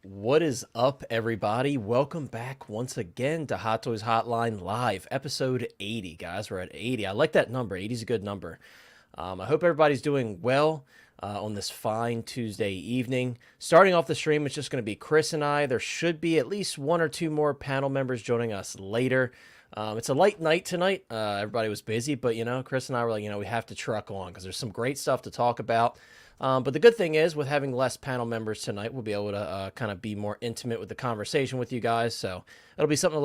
What is up, everybody? Welcome back once again to Hot Toys Hotline Live, episode 80, guys. We're at 80. I like that number. 80 is a good number. I hope everybody's doing well on this fine Tuesday evening. Starting off the stream, it's just going to be Chris and I. There should be at least one or two more panel members joining us later. It's a light night tonight. Everybody was busy, but, Chris and I were like, we have to truck on because there's some great stuff to talk about. But the good thing is, with having less panel members tonight, we'll be able to kind of be more intimate with the conversation with you guys. So it'll be something a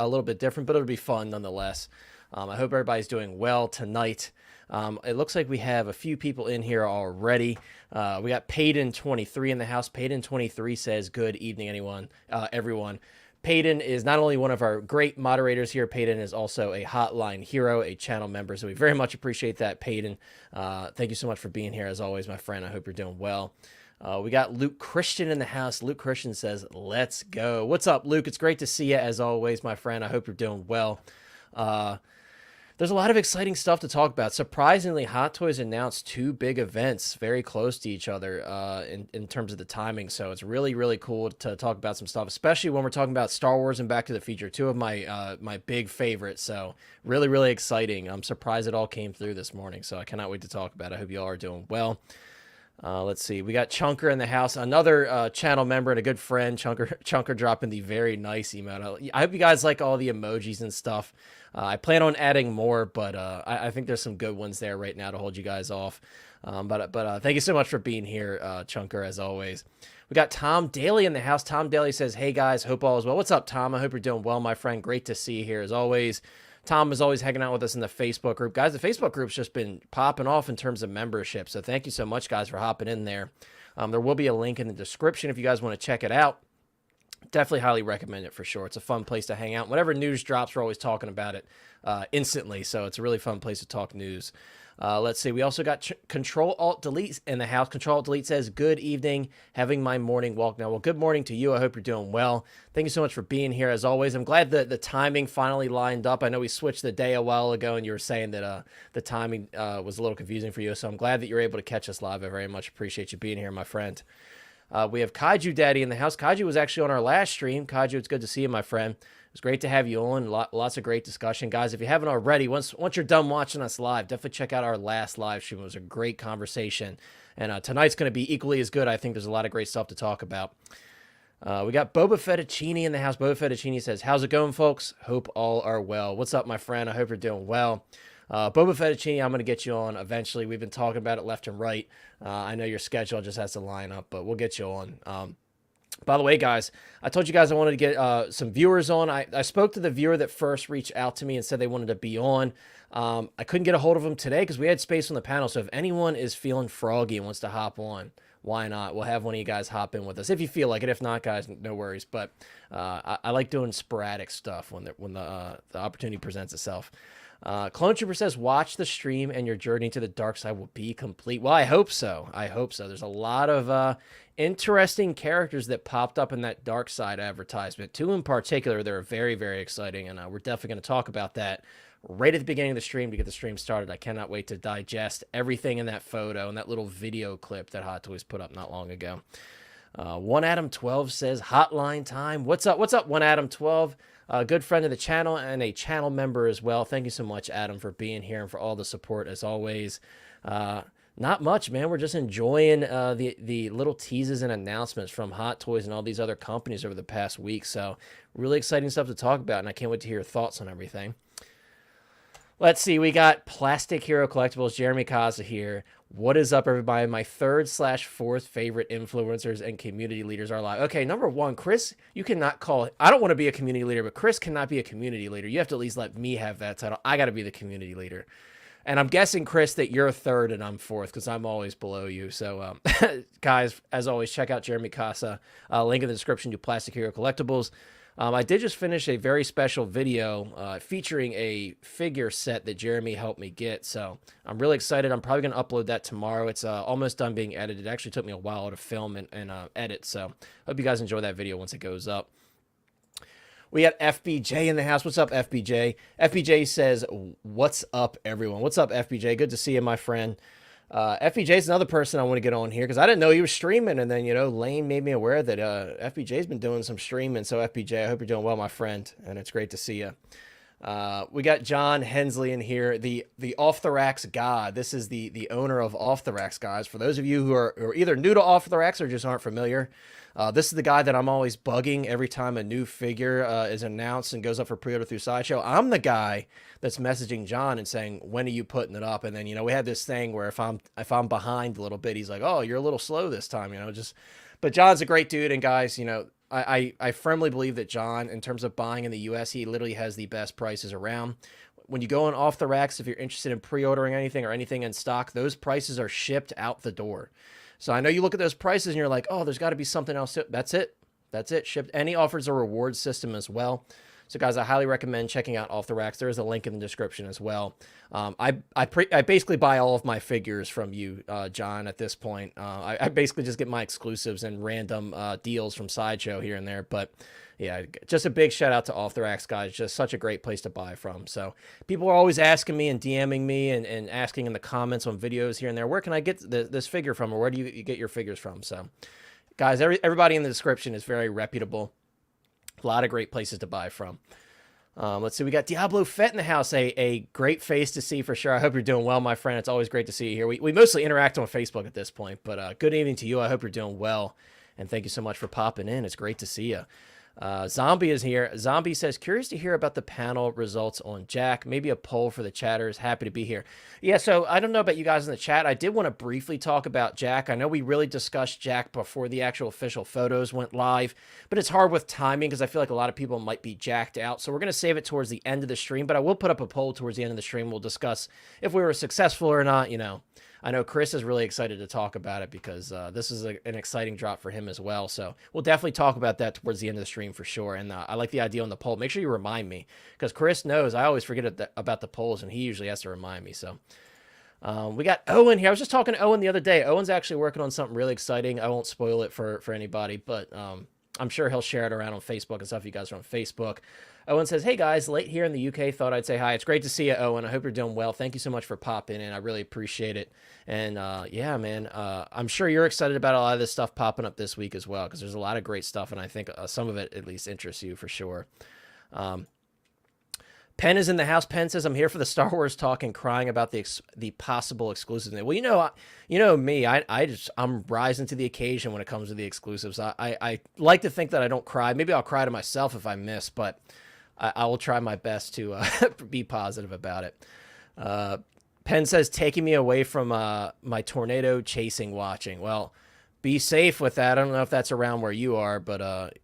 little bit different, but it'll be fun nonetheless. I hope everybody's doing well tonight. It looks like we have a few people in here already. We got Payton23 in the house. Payton23 says, "Good evening, everyone." Payton is not only one of our great moderators here, Payton is also a Hotline Hero, a channel member. So we very much appreciate that, Payton. Thank you so much for being here, as always, my friend. I hope you're doing well. We got Luke Christian in the house. Luke Christian says, "Let's go." What's up, Luke? It's great to see you, as always, my friend. I hope you're doing well. There's a lot of exciting stuff to talk about. Surprisingly, Hot Toys announced two big events very close to each other in terms of the timing. So it's really, really cool to talk about some stuff, especially when we're talking about Star Wars and Back to the Future, two of my big favorites. So really, really exciting. I'm surprised it all came through this morning. So I cannot wait to talk about it. I hope you all are doing well. Let's see. We got Chunker in the house, another channel member and a good friend. Chunker dropping the very nice emote. I hope you guys like all the emojis and stuff. I plan on adding more, but I think there's some good ones there right now to hold you guys off. But thank you so much for being here, Chunker, as always. We got Tom Daly in the house. Tom Daly says, "Hey, guys, hope all is well." What's up, Tom? I hope you're doing well, my friend. Great to see you here, as always. Tom is always hanging out with us in the Facebook group. Guys, the Facebook group's just been popping off in terms of membership, so thank you so much, guys, for hopping in there. There will be a link in the description if you guys want to check it out. Definitely highly recommend it for sure. It's a fun place to hang out. Whenever news drops, we're always talking about it instantly, so it's a really fun place to talk news. Let's see. We also got Control-Alt-Delete in the house. Control-Alt-Delete says, "Good evening. Having my morning walk now." Well, good morning to you. I hope you're doing well. Thank you so much for being here, as always. I'm glad that the timing finally lined up. I know we switched the day a while ago, and you were saying that the timing was a little confusing for you, so I'm glad that you're able to catch us live. I very much appreciate you being here, my friend. We have Kaiju Daddy in the house. Kaiju was actually on our last stream. Kaiju, it's good to see you, my friend. It was great to have you on. Lots of great discussion. Guys, if you haven't already, once you're done watching us live, definitely check out our last live stream. It was a great conversation. And tonight's going to be equally as good. I think there's a lot of great stuff to talk about. We got Boba Fettuccine in the house. Boba Fettuccine says, "How's it going, folks? Hope all are well." What's up, my friend? I hope you're doing well. Boba Fettuccine, I'm going to get you on eventually. We've been talking about it left and right. I know your schedule just has to line up, but we'll get you on. By the way, guys, I told you guys I wanted to get some viewers on. I spoke to the viewer that first reached out to me and said they wanted to be on. I couldn't get a hold of them today because we had space on the panel. So if anyone is feeling froggy and wants to hop on, why not? We'll have one of you guys hop in with us if you feel like it. If not, guys, no worries. But I like doing sporadic stuff when the opportunity presents itself. Clone Trooper says, "Watch the stream and your journey to the dark side will be complete." Well, I hope so. I hope so. There's a lot of interesting characters that popped up in that dark side advertisement. Two in particular that are very, very exciting, and we're definitely going to talk about that right at the beginning of the stream to get the stream started. I cannot wait to digest everything in that photo and that little video clip that Hot Toys put up not long ago. One Adam 12 says, "Hotline time." What's up? What's up, One Adam 12? A good friend of the channel and a channel member as well. Thank you so much, Adam, for being here and for all the support as always. Not much, man. We're just enjoying the little teases and announcements from Hot Toys and all these other companies over the past week. So really exciting stuff to talk about, and I can't wait to hear your thoughts on everything. Let's see. We got Plastic Hero Collectibles, Jeremy Kaza here. What is up, everybody? My third/4th favorite influencers and community leaders are live. Okay, number one, Chris, you cannot call. I don't want to be a community leader, but Chris cannot be a community leader. You have to at least let me have that title. I got to be the community leader. And I'm guessing, Chris, that you're third and I'm fourth because I'm always below you. So, guys, as always, check out Jeremy Casa. Link in the description to Plastic Hero Collectibles. I did just finish a very special video featuring a figure set that Jeremy helped me get. So I'm really excited. I'm probably going to upload that tomorrow. It's almost done being edited. It actually took me a while to film and edit. So hope you guys enjoy that video once it goes up. We got FBJ in the house. What's up, FBJ? FBJ says, "What's up, everyone?" What's up, FBJ? Good to see you, my friend. FBJ is another person I want to get on here because I didn't know he was streaming, and then Lane made me aware that FBJ's been doing some streaming. So FBJ, I hope you're doing well, my friend, and it's great to see you. We got John Hensley in here, the Off the Racks God. This is the owner of Off the Racks, guys. For those of you who are either new to Off the Racks or just aren't familiar, this is the guy that I'm always bugging every time a new figure is announced and goes up for pre-order through Sideshow. I'm the guy that's messaging John and saying, when are you putting it up? And then, we had this thing where if I'm behind a little bit, he's like, oh, you're a little slow this time, but John's a great dude. And guys, I firmly believe that John, in terms of buying in the US, he literally has the best prices around. When you go on Off the Racks, if you're interested in pre-ordering anything or anything in stock, those prices are shipped out the door. So I know you look at those prices and you're like, oh, there's got to be something else. That's it. That's it. Shipped. And he offers a reward system as well. So guys, I highly recommend checking out Off the Racks. There is a link in the description as well. I basically buy all of my figures from you, John, at this point. I basically just get my exclusives and random deals from Sideshow here and there. But yeah, just a big shout out to Off the Racks, guys. Just such a great place to buy from. So people are always asking me and DMing me and asking in the comments on videos here and there, where can I get this figure from, or where do you get your figures from? So guys, everybody in the description is very reputable. A lot of great places to buy from. Let's see. We got Diablo Fett in the house. A great face to see for sure. I hope you're doing well, my friend. It's always great to see you here. We mostly interact on Facebook at this point, but good evening to you. I hope you're doing well, and thank you so much for popping in. It's great to see you. Zombie is here. Zombie says, curious to hear about the panel results on Jack. Maybe a poll for the chatters. Happy to be here. Yeah, so I don't know about you guys in the chat. I did want to briefly talk about Jack. I know we really discussed Jack before the actual official photos went live, but it's hard with timing because I feel like a lot of people might be jacked out. So we're going to save it towards the end of the stream, but I will put up a poll towards the end of the stream. We'll discuss if we were successful or not, I know Chris is really excited to talk about it because this is an exciting drop for him as well. So we'll definitely talk about that towards the end of the stream for sure. And I like the idea on the poll. Make sure you remind me because Chris knows I always forget about the polls, and he usually has to remind me. So we got Owen here. I was just talking to Owen the other day. Owen's actually working on something really exciting. I won't spoil it for anybody, but I'm sure he'll share it around on Facebook and stuff. You guys are on Facebook. Owen says, hey guys, late here in the UK, thought I'd say hi. It's great to see you, Owen. I hope you're doing well. Thank you so much for popping in. I really appreciate it. And yeah, man, I'm sure you're excited about a lot of this stuff popping up this week as well, because there's a lot of great stuff, and I think some of it at least interests you for sure. Penn is in the house. Penn says, I'm here for the Star Wars talk and crying about the possible exclusives. Well, you know me, I'm rising to the occasion when it comes to the exclusives. I like to think that I don't cry. Maybe I'll cry to myself if I miss, but I will try my best to be positive about it. Penn says, taking me away from my tornado chasing watching. Well, be safe with that. I don't know if that's around where you are, but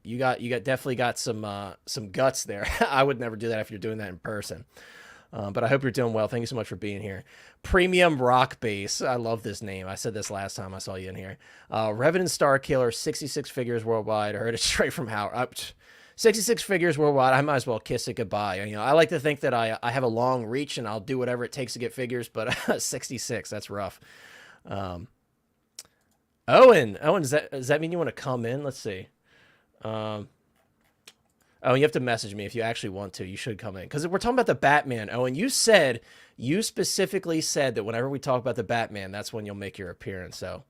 you definitely got some guts there. I would never do that if you're doing that in person. But I hope you're doing well. Thank you so much for being here. Premium Rock Base. I love this name. I said this last time I saw you in here. Revenant Starkiller, 66 figures worldwide. I heard it straight from Howard. 66 figures worldwide. I might as well kiss it goodbye. I like to think that I have a long reach and I'll do whatever it takes to get figures, but 66, that's rough. Owen, does that mean you want to come in? Let's see. Oh, you have to message me if you actually want to. You should come in because we're talking about the Batman. Oh, and you specifically said that whenever we talk about the Batman, that's when you'll make your appearance. So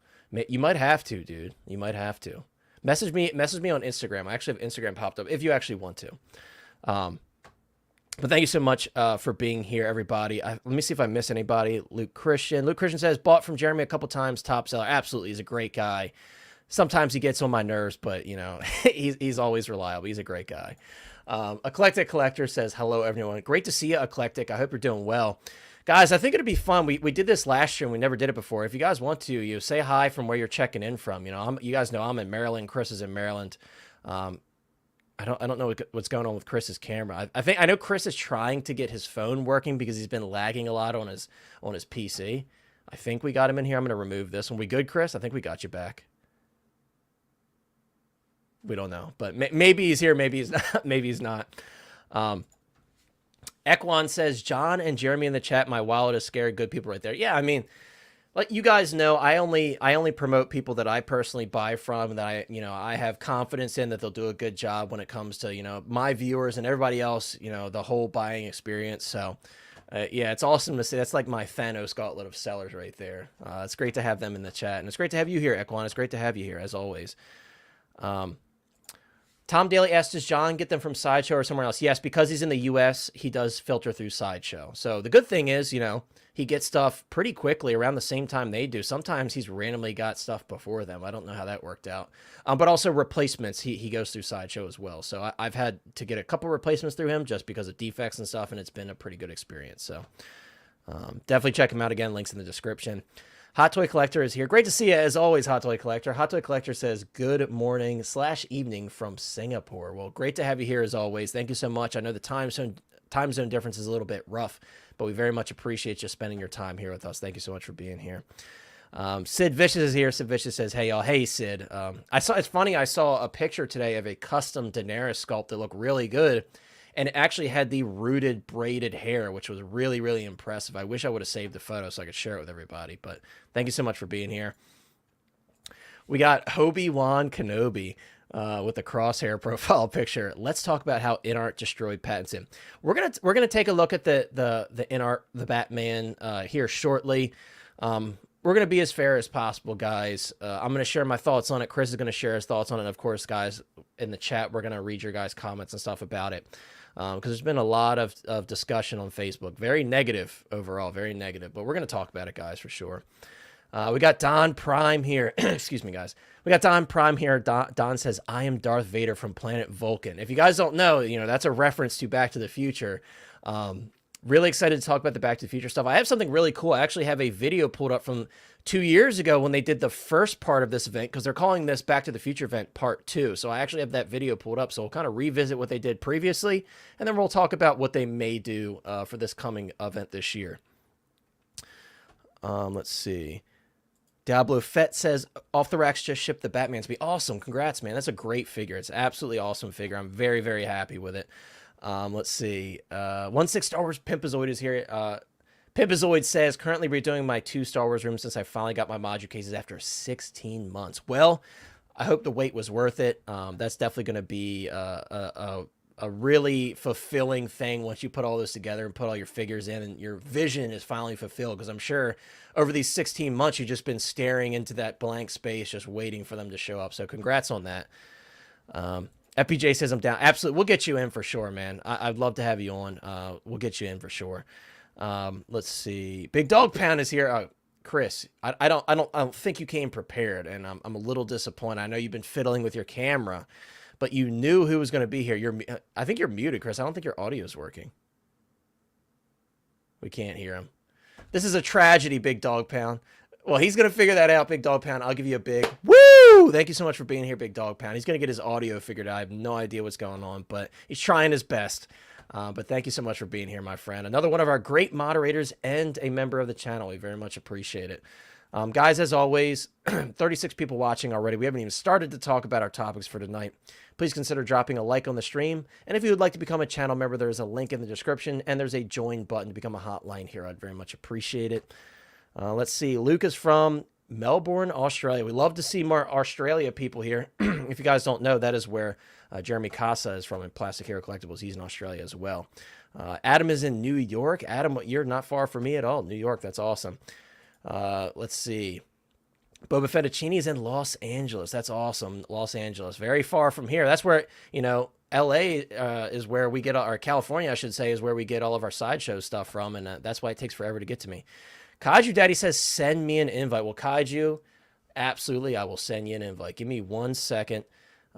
you might have to, dude. You might have to message me on Instagram. I actually have Instagram popped up if you actually want to. But thank you so much for being here, everybody. Let me see if I miss anybody. Luke Christian says, bought from Jeremy a couple times. Top seller. Absolutely, he's a great guy. Sometimes he gets on my nerves, but, he's always reliable. He's a great guy. Eclectic Collector says, hello, everyone. Great to see you, Eclectic. I hope you're doing well. Guys, I think it'd be fun. We did this last year, and we never did it before. If you guys want to, say hi from where you're checking in from. You guys know I'm in Maryland. Chris is in Maryland. I don't know what's going on with Chris's camera. I know Chris is trying to get his phone working because he's been lagging a lot on his PC. I think we got him in here. I'm going to remove this one. We good, Chris? I think we got you back. We don't know, but maybe he's here. Maybe he's not. Maybe he's not. Ekwan says, John and Jeremy in the chat, my wallet is scared. Good people right there. Yeah, I mean, like you guys know, I only promote people that I personally buy from and that I have confidence in that they'll do a good job when it comes to, my viewers and everybody else, the whole buying experience. So Yeah, it's awesome to see. That's like my Thanos gauntlet of sellers right there. It's great to have them in the chat, and it's great to have you here, Equan. It's great to have you here as always. Tom Daly asked, does John get them from Sideshow or somewhere else? Yes, because he's in the U.S., he does filter through Sideshow. So the good thing is, you know, he gets stuff pretty quickly around the same time they do. Sometimes he's randomly got stuff before them. I don't know how that worked out. But also replacements, he goes through Sideshow as well. So I've had to get a couple replacements through him just because of defects and stuff, and it's been a pretty good experience. So definitely check him out again. Links in the description. Hot Toy Collector is here. Great to see you as always, Hot Toy Collector. Hot Toy Collector says, good morning / evening from Singapore. Well, great to have you here as always. Thank you so much. I know the time zone difference is a little bit rough, but we very much appreciate you spending your time here with us. Thank you so much for being here. Sid Vicious is here. Sid Vicious says, hey, y'all. Hey, Sid. It's funny. I saw a picture today of a custom Daenerys sculpt that looked really good. And it actually had the rooted braided hair, which was really, really impressive. I wish I would have saved the photo so I could share it with everybody. But thank you so much for being here. We got Obi-Wan Kenobi with the crosshair profile picture. Let's talk about how InArt destroyed Pattinson. We're gonna take a look at the InArt the Batman here shortly. We're going to be as fair as possible, guys. I'm going to share my thoughts on it. Chris is going to share his thoughts on it. And of course, guys, in the chat, we're going to read your guys' comments and stuff about it. Because there's been a lot of discussion on Facebook. Very negative overall, very negative. But we're going to talk about it, guys, for sure. We got Don Prime here. Excuse me, guys. We got Don Prime here. Don says, I am Darth Vader from planet Vulcan. If you guys don't know, you know, that's a reference to Back to the Future. Really excited to talk about the Back to the Future stuff. I have something really cool. I actually have a video pulled up from 2 years ago when they did the first part of this event, because they're calling this Back to the Future event part 2. So I actually have that video pulled up. So we'll kind of revisit what they did previously, and then we'll talk about what they may do for this coming event this year. Let's see. Diablo Fett says, Off the Racks just shipped the Batman to me. Awesome. Congrats, man. That's a great figure. It's an absolutely awesome figure. I'm very, very happy with it. Let's see. 16 Star Wars Pimpazoid is here. Pimpazoid says, currently redoing my 2 Star Wars rooms since I finally got my module cases after 16 months. Well, I hope the wait was worth it. That's definitely going to be a really fulfilling thing once you put all this together and put all your figures in and your vision is finally fulfilled. Because I'm sure over these 16 months, you've just been staring into that blank space, just waiting for them to show up. So congrats on that. FPJ says I'm down. Absolutely. We'll get you in for sure, man. I'd love to have you on. We'll get you in for sure. Let's see. Big Dog Pound is here. Chris, I don't think you came prepared, and I'm a little disappointed. I know you've been fiddling with your camera, but you knew who was going to be here. I think you're muted, Chris. I don't think your audio is working. We can't hear him. This is a tragedy, Big Dog Pound. Well, he's going to figure that out, Big Dog Pound. I'll give you a big woo! Thank you so much for being here, Big Dog Pound. He's going to get his audio figured out. I have no idea what's going on, but he's trying his best. But thank you so much for being here, my friend. Another one of our great moderators and a member of the channel. We very much appreciate it. Guys, as always, 36 people watching already. We haven't even started to talk about our topics for tonight. Please consider dropping a like on the stream. And if you would like to become a channel member, there's a link in the description, and there's a join button to become a Hotline Hero. I'd very much appreciate it. Let's see. Luke is from Melbourne, Australia. We love to see more Australia people here. If you guys don't know, that is where Jeremy Casa is from in Plastic Hero Collectibles. He's in Australia as well. Adam is in New York. Adam, you're not far from me at all. New York, that's awesome. Let's see. Boba Fettuccine is in Los Angeles. That's awesome. Los Angeles. Very far from here. That's where, you know, LA is where we get, or California, I should say, is where we get all of our sideshow stuff from. And that's why it takes forever to get to me. Kaiju Daddy says, send me an invite. Well, Kaiju, absolutely, I will send you an invite. Give me 1 second.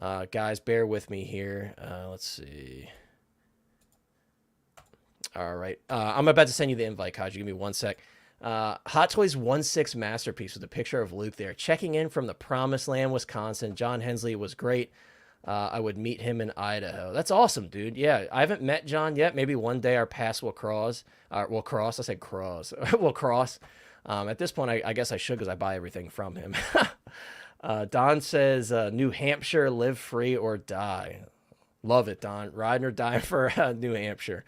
Guys, bear with me here. Let's see. All right. I'm about to send you the invite, Kaiju. Give me 1 sec. Hot Toys 1/6 Masterpiece with a picture of Luke there. Checking in from the Promised Land, Wisconsin. John Hensley was great. I would meet him in Idaho. That's awesome, dude. Yeah, I haven't met John yet. Maybe one day our paths will cross. Will cross. I said cross. Will cross. At this point, I guess I should because I buy everything from him. Don says, New Hampshire, live free or die. Love it, Don. Riding or dying for New Hampshire.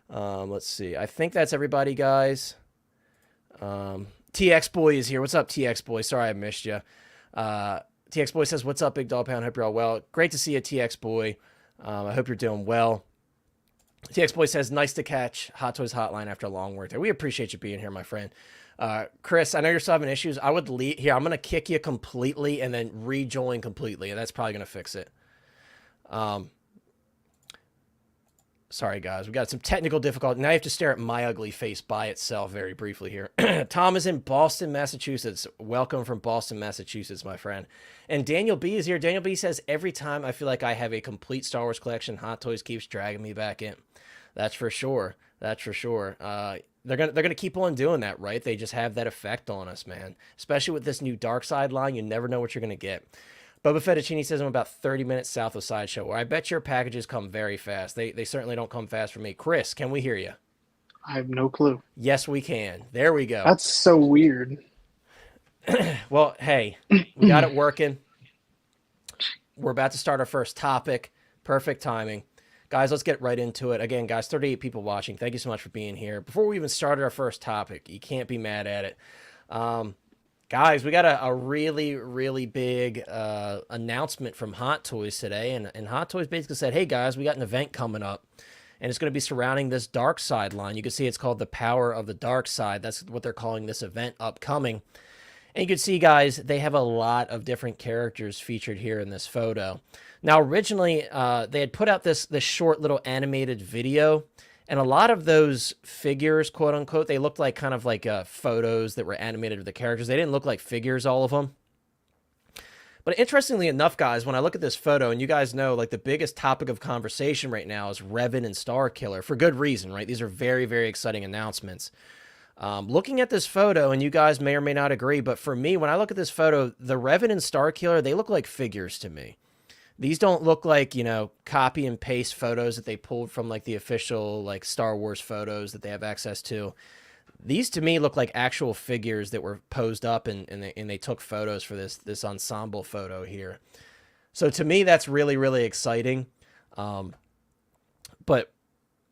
Let's see. I think that's everybody, guys. TX Boy is here. What's up, TX Boy? Sorry I missed you. TX Boy says, what's up, Big Dog Pound? Hope you're all well. Great to see you, TX Boy. I hope you're doing well. TX Boy says, nice to catch Hot Toys Hotline after a long work day. We appreciate you being here, my friend. Chris, I know you're still having issues. I would leave here. I'm going to kick you completely and then rejoin completely, and that's probably going to fix it. Sorry, guys. We got some technical difficulty. Now you have to stare at my ugly face by itself very briefly here. Tom is in Boston, Massachusetts. Welcome from Boston, Massachusetts, my friend. And Daniel B is here. Daniel B says, every time I feel like I have a complete Star Wars collection, Hot Toys keeps dragging me back in. That's for sure. That's for sure. They're gonna keep on doing that, right? They just have that effect on us, man. Especially with this new Dark Side line, you never know what you're gonna get. Bubba Fettuccine says I'm about 30 minutes south of Sideshow, where I bet your packages come very fast. They certainly don't come fast for me. Chris, can we hear you? I have no clue. Yes, we can. There we go. That's so weird. Well, hey, we got it working. We're about to start our first topic. Perfect timing. Guys, let's get right into it. Again, guys, 38 people watching. Thank you so much for being here. Before we even started our first topic, you can't be mad at it. Guys, we got a really, really big announcement from Hot Toys today. And Hot Toys basically said, hey, guys, we got an event coming up. And it's going to be surrounding this Dark Side line. You can see it's called the Power of the Dark Side. That's what they're calling this event upcoming. And you can see, guys, they have a lot of different characters featured here in this photo. Now, originally, they had put out this short little animated video. And a lot of those figures, quote unquote, they looked like kind of like photos that were animated of the characters. They didn't look like figures, all of them. But interestingly enough, guys, when I look at this photo, and you guys know, like, the biggest topic of conversation right now is Revan and Starkiller, for good reason, right? These are very, very exciting announcements. Looking at this photo, and you guys may or may not agree, but for me, when I look at this photo, the Revan and Starkiller, they look like figures to me. These don't look like, you know, copy and paste photos that they pulled from, like, the official, like, Star Wars photos that they have access to. These, to me, look like actual figures that were posed up, and they took photos for this ensemble photo here. So, to me, that's really, really exciting. But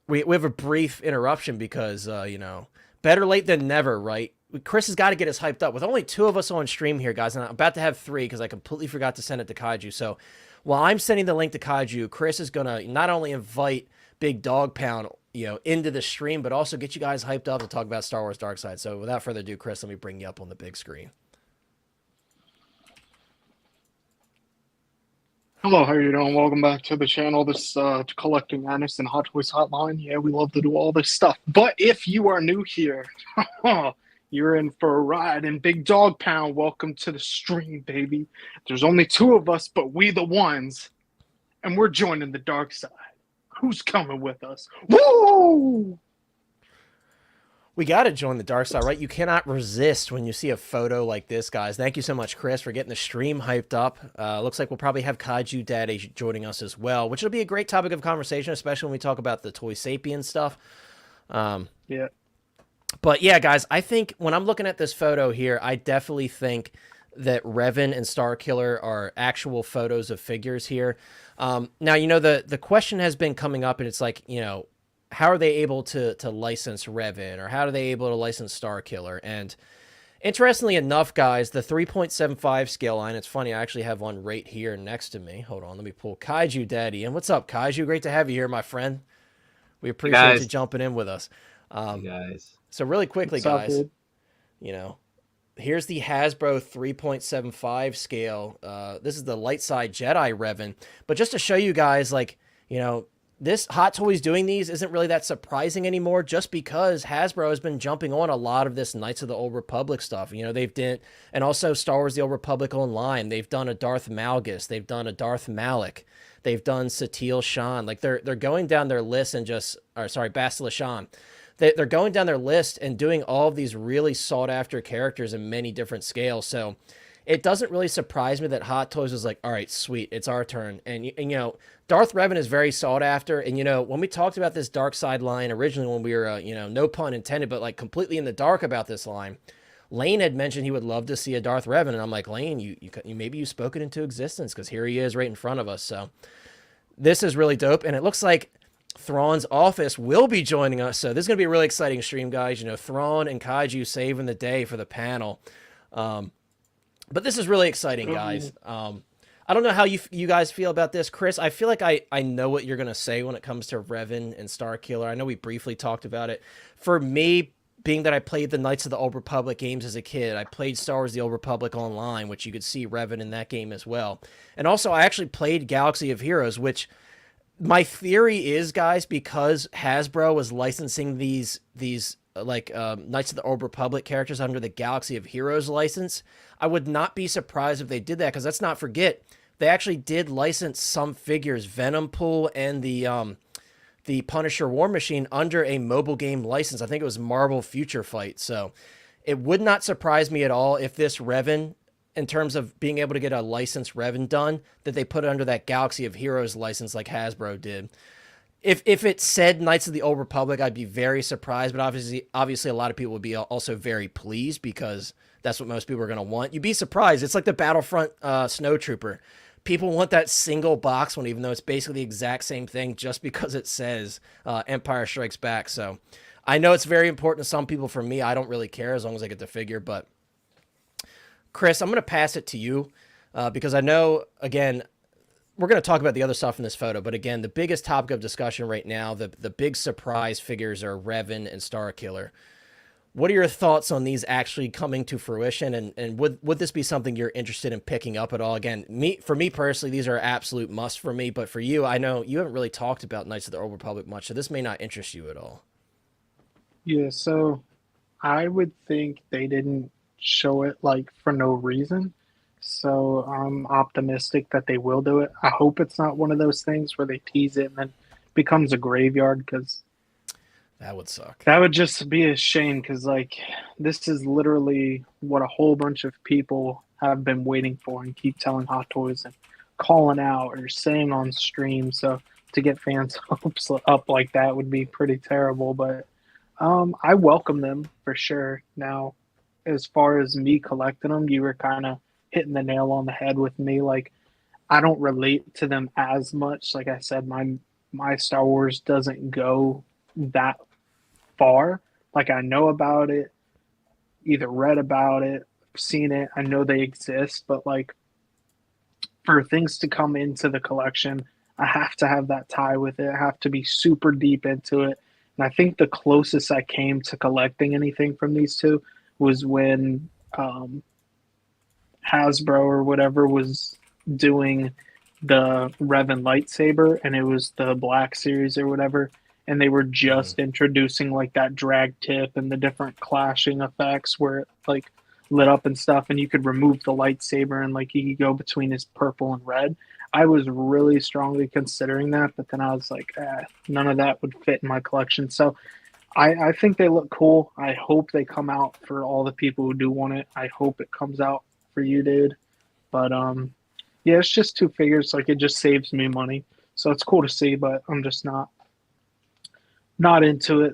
we have a brief interruption because, you know, better late than never, right? Chris has got to get us hyped up. With only 2 of us on stream here, guys, and I'm about to have 3 because I completely forgot to send it to Kaiju. So, while I'm sending the link to Kaiju, Chris is going to not only invite Big Dog Pound, you know, into the stream, but also get you guys hyped up to talk about Star Wars Dark Side. So without further ado, Chris, let me bring you up on the big screen. Hello, how are you doing? Welcome back to the channel. This Collecting Madness and Hot Toys Hotline. Yeah, we love to do all this stuff. But if you are new here, you're in for a ride. And Big Dog Pound, welcome to the stream, baby. There's only 2 of us, but we the ones. And we're joining the dark side. Who's coming with us? Woo! We got to join the dark side, right? You cannot resist when you see a photo like this, guys. Thank you so much, Chris, for getting the stream hyped up. Looks like we'll probably have Kaiju Daddy joining us as well, which will be a great topic of conversation, especially when we talk about the Toy Sapien stuff. Yeah. But yeah, guys, I think when I'm looking at this photo here, I definitely think that Revan and Starkiller are actual photos of figures here. Now, you know, the question has been coming up, and it's like, you know, how are they able to license Revan, or how are they able to license Starkiller? And interestingly enough, guys, the 3.75 scale line, it's funny, I actually have one right here next to me. Hold on, let me pull Kaiju Daddy in. What's up, Kaiju? Great to have you here, my friend. We appreciate you jumping in with us. Guys. So really quickly, What's up, guys, dude? you know, here's the Hasbro 3.75 scale. This is the light side Jedi Revan. But just to show you guys, like, you know, this Hot Toys doing these isn't really that surprising anymore, just because Hasbro has been jumping on a lot of this Knights of the Old Republic stuff. You know, they've done, and also Star Wars The Old Republic Online. They've done a Darth Malgus. They've done a Darth Malak. They've done Satele Shan. Like, they're going down their list and just, or sorry, Bastila Shan. They're going down their list and doing all of these really sought after characters in many different scales. So it doesn't really surprise me that Hot Toys was like, all right, sweet, it's our turn. And you know, Darth Revan is very sought after. And, you know, when we talked about this Dark Side line originally, when we were, you know, no pun intended, but like completely in the dark about this line, Lane had mentioned he would love to see a Darth Revan. And I'm like, Lane, you maybe you spoke it into existence, because here he is right in front of us. So this is really dope. And it looks like Thrawn's office will be joining us. So this is going to be a really exciting stream, guys. You know, Thrawn and Kaiju saving the day for the panel. But this is really exciting, guys. I don't know how you guys feel about this, Chris. I feel like I know what you're gonna say when it comes to Revan and Starkiller. I know we briefly talked about it. For me, being that I played the Knights of the Old Republic games as a kid, I played Star Wars: The Old Republic online, which you could see Revan in that game as well. And also, I actually played Galaxy of Heroes, which my theory is, guys, because Hasbro was licensing these like Knights of the Old Republic characters under the Galaxy of Heroes license, I would not be surprised if they did that, because let's not forget they actually did license some figures, Venom Pool and the Punisher War Machine, under a mobile game license. I think it was Marvel Future Fight. So it would not surprise me at all if this Revan, in terms of being able to get a licensed Revan done, that they put it under that Galaxy of Heroes license like Hasbro did. If it said Knights of the Old Republic, I'd be very surprised, but obviously a lot of people would be also very pleased, because that's what most people are going to want. You'd be surprised. It's like the Battlefront Snowtrooper. People want that single box one, even though it's basically the exact same thing, just because it says Empire Strikes Back. So I know it's very important to some people. For me, I don't really care as long as I get the figure. But Chris, I'm going to pass it to you because I know, again, we're going to talk about the other stuff in this photo, but again, the biggest topic of discussion right now, the big surprise figures are Revan and Starkiller. What are your thoughts on these actually coming to fruition, and would this be something you're interested in picking up at all? Again, for me personally, these are absolute must for me, but for you, I know you haven't really talked about Knights of the Old Republic much, so this may not interest you at all. Yeah, so I would think they didn't show it like for no reason. So I'm optimistic that they will do it. I hope it's not one of those things where they tease it and then becomes a graveyard, because That would suck. that would just be a shame, because like this is literally what a whole bunch of people have been waiting for and keep telling Hot Toys and calling out or saying on stream. So to get fans' hopes up like that would be pretty terrible. But I welcome them for sure. Now, as far as me collecting them, you were kind of hitting the nail on the head with me. Like, I don't relate to them as much. Like I said, my Star Wars doesn't go that far. Like, I know about it, either read about it, seen it. I know they exist, but like for things to come into the collection, I have to have that tie with it. I have to be super deep into it. And I think the closest I came to collecting anything from these two was when Hasbro or whatever was doing the Revan lightsaber, and it was the Black Series or whatever, and they were Mm-hmm. just introducing like that drag tip and the different clashing effects where it like lit up and stuff, and you could remove the lightsaber and like you could go between his purple and red. I was really strongly considering that, but then I was like, none of that would fit in my collection. So I think they look cool. I hope they come out for all the people who do want it. I hope it comes out for you, dude. But yeah, it's just two figures. Like, it just saves me money, so it's cool to see. But I'm just not into it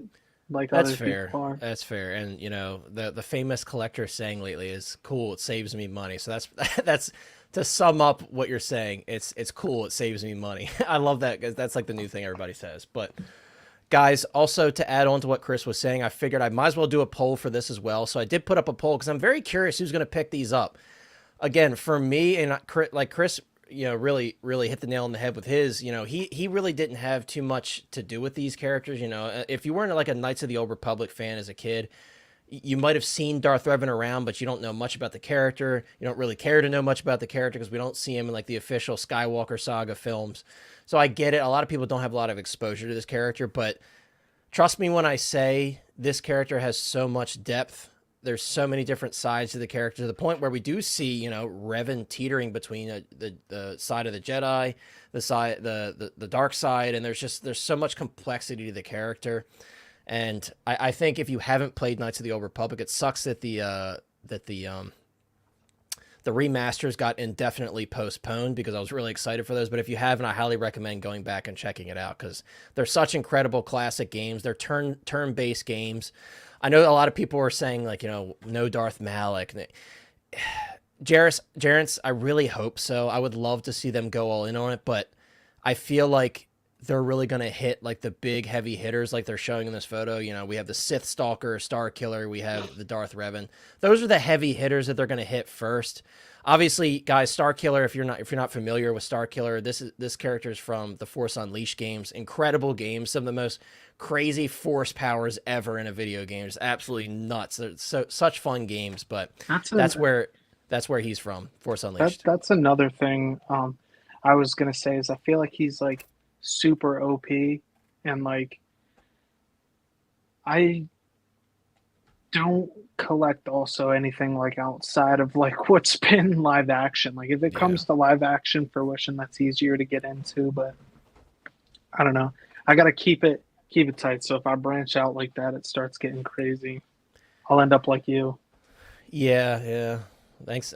like That's other fair. people are. That's fair. And you know, the famous collector saying lately is cool, it saves me money. So that's that's to sum up what you're saying. It's cool, it saves me money. I love that, because that's like the new thing everybody says. But guys, also to add on to what Chris was saying, I figured I might as well do a poll for this as well. So I did put up a poll because I'm very curious who's going to pick these up. Again, for me, and like Chris, you know, really hit the nail on the head with his. You know, he really didn't have too much to do with these characters. You know, if you weren't like a Knights of the Old Republic fan as a kid, you might have seen Darth Revan around, but you don't know much about the character. You don't really care to know much about the character because we don't see him in like the official Skywalker saga films. So I get it. A lot of people don't have a lot of exposure to this character, but trust me when I say this character has so much depth. There's so many different sides to the character, to the point where we do see, you know, Revan teetering between the side of the Jedi, the dark side, and there's so much complexity to the character. And I think if you haven't played Knights of the Old Republic, it sucks that the remasters got indefinitely postponed, because I was really excited for those. But if you haven't, I highly recommend going back and checking it out, because they're such incredible classic games. They're turn-based games. I know a lot of people are saying, like, you know, no Darth Malik. Jarence, I really hope so. I would love to see them go all in on it, but I feel like they're really going to hit like the big heavy hitters like they're showing in this photo. You know, we have the Sith Stalker, Star Killer, we have the Darth Revan. Those are the heavy hitters that they're going to hit first. Obviously, guys, Starkiller. If you're not familiar with Starkiller, this character is from the Force Unleashed games. Incredible games, some of the most crazy force powers ever in a video game. It's absolutely nuts. They're such fun games, but That's a that's where he's from. Force Unleashed. that's another thing. I was gonna say is I feel like he's like super OP, and like I don't collect also anything like outside of like what's been live action. Like if it Yeah. comes to live action fruition, that's easier to get into, but I don't know. I gotta keep it tight. So if I branch out like that, it starts getting crazy. I'll end up like you. Yeah, yeah. Thanks.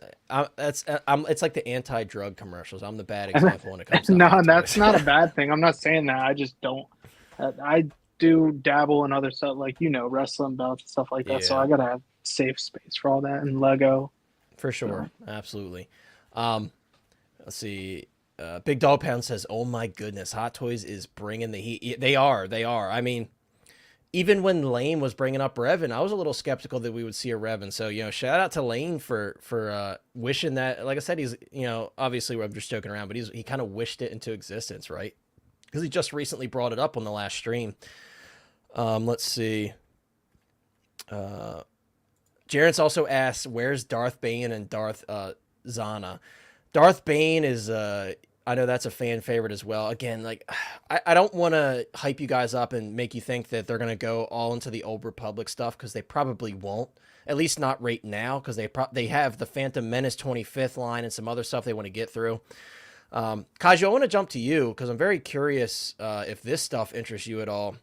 It's like the anti-drug commercials. I'm the bad example when it comes to No, hot that's toys. not a bad thing. I'm not saying that. I just don't. I do dabble in other stuff, like wrestling belts and stuff like that. So Yeah, I gotta have safe space for all that and Lego. for So sure. Absolutely. Let's see. Big Dog Pound says, "Oh my goodness, Hot Toys is bringing the heat." They are. They are. I mean, even when Lane was bringing up Revan, I was a little skeptical that we would see a Revan. So, shout out to Lane for wishing that. Like I said, he's, obviously I'm just joking around, but he kind of wished it into existence, right? Because he just recently brought it up on the last stream. Let's see. Jarrett's also asked, "Where's Darth Bane and Darth Zana?" Darth Bane is I know that's a fan favorite as well. Again, like I don't want to hype you guys up and make you think that they're gonna go all into the Old Republic stuff, because they probably won't. At least not right now, because they have the Phantom Menace 25th line and some other stuff they want to get through. Kaiju, I want to jump to you because I'm very curious if this stuff interests you at all.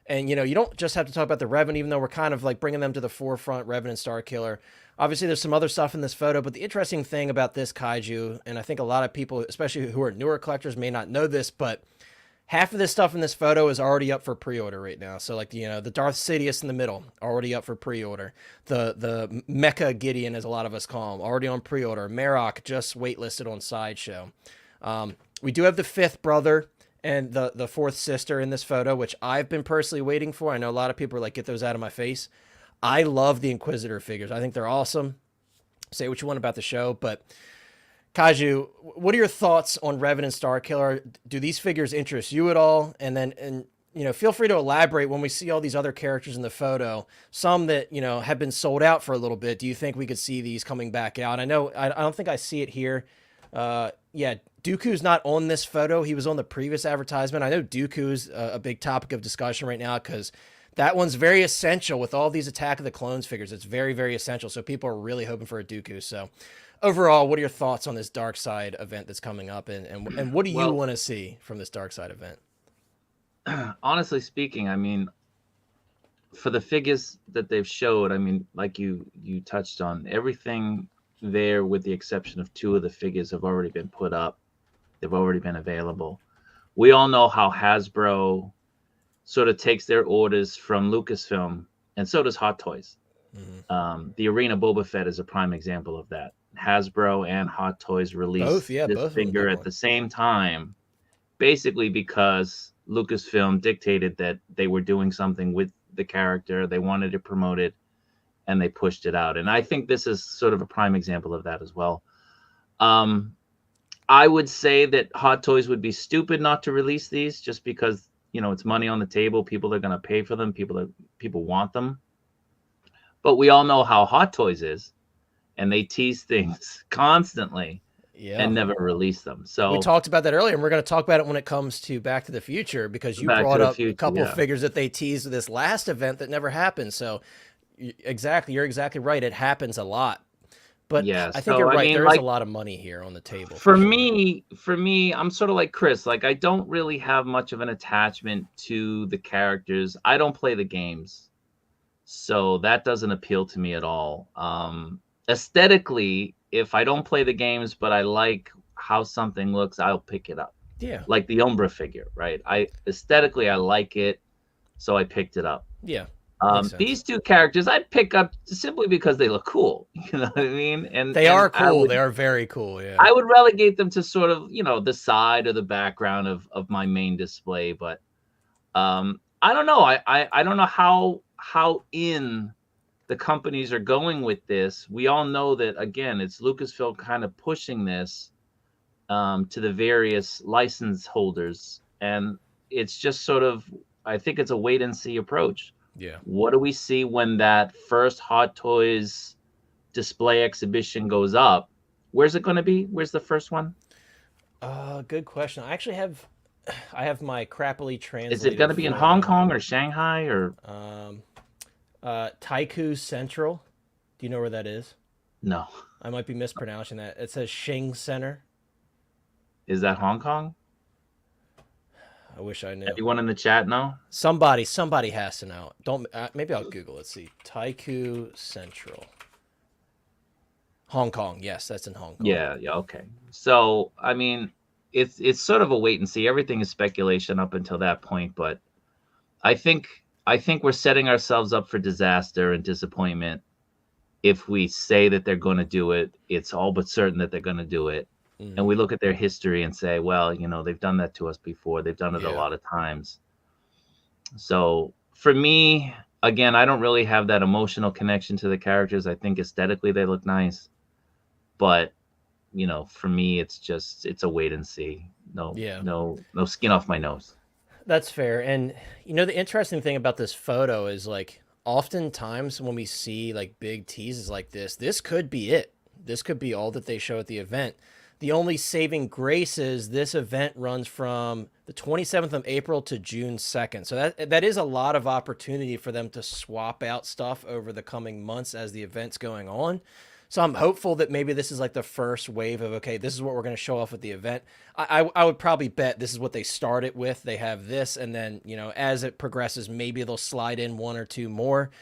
And, you don't just have to talk about the Revan, even though we're kind of like bringing them to the forefront, Revan and Starkiller. Obviously, there's some other stuff in this photo, but the interesting thing about this Kaiju, and I think a lot of people, especially who are newer collectors, may not know this, but half of this stuff in this photo is already up for pre-order right now. So, like, the Darth Sidious in the middle, already up for pre-order. The Mecha Gideon, as a lot of us call him, already on pre-order. Marok just waitlisted on Sideshow. We do have the fifth brother and the fourth sister in this photo, which I've been personally waiting for. I know a lot of people are like, get those out of my face. I love the Inquisitor figures. I think they're awesome. Say what you want about the show, but Kaiju, what are your thoughts on Revan and Starkiller? Do these figures interest you at all? And feel free to elaborate when we see all these other characters in the photo. Some that have been sold out for a little bit. Do you think we could see these coming back out? I know I don't think I see it here. Yeah, Dooku's not on this photo. He was on the previous advertisement. I know Dooku's a big topic of discussion right now because that one's very essential with all these Attack of the Clones figures. It's very, very essential. So people are really hoping for a Dooku. So overall, what are your thoughts on this Dark Side event that's coming up? And what do you want to see from this Dark Side event? Honestly speaking, I mean, for the figures that they've showed, I mean, like you touched on, everything there with the exception of two of the figures have already been put up. They've already been available. We all know how Hasbro sort of takes their orders from Lucasfilm, and so does Hot Toys. Mm-hmm. The Arena Boba Fett is a prime example of that. Hasbro and Hot Toys released this figure at the same time, basically because Lucasfilm dictated that they were doing something with the character. They wanted to promote it, and they pushed it out. And I think this is sort of a prime example of that as well. I would say that Hot Toys would be stupid not to release these just because, it's money on the table. People are going to pay for them. People want them. But we all know how Hot Toys is, and they tease things constantly and never release them. So we talked about that earlier, and we're going to talk about it when it comes to Back to the Future, because you brought up a couple of figures that they teased this last event that never happened. So you're exactly right. It happens a lot. But yeah, I think you're right. There is a lot of money here on the table. For me, I'm sort of like Chris. Like, I don't really have much of an attachment to the characters. I don't play the games, so that doesn't appeal to me at all. Aesthetically, if I don't play the games, but I like how something looks, I'll pick it up. Yeah. Like the Umbra figure, right? Aesthetically, I like it, so I picked it up. Yeah. These two characters I'd pick up simply because they look cool. You know what I mean? And they are cool. They are very cool. Yeah. I would relegate them to sort of, the side or the background of my main display. But I don't know. I don't know how in the companies are going with this. We all know that, again, it's Lucasfilm kind of pushing this to the various license holders. And it's just sort of, I think it's a wait and see approach. Yeah. What do we see when that first Hot Toys display exhibition goes up? Where's it going to be? Where's the first one? Good question. I have my crappily translated. Is it going to be in Hong Kong or Shanghai or Taiku Central? Do you know where that is? no? I might be mispronouncing that. It says Shing Center. Is that Hong Kong? I wish I knew. Anyone in the chat know? Somebody has to know. Don't. Maybe I'll Google it. See, Taiku Central, Hong Kong. Yes, that's in Hong Kong. Yeah. Okay. So I mean, it's sort of a wait and see. Everything is speculation up until that point, but I think we're setting ourselves up for disaster and disappointment if we say that they're going to do it. It's all but certain that they're going to do it. And we look at their history and say, well, they've done that to us before. They've done it a lot of times. So for me, again, I don't really have that emotional connection to the characters. I think aesthetically they look nice. But, for me, it's a wait and see. No skin off my nose. That's fair. And, the interesting thing about this photo is, like, oftentimes when we see, like, big teases like this could be it. This could be all that they show at the event. The only saving grace is this event runs from the 27th of April to June 2nd. So that is a lot of opportunity for them to swap out stuff over the coming months as the event's going on. So I'm hopeful that maybe this is like the first wave of, okay, this is what we're going to show off at the event. I would probably bet this is what they started with. They have this, and then, as it progresses, maybe they'll slide in one or two more.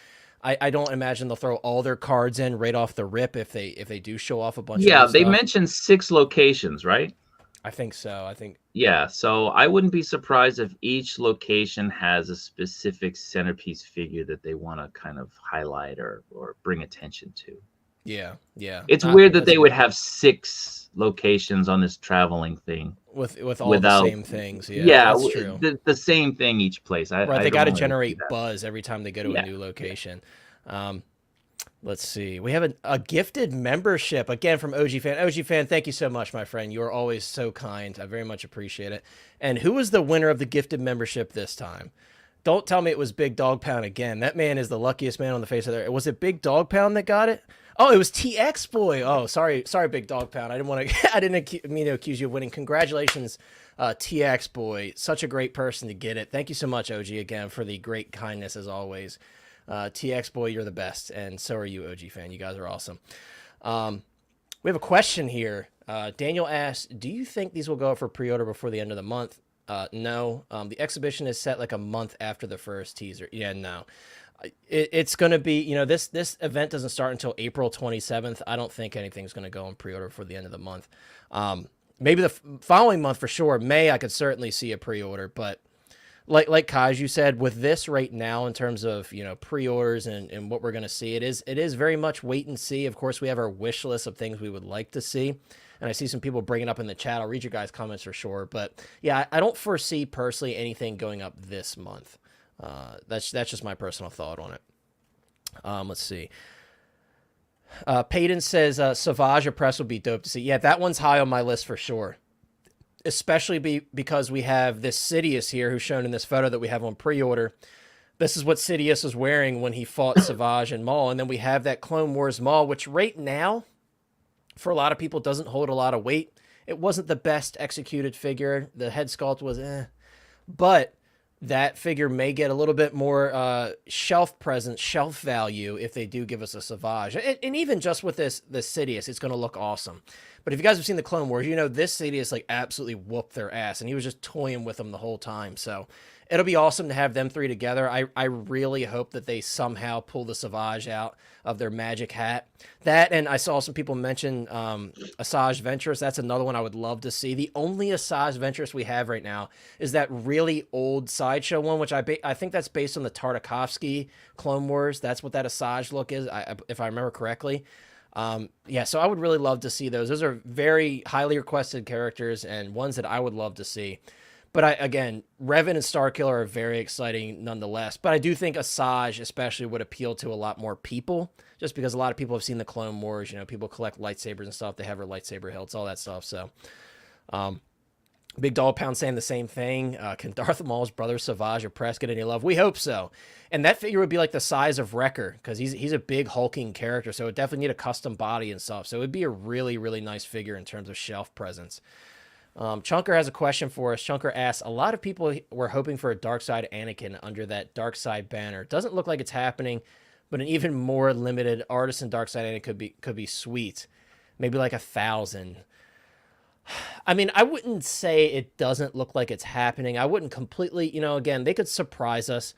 I don't imagine they'll throw all their cards in right off the rip if they do show off a bunch of Yeah, they stuff. mentioned 6 locations, right? I think so. Yeah, so I wouldn't be surprised if each location has a specific centerpiece figure that they want to kind of highlight or bring attention to. Yeah. It's weird that they would have 6 locations on this traveling thing with all the same things. Yeah, that's true. The same thing each place. They got to generate buzz every time they go to a new location. Let's see. We have a gifted membership again from OG Fan. OG Fan, thank you so much, my friend. You are always so kind. I very much appreciate it. And who was the winner of the gifted membership this time? Don't tell me it was Big Dog Pound again. That man is the luckiest man on the face of the earth. Was it Big Dog Pound that got it? Oh, it was TX Boy. Oh, sorry, Big Dog Pound. I didn't mean to accuse you of winning. Congratulations, TX Boy. Such a great person to get it. Thank you so much, OG, again, for the great kindness as always. TX Boy, you're the best, and so are you, OG Fan. You guys are awesome. We have a question here. Daniel asks, do you think these will go up for pre-order before the end of the month? No. The exhibition is set like a month after the first teaser. Yeah, no. It's going to be, this event doesn't start until April 27th. I don't think anything's going to go on pre-order for the end of the month. Maybe the following month for sure. May, I could certainly see a pre-order, but like Kai, you said, with this right now in terms of, pre-orders and what we're going to see, it is very much wait and see. Of course, we have our wish list of things we would like to see. And I see some people bringing up in the chat. I'll read your guys' comments for sure. But yeah, I don't foresee personally anything going up this month. That's just my personal thought on it. Let's see. Payton says Savage Oppress would be dope to see. Yeah, that one's high on my list for sure. Especially because we have this Sidious here who's shown in this photo that we have on pre-order. This is what Sidious was wearing when he fought Savage and Maul. And then we have that Clone Wars Maul, which right now, for a lot of people, doesn't hold a lot of weight. It wasn't the best executed figure. The head sculpt was but that figure may get a little bit more shelf presence, shelf value if they do give us a Savage. And even just with this Sidious, it's going to look awesome. But if you guys have seen the Clone Wars, this Sidious like absolutely whooped their ass, and he was just toying with them the whole time. So it'll be awesome to have them three together. I really hope that they somehow pull the Savage out of their magic hat. That, and I saw some people mention Asajj Ventress. That's another one I would love to see. The only Asajj Ventress we have right now is that really old Sideshow one, which I think that's based on the Tartakovsky Clone Wars. That's what that Asajj look is, if I remember correctly. Yeah, so I would really love to see those. Those are very highly requested characters and ones that I would love to see. But again, Revan and Starkiller are very exciting nonetheless. But I do think Asajj especially would appeal to a lot more people, just because a lot of people have seen the Clone Wars. You know, people collect lightsabers and stuff. They have her lightsaber hilts, all that stuff. So, Big Dog Pound saying the same thing. Can Darth Maul's brother Savage or Press get any love? We hope so. And that figure would be like the size of Wrecker, because he's a big hulking character, so it definitely need a custom body and stuff. So it would be a really, really nice figure in terms of shelf presence. Chunker has a question for us. Chunker asks, a lot of people were hoping for a Darkside Anakin under that Darkside banner. Doesn't look like it's happening, but an even more limited Artisan Darkside Anakin could be sweet. Maybe like 1,000. I mean, I wouldn't say it doesn't look like it's happening. I wouldn't completely, you know, again, they could surprise us.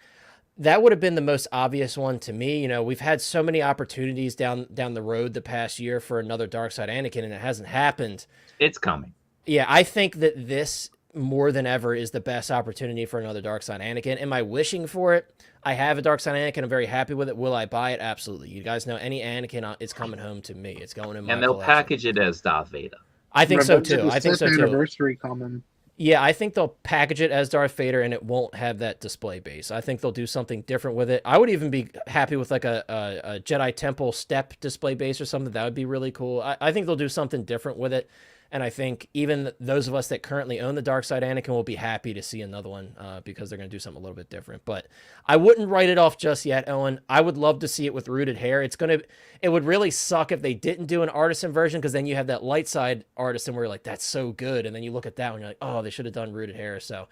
That would have been the most obvious one to me. You know, we've had so many opportunities down the road the past year for another Darkside Anakin, and it hasn't happened. It's coming. Yeah, I think that this, more than ever, is the best opportunity for another Darkside Anakin. Am I wishing for it? I have a Darkside Anakin. I'm very happy with it. Will I buy it? Absolutely. You guys know any Anakin, it's coming home to me. It's going in my And they'll collection. package it as Darth Vader. I think so, too. I think so, too. Anniversary coming. Yeah, I think they'll package it as Darth Vader, and it won't have that display base. I think they'll do something different with it. I would even be happy with like a Jedi Temple step display base or something. That would be really cool. I think they'll do something different with it. And I think even those of us that currently own the Darkside Anakin will be happy to see another one because they're going to do something a little bit different. But I wouldn't write it off just yet, Owen. I would love to see it with rooted hair. It would really suck if they didn't do an Artisan version, because then you have that light side Artisan where you're like, that's so good. And then you look at that one, you're like, oh, they should have done rooted hair. So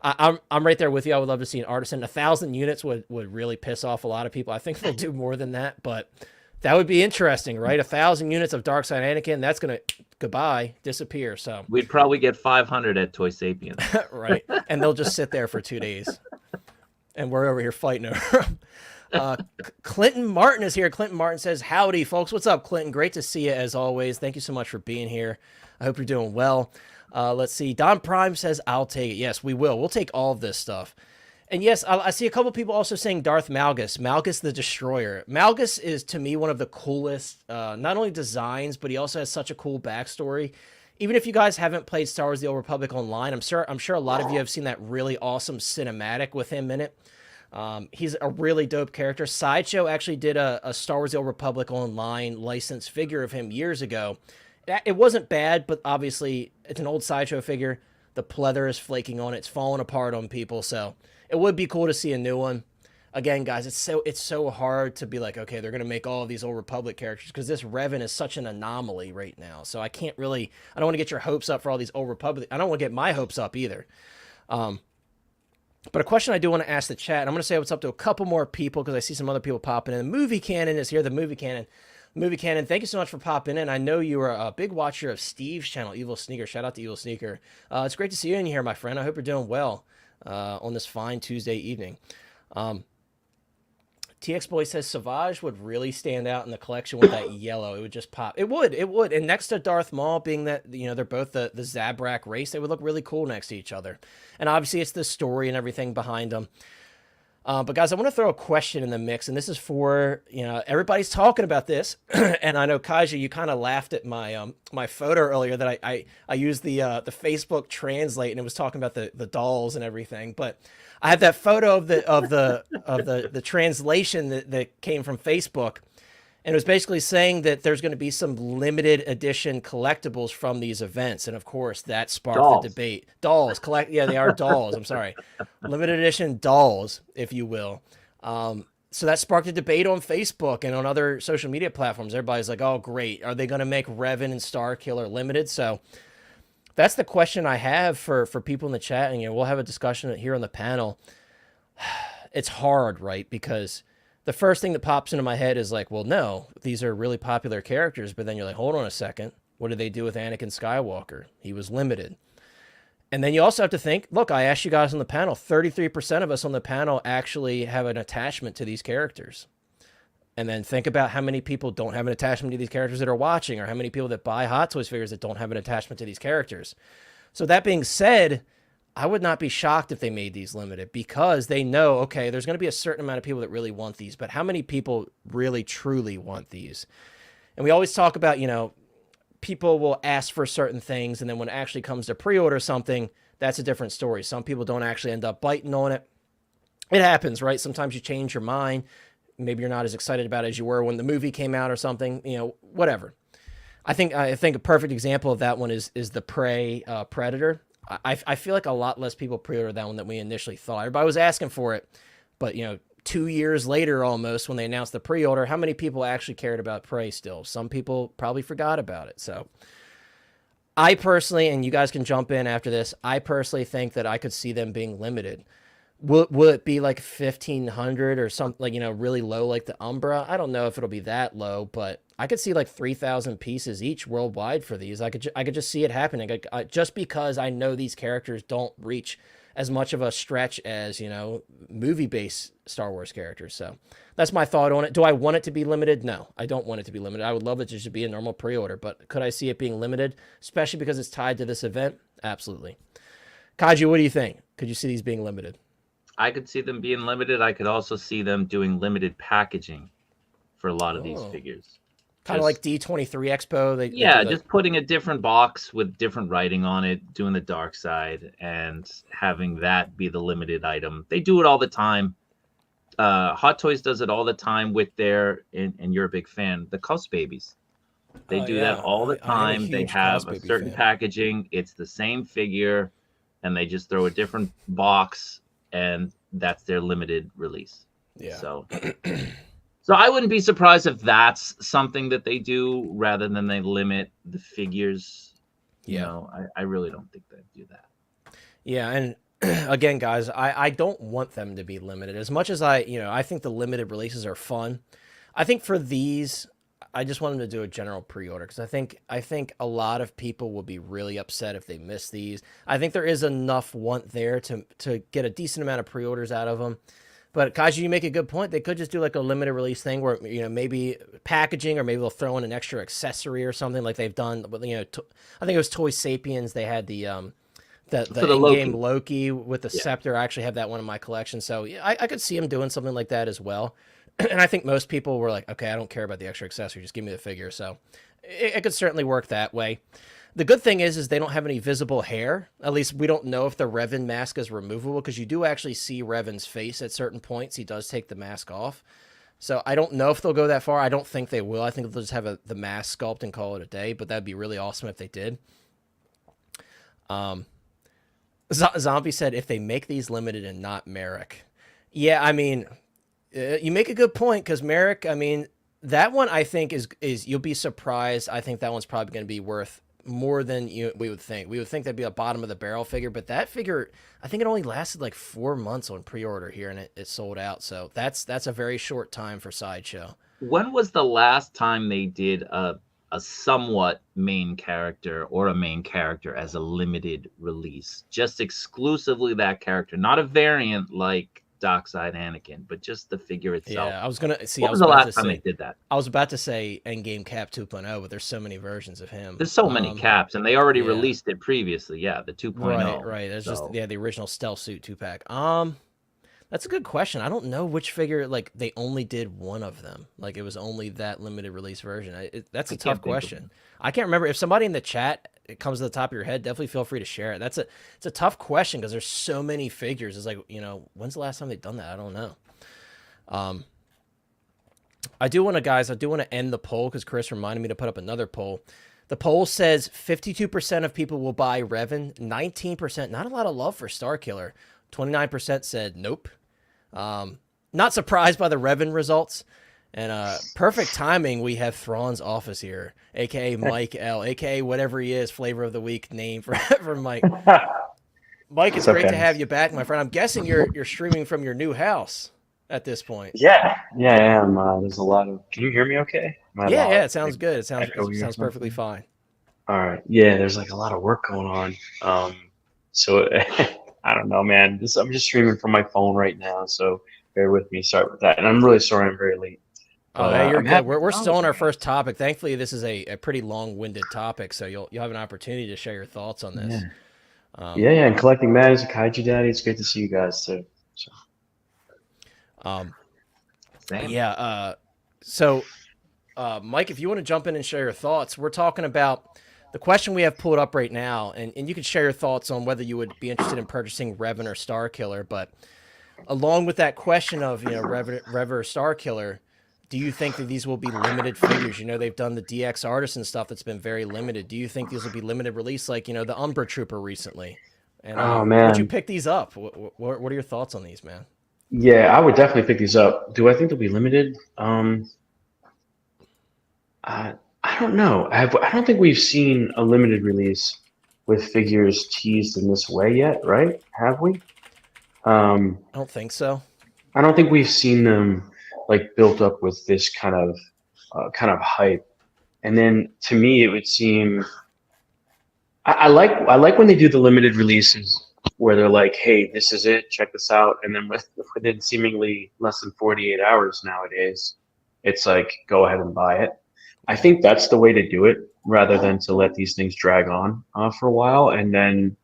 I'm right there with you. I would love to see an Artisan. 1,000 units would really piss off a lot of people. I think they'll do more than that, but that would be interesting, right? 1,000 units of Darkside Anakin, that's going to, goodbye, disappear. So we'd probably get 500 at Toy Sapiens. Right. And they'll just sit there for 2 days. And we're over here fighting over them. Clinton Martin is here. Clinton Martin says, howdy, folks. What's up, Clinton? Great to see you, as always. Thank you so much for being here. I hope you're doing well. Let's see. Don Prime says, I'll take it. Yes, we will. We'll take all of this stuff. And yes, I see a couple people also saying Darth Malgus. Malgus the Destroyer. Malgus is, to me, one of the coolest, not only designs, but he also has such a cool backstory. Even if you guys haven't played Star Wars The Old Republic online, I'm sure a lot of you have seen that really awesome cinematic with him in it. He's a really dope character. Sideshow actually did a Star Wars The Old Republic online licensed figure of him years ago. It wasn't bad, but obviously it's an old Sideshow figure. The pleather is flaking on it. It's falling apart on people, so it would be cool to see a new one. Again, guys, it's so hard to be like, okay, they're going to make all of these Old Republic characters, because this Revan is such an anomaly right now. So I don't want to get your hopes up for all these Old Republic. I don't want to get my hopes up either. But a question I do want to ask the chat, and I'm going to say what's up to a couple more people, because I see some other people popping in. The Movie Cannon is here. The Movie Cannon. Movie Cannon, thank you so much for popping in. I know you are a big watcher of Steve's channel, Evil Sneaker. Shout out to Evil Sneaker. It's great to see you in here, my friend. I hope you're doing well on this fine Tuesday evening. TX Boy says Savage would really stand out in the collection with that yellow. It would just pop. It would. And next to Darth Maul, being that, you know, they're both the Zabrak race, they would look really cool next to each other. And obviously it's the story and everything behind them. But guys, I want to throw a question in the mix, and this is for, you know, everybody's talking about this. And I know, Kaja, you kind of laughed at my my photo earlier that I used the Facebook Translate, and it was talking about the dolls and everything. But I have that photo of the translation that came from Facebook, and it was basically saying that there's going to be some limited edition collectibles from these events. And of course, that sparked the debate. Dolls, yeah, they are dolls. I'm sorry. Limited edition dolls, if you will. So that sparked a debate on Facebook and on other social media platforms. Everybody's like, oh, great. Are they going to make Revan and Starkiller limited? So that's the question I have for people in the chat. And, you know, we'll have a discussion here on the panel. It's hard, right? Because the first thing that pops into my head is like, well, no, these are really popular characters. But then you're like, hold on a second. What did they do with Anakin Skywalker? He was limited. And then you also have to think, look, I asked you guys on the panel, 33% of us on the panel actually have an attachment to these characters. And then think about how many people don't have an attachment to these characters that are watching, or how many people that buy Hot Toys figures that don't have an attachment to these characters. So that being said, I would not be shocked if they made these limited, because they know, okay, there's going to be a certain amount of people that really want these, but how many people really truly want these? And we always talk about, you know, people will ask for certain things, and then when it actually comes to pre-order something, that's a different story. Some people don't actually end up biting on it. It happens, right? Sometimes you change your mind. Maybe you're not as excited about it as you were when the movie came out or something, you know, whatever. I think a perfect example of that one is the Prey Predator. I feel like a lot less people pre-order that one than we initially thought. Everybody was asking for it, but, you know, 2 years later almost when they announced the pre-order, how many people actually cared about Prey still? Some people probably forgot about it. So I personally, and you guys can jump in after this, I personally think that I could see them being limited. Will it be like 1,500 or something, like, you know, really low like the Umbra? I don't know if it'll be that low, but I could see like 3,000 pieces each worldwide for these. I could just see it happening, just because I know these characters don't reach as much of a stretch as, you know, movie-based Star Wars characters. So that's my thought on it. Do I want it to be limited? No, I don't want it to be limited. I would love it to just be a normal pre-order, but could I see it being limited, especially because it's tied to this event? Absolutely. Kaiju, what do you think? Could you see these being limited? I could see them being limited. I could also see them doing limited packaging for a lot of these figures. Kind of like D23 Expo. They just putting a different box with different writing on it, doing the dark side, and having that be the limited item. They do it all the time. Hot Toys does it all the time with their, and you're a big fan, the Cuss Babies. They do that all the time. They have a certain packaging. It's the same figure, and they just throw a different box, and that's their limited release. Yeah. So I wouldn't be surprised if that's something that they do rather than they limit the figures. You know, I really don't think they'd do that. Yeah, and again, guys, I don't want them to be limited. As much as I think the limited releases are fun. I think for these, I just want them to do a general pre-order, because I think a lot of people will be really upset if they miss these. I think there is enough want there to get a decent amount of pre-orders out of them. But Kaiju, you make a good point. They could just do like a limited release thing where, you know, maybe packaging, or maybe they'll throw in an extra accessory or something like they've done. But, you know, I think it was Toy Sapiens. They had the in-game Loki with the scepter. I actually have that one in my collection. So yeah, I could see them doing something like that as well. And I think most people were like, okay, I don't care about the extra accessory. Just give me the figure. So it could certainly work that way. The good thing is they don't have any visible hair. At least we don't know if the Revan mask is removable, because you do actually see Revan's face at certain points. He does take the mask off. So I don't know if they'll go that far. I don't think they will. I think they'll just have the mask sculpt and call it a day, but that'd be really awesome if they did. Zombie said if they make these limited and not Merrick. Yeah, I mean, you make a good point, because Merrick, I mean, that one I think is you'll be surprised. I think that one's probably going to be worth more than we would think. We would think that'd be a bottom of the barrel figure, but that figure, I think it only lasted like 4 months on pre-order here, and it sold out. So that's a very short time for Sideshow. When was the last time they did a somewhat main character or a main character as a limited release? Just exclusively that character, not a variant like Dockside Anakin, but just the figure itself. Yeah, I was gonna see. When was the last time they did that? I was about to say Endgame Cap 2.0, but there's so many versions of him. There's so many caps, and they already released it previously. Yeah, the 2.0. Right. There's just the original Stealth Suit 2-pack. That's a good question. I don't know which figure. Like, they only did one of them. Like, it was only that limited release version. That's a tough question. I can't remember. If somebody in the chat, it comes to the top of your head, definitely feel free to share it. It's a tough question, because there's so many figures. It's like, you know, when's the last time they've done that? I don't know. I do want to end the poll, because Chris reminded me to put up another poll. The poll says 52% of people will buy Revan, 19%, not a lot of love for Starkiller. 29% said nope. Not surprised by the Revan results. And perfect timing, we have Thrawn's office here, aka Mike L, aka whatever he is, flavor of the week name for Mike. Mike, it's great to have you back, my friend. I'm guessing you're streaming from your new house at this point. Yeah, I am. There's a lot of. Can you hear me? Okay. Yeah, it sounds good. It sounds perfectly fine. All right. Yeah, there's like a lot of work going on. So I don't know, man. I'm just streaming from my phone right now, so bear with me. Sorry about that, and I'm really sorry I'm very late. Oh, hey, you're good. We're still on our first topic. Thankfully, this is a pretty long-winded topic, so you'll have an opportunity to share your thoughts on this. Yeah. And collecting Matt as a Kaiju Daddy. It's great to see you guys too. So. So Mike, if you want to jump in and share your thoughts, we're talking about the question we have pulled up right now, and you can share your thoughts on whether you would be interested in purchasing Revan or Starkiller. But along with that question of, Revan or Starkiller, do you think that these will be limited figures? They've done the DX Artisan stuff that's been very limited. Do you think these will be limited release, like, the Umbra Trooper recently? And Oh would you man, pick these up? What are your thoughts on these, man? yeah, I would definitely pick these up. Do I think they'll be limited? I don't know. I don't think we've seen a limited release with figures teased in this way yet, right? Have we? I don't think so. I don't think we've seen them like built up with this kind of hype. And then to me, it would seem I like when they do the limited releases where they're like, "Hey, this is it. Check this out." And then within seemingly less than 48 hours nowadays, it's like, "Go ahead and buy it." I think that's the way to do it, rather than to let these things drag on for a while and then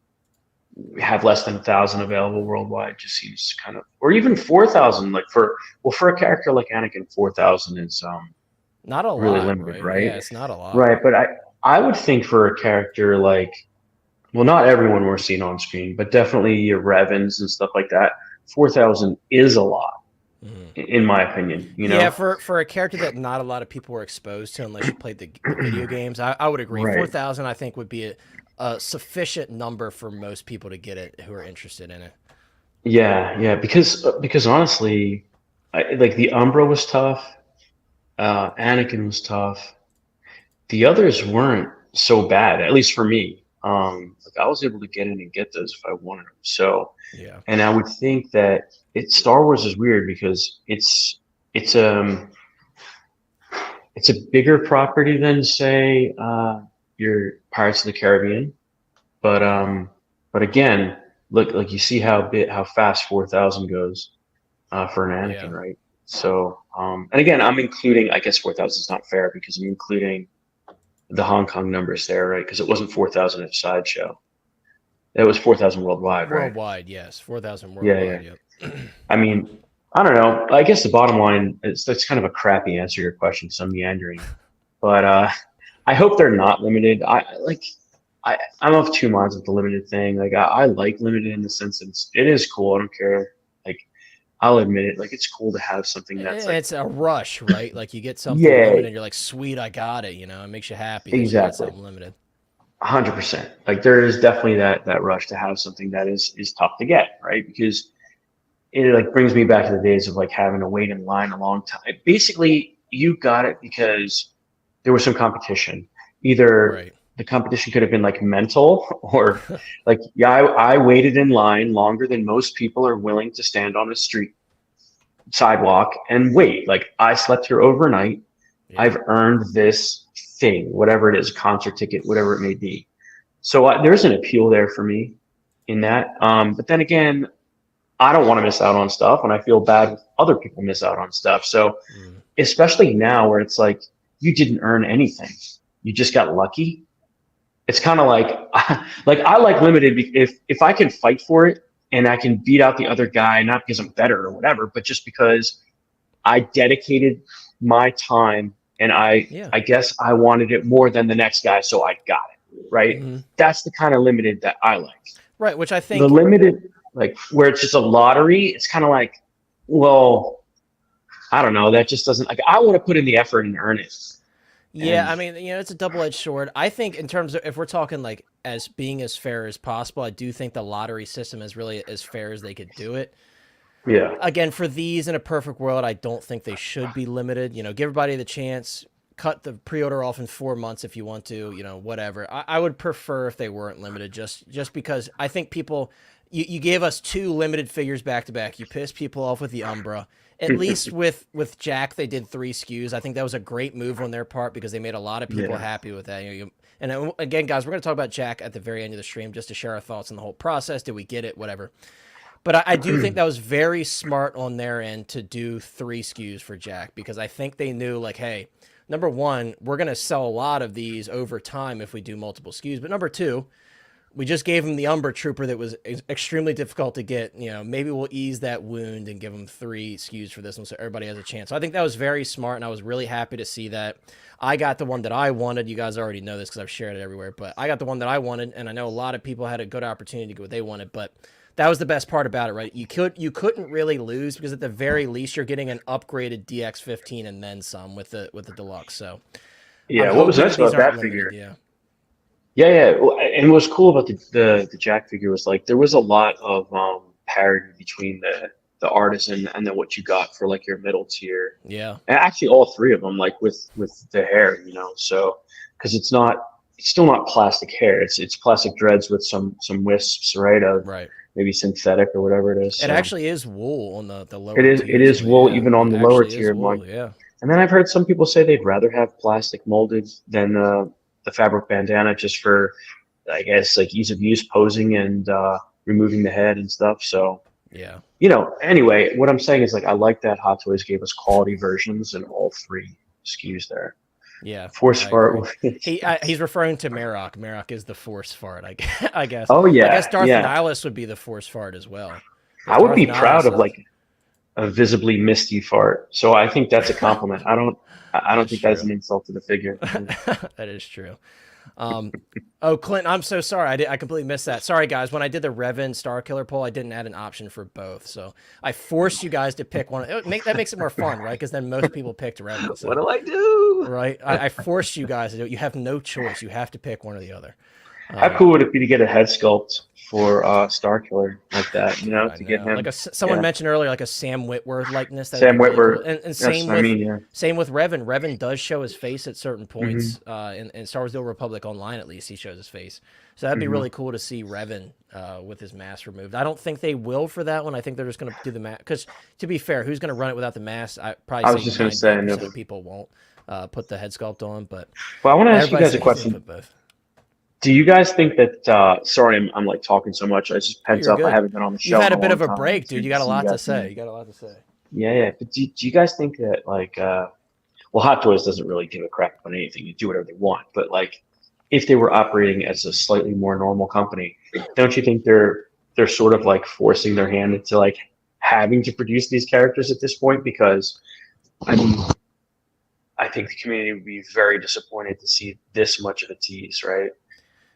have less than 1,000 available worldwide. Just seems kind of, or even 4,000. Like for a character like Anakin, 4,000 is Not a really lot, limited, right? right? Yeah, it's not a lot. Right, but I would think for a character like, well, not everyone we're seeing on screen, but definitely your Revens and stuff like that, 4,000 is a lot, in my opinion. Yeah, for a character that not a lot of people were exposed to unless you played the video games, I would agree. Right. 4,000, I think, would be a sufficient number for most people to get it who are interested in it. Yeah, because honestly, like the Umbra was tough, Anakin was tough. The others weren't so bad, at least for me. Like I was able to get in and get those if I wanted them. So, Yeah. and I would think that Star Wars is weird because it's a bigger property than say your Pirates of the Caribbean, but again, look, like you see how fast 4,000 goes for an Anakin, Yeah. right? So, and again, I'm including, I guess 4,000 is not fair because I'm including the Hong Kong numbers there, right? Because it wasn't 4,000 at Sideshow. It was 4,000 worldwide, right? Worldwide, yes. 4,000 Yeah, worldwide, yep. I mean, I don't know. I guess the bottom line is that's kind of a crappy answer to your question, so I'm meandering. But I hope they're not limited. I'm of two minds with the limited thing. Like I like limited in the sense that it is cool. I don't care. Like I'll admit it. Like it's cool to have something that's like, It's a rush, right? Like you get something Yeah. limited, you're like, sweet, I got it. It makes you happy that you got Exactly. something limited. 100%. Like there is definitely that rush to have something that is tough to get, right? Because it like brings me back to the days of like having to wait in line a long time. Basically, you got it because there was some competition. Either Right. the competition could have been like mental or like, yeah, I waited in line longer than most people are willing to stand on a street sidewalk and wait. Like I slept here overnight. Yeah. I've earned this thing, whatever it is, concert ticket, whatever it may be. So there's an appeal there for me in that. But then again, I don't want to miss out on stuff, and I feel bad when other people miss out on stuff. So especially now where it's like you didn't earn anything, you just got lucky. It's kind of like I like limited if I can fight for it and I can beat out the other guy, not because I'm better or whatever, but just because I dedicated my time and I guess I wanted it more than the next guy, so I got it, right? That's the kind of limited that I like. Right, which I think the limited, like where it's just a lottery, it's kind of like, well, I don't know, that just doesn't, like I want to put in the effort and earn it. Yeah, And- I mean, it's a double-edged sword. I think in terms of if we're talking like as being as fair as possible, I do think the lottery system is really as fair as they could do it. Yeah. Again, for these in a perfect world, I don't think they should be limited. Give everybody the chance. Cut the pre-order off in 4 months if you want to. Whatever. I would prefer if they weren't limited, just because I think people. You gave us 2 limited figures back to back. You pissed people off with the Umbra. At least with Jack, they did 3 SKUs. I think that was a great move on their part because they made a lot of people happy with that. And again, guys, we're going to talk about Jack at the very end of the stream just to share our thoughts on the whole process. Did we get it? Whatever. But I do think that was very smart on their end to do 3 SKUs for Jack because I think they knew, like, hey, number one, we're going to sell a lot of these over time if we do multiple SKUs. But number two, we just gave him the Umbra Trooper that was extremely difficult to get. You know, maybe we'll ease that wound and give him 3 SKUs for this one so everybody has a chance. So I think that was very smart, and I was really happy to see that. I got the one that I wanted. You guys already know this because I've shared it everywhere, but I got the one that I wanted, and I know a lot of people had a good opportunity to get what they wanted, but that was the best part about it, right? You couldn't really lose because at the very least you're getting an upgraded DX15 and then some with the deluxe. So Yeah, I'm what was hoping nice these about aren't that limited, figure? yeah. Yeah. Well, and what's cool about the Jack figure was like there was a lot of parity between the Artisan and then what you got for like your middle tier. Yeah. And actually all 3 of them, like with the hair, you know. So because it's still not plastic hair. It's plastic dreads with some wisps, right? Of Right. maybe synthetic or whatever it is. It So actually is wool on the lower it tiers. is wool Yeah, even on it the lower actually is tier. I'm like, wool, yeah. and then I've heard some people say they'd rather have plastic molded than the fabric bandana just for, I guess, like ease of use, posing and removing the head and stuff. So, Yeah. you know, anyway, what I'm saying is like I like that Hot Toys gave us quality versions in all 3 SKUs there. Yeah. Force I fart. agree. He's referring to Marok. Marok is the force fart, I guess. Oh yeah, I guess Darth yeah. Nihilus would be the force fart as well. I would be Darth proud Nihilus of like a visibly misty fart. So I think that's a compliment. I don't That's think that's true. an insult to the figure. That is true. Oh, Clint, I'm so sorry. I completely missed that. Sorry, guys. When I did the Revan Starkiller poll, I didn't add an option for both. So I forced you guys to pick one. That makes it more fun, right? Because then most people picked Revan. So, What do I do? right? I forced you guys to do it. You have no choice. You have to pick one or the other. How cool would it be to get a head sculpt for Starkiller like that? You know, I to get know. him. Like someone yeah. mentioned earlier, like a Sam Witwer likeness. That Sam would be really Witwer. cool. And That's same what with I mean. Yeah. same with Revan. Revan does show his face at certain points. Mm-hmm. In Star Wars: The Old Republic Online, at least he shows his face. So that'd be really cool to see Revan with his mask removed. I don't think they will for that one. I think they're just going to do the mask. Because to be fair, who's going to run it without the mask? I was just going to say, 90% nobody. of people won't put the head sculpt on. But Well, I want to ask you everybody guys a says he's gonna question. put both. Do you guys think that? Sorry, I'm like talking so much. I just pent You're up. I good. haven't been on the show. You've had a in bit long of a time. break, It's dude. good You got a see lot to guys say. again. You got a lot to say. Yeah. But do you guys think that like, well, Hot Toys doesn't really give a crap about anything. You do whatever they want. But like, if they were operating as a slightly more normal company, don't you think they're sort of like forcing their hand into like having to produce these characters at this point? Because I mean, I think the community would be very disappointed to see this much of a tease, right?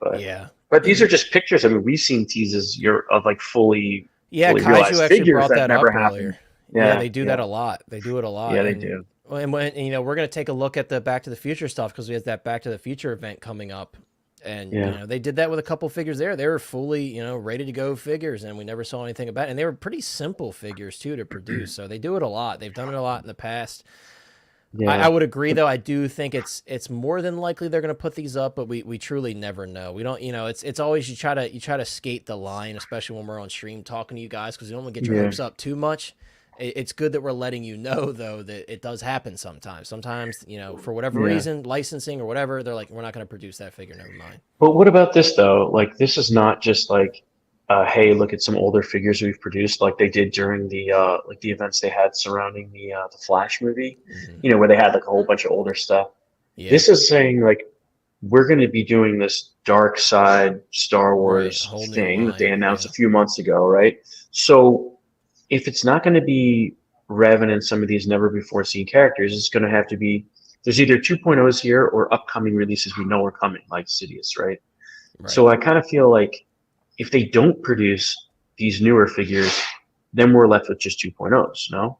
But Yeah. but these are just pictures. I mean, we've seen teases of like fully Kaiju realized actually figures brought that never up happened. earlier. Yeah, they do that a lot. They do it a lot. Yeah, they and, do. And when you know, we're gonna take a look at the Back to the Future stuff because we have that Back to the Future event coming up, and you know, they did that with a couple figures there. They were fully ready to go figures, and we never saw anything about it. And they were pretty simple figures too to produce. So they do it a lot. They've done it a lot in the past. Yeah. I would agree, though. I do think it's more than likely they're going to put these up, but we truly never know. We don't, it's always you try to skate the line, especially when we're on stream talking to you guys, because you don't want to get your hopes up too much. It's good that we're letting you know, though, that it does happen sometimes. Sometimes, for whatever reason, licensing or whatever, they're like, we're not going to produce that figure. Never mind. But what about this though? Like, this is not just like, hey, look at some older figures we've produced, like they did during the the events they had surrounding the Flash movie, where they had like a whole bunch of older stuff. Yeah. This is saying like we're going to be doing this dark side Star Wars thing that they announced a few months ago, right? So if it's not going to be Revan and some of these never before seen characters, it's going to have to be there's either 2.0s here or upcoming releases we know are coming, like Sidious, right? So I kind of feel like if they don't produce these newer figures, then we're left with just 2.0s, no?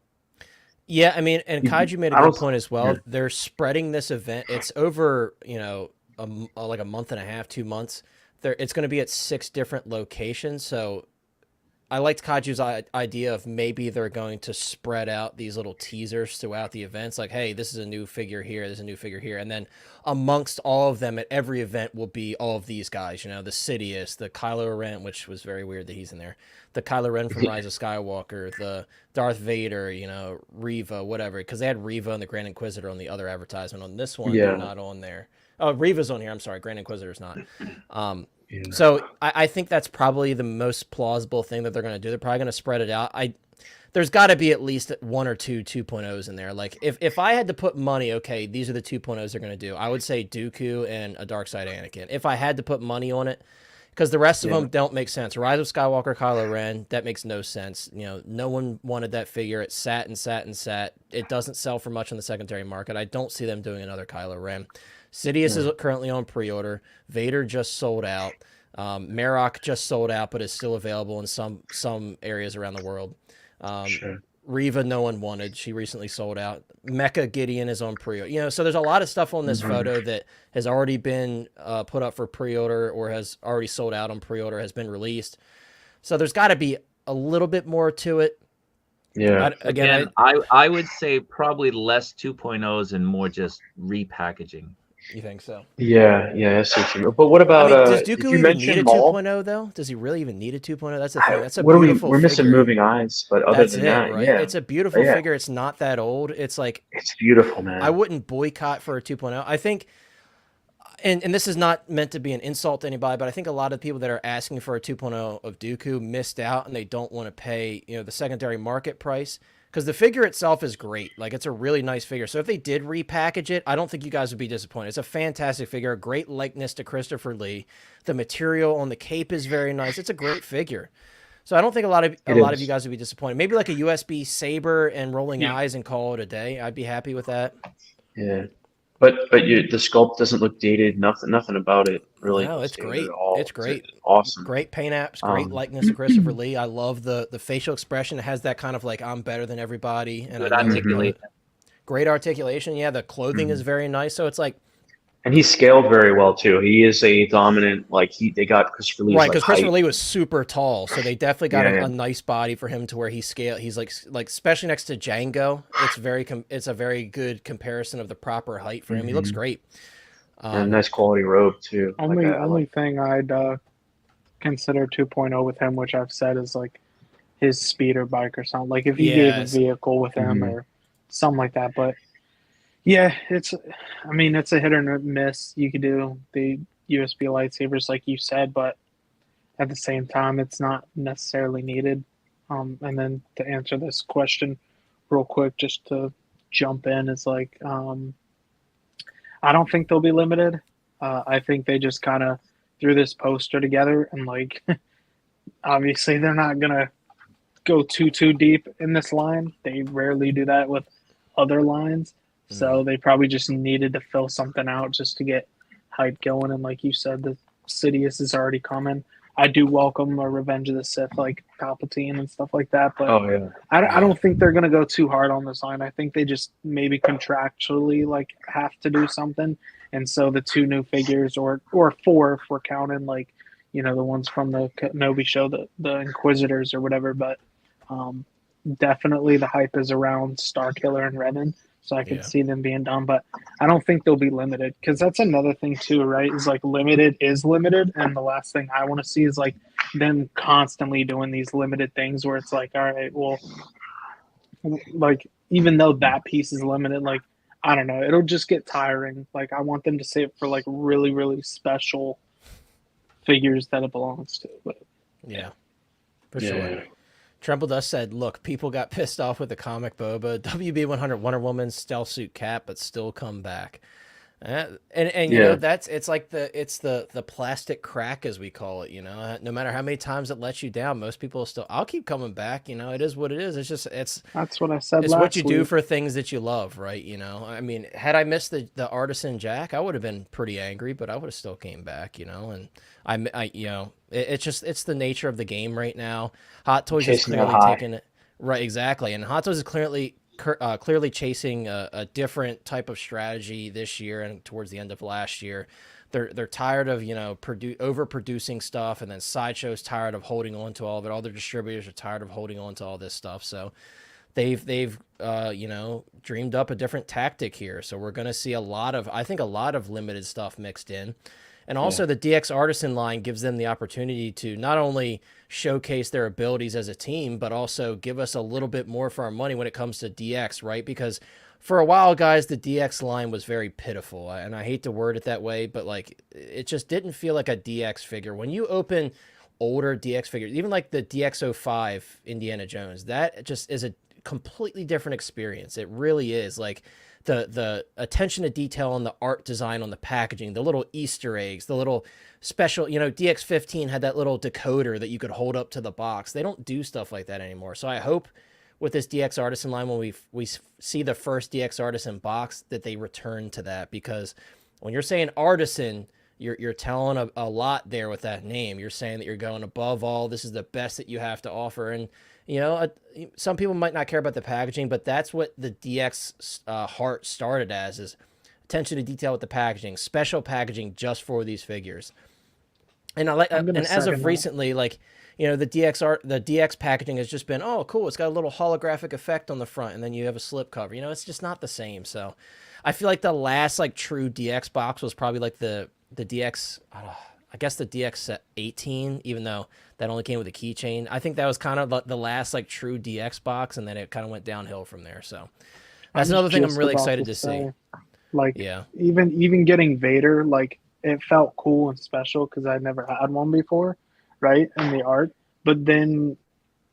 Yeah, I mean, and Kaiju made a good point as well. Yeah. They're spreading this event. It's over, like a month and a half, 2 months. It's going to be at 6 different locations. So I liked Kaiju's idea of maybe they're going to spread out these little teasers throughout the events. Like, hey, this is a new figure here. There's a new figure here. And then amongst all of them at every event will be all of these guys, the Sidious, the Kylo Ren, which was very weird that he's in there. The Kylo Ren from Rise of Skywalker, the Darth Vader, Reva, whatever. Because they had Reva and the Grand Inquisitor on the other advertisement. On this one, they're not on there. Oh, Reva's on here. I'm sorry. Grand Inquisitor's not. So I think that's probably the most plausible thing that they're going to do. They're probably going to spread it out. There's got to be at least 1 or 2 2.0s in there. Like if I had to put money, okay, these are the 2.0s they're going to do. I would say Dooku and a Dark Side Anakin. If I had to put money on it, because the rest of them don't make sense. Rise of Skywalker, Kylo Ren, that makes no sense. You know, no one wanted that figure. It sat and sat and sat. It doesn't sell for much on the secondary market. I don't see them doing another Kylo Ren. Sidious is currently on pre-order. Vader just sold out. Marok just sold out, but is still available in some areas around the world. Sure. Riva, no one wanted. She recently sold out. Mecha Gideon is on pre-order. You know, so there's a lot of stuff on this photo that has already been put up for pre-order or has already sold out on pre-order, has been released. So there's got to be a little bit more to it. Yeah. I would say probably less 2.0s and more just repackaging. You think so? Yeah, I see what you mean. But what about does did Dooku you even mention need a Maul? 2.0 though? Does he really even need a 2.0? That's the thing. That's a What are beautiful we're missing figure. moving eyes, but other That's than it, that, right? yeah. It's a beautiful Yeah. figure. It's not that old. It's like It's beautiful, man. I wouldn't boycott for a 2.0. I think, and this is not meant to be an insult to anybody, but I think a lot of people that are asking for a 2.0 of Dooku missed out, and they don't want to pay, you know, the secondary market price, because the figure itself is great. Like, it's a really nice figure. So if they did repackage it, I don't think you guys would be disappointed. It's a fantastic figure, a great likeness to Christopher Lee. The material on the cape is very nice. It's a great figure. So I don't think a lot of you guys would be disappointed. Maybe like a USB saber and rolling eyes and call it a day. I'd be happy with that. Yeah. But the sculpt doesn't look dated. Nothing about it really. No, it's great. At all. It's great. It's awesome. Great paint apps, great likeness to Christopher Lee. I love the facial expression. It has that kind of like, I'm better than everybody. And Good I know articulation. great articulation. Yeah, the clothing is very nice. So it's like, And he's scaled very well too. He is a dominant. Like they got Christopher Lee's right, like, because Christopher height. Lee was super tall, so they definitely got Yeah. a nice body for him to where he scaled. He's like especially next to Django, it's a very good comparison of the proper height for him. He looks great. And nice quality robe too. Only thing I'd consider 2.0 with him, which I've said, is like his speeder bike or something. Like if you gave a vehicle with him or something like that. But yeah, it's a hit or miss. You could do the USB lightsabers like you said, but at the same time, it's not necessarily needed. And then to answer this question real quick, just to jump in, is like, I don't think they'll be limited. I think they just kind of threw this poster together and like, obviously they're not going to go too deep in this line. They rarely do that with other lines. So they probably just needed to fill something out just to get hype going. And like you said, the Sidious is already coming. I do welcome a Revenge of the Sith, like Palpatine and stuff like that. But I don't think they're going to go too hard on this line. I think they just maybe contractually like have to do something. And so the 2 new figures or 4 if we're counting like, you know, the ones from the Kenobi show, the Inquisitors or whatever. But definitely the hype is around Starkiller and Revan. So I could see them being done, but I don't think they'll be limited, because that's another thing too, right? Is like limited is limited, and the last thing I want to see is like them constantly doing these limited things where it's like, all right, well, like even though that piece is limited, like I don't know, it'll just get tiring. Like I want them to save it for like really, really special figures that it belongs to. But yeah, for sure. Tremble Dust said, look, people got pissed off with the comic Boba, WB100 Wonder Woman, stealth suit Cap, but still come back. And you know, it's like the plastic crack, as we call it, you know, no matter how many times it lets you down, most people still, I'll keep coming back. You know, it is what it is. It's just, that's what I said. It's last what you do week. for things that you love. Right. You know, I mean, had I missed the Artisan Jack, I would have been pretty angry, but I would have still came back, you know, and I you know, it's the nature of the game right now. Hot Toys is clearly taking it. Right. Exactly. And Hot Toys is clearly chasing a different type of strategy this year and towards the end of last year. They're tired of, you know, overproducing stuff, and then Sideshow's tired of holding on to all of it. All their distributors are tired of holding on to all this stuff. So they've you know, dreamed up a different tactic here. So we're going to see I think a lot of limited stuff mixed in. And also the DX Artisan line gives them the opportunity to not only showcase their abilities as a team, but also give us a little bit more for our money when it comes to DX, right? Because for a while, guys, the DX line was very pitiful. And I hate to word it that way, but like it just didn't feel like a DX figure. When you open older DX figures, even like the DX05 Indiana Jones, that just is a completely different experience. It really is. Like the attention to detail on the art design on the packaging, the little Easter eggs, the little special, you know, DX15 had that little decoder that you could hold up to the box. They don't do stuff like that anymore. So I hope with this DX Artisan line, when we see the first DX Artisan box, that they return to that, because when you're saying Artisan, you're telling a lot there with that name. You're saying that you're going above all. This is the best that you have to offer. And, you know, some people might not care about the packaging, but that's what the DX heart started as, is attention to detail with the packaging, special packaging just for these figures. And I like, and as of recently, like, you know, the DX packaging has just been, oh, cool, it's got a little holographic effect on the front, and then you have a slip cover. You know, it's just not the same. So I feel like the last like true DX box was probably like the DX, I guess the DX 18, even though that only came with a keychain. I think that was kind of the last like true DX box, and then it kind of went downhill from there. So that's another thing I'm really excited to see. Like, yeah, even getting Vader, like, it felt cool and special because I never had one before, right, in the art. But then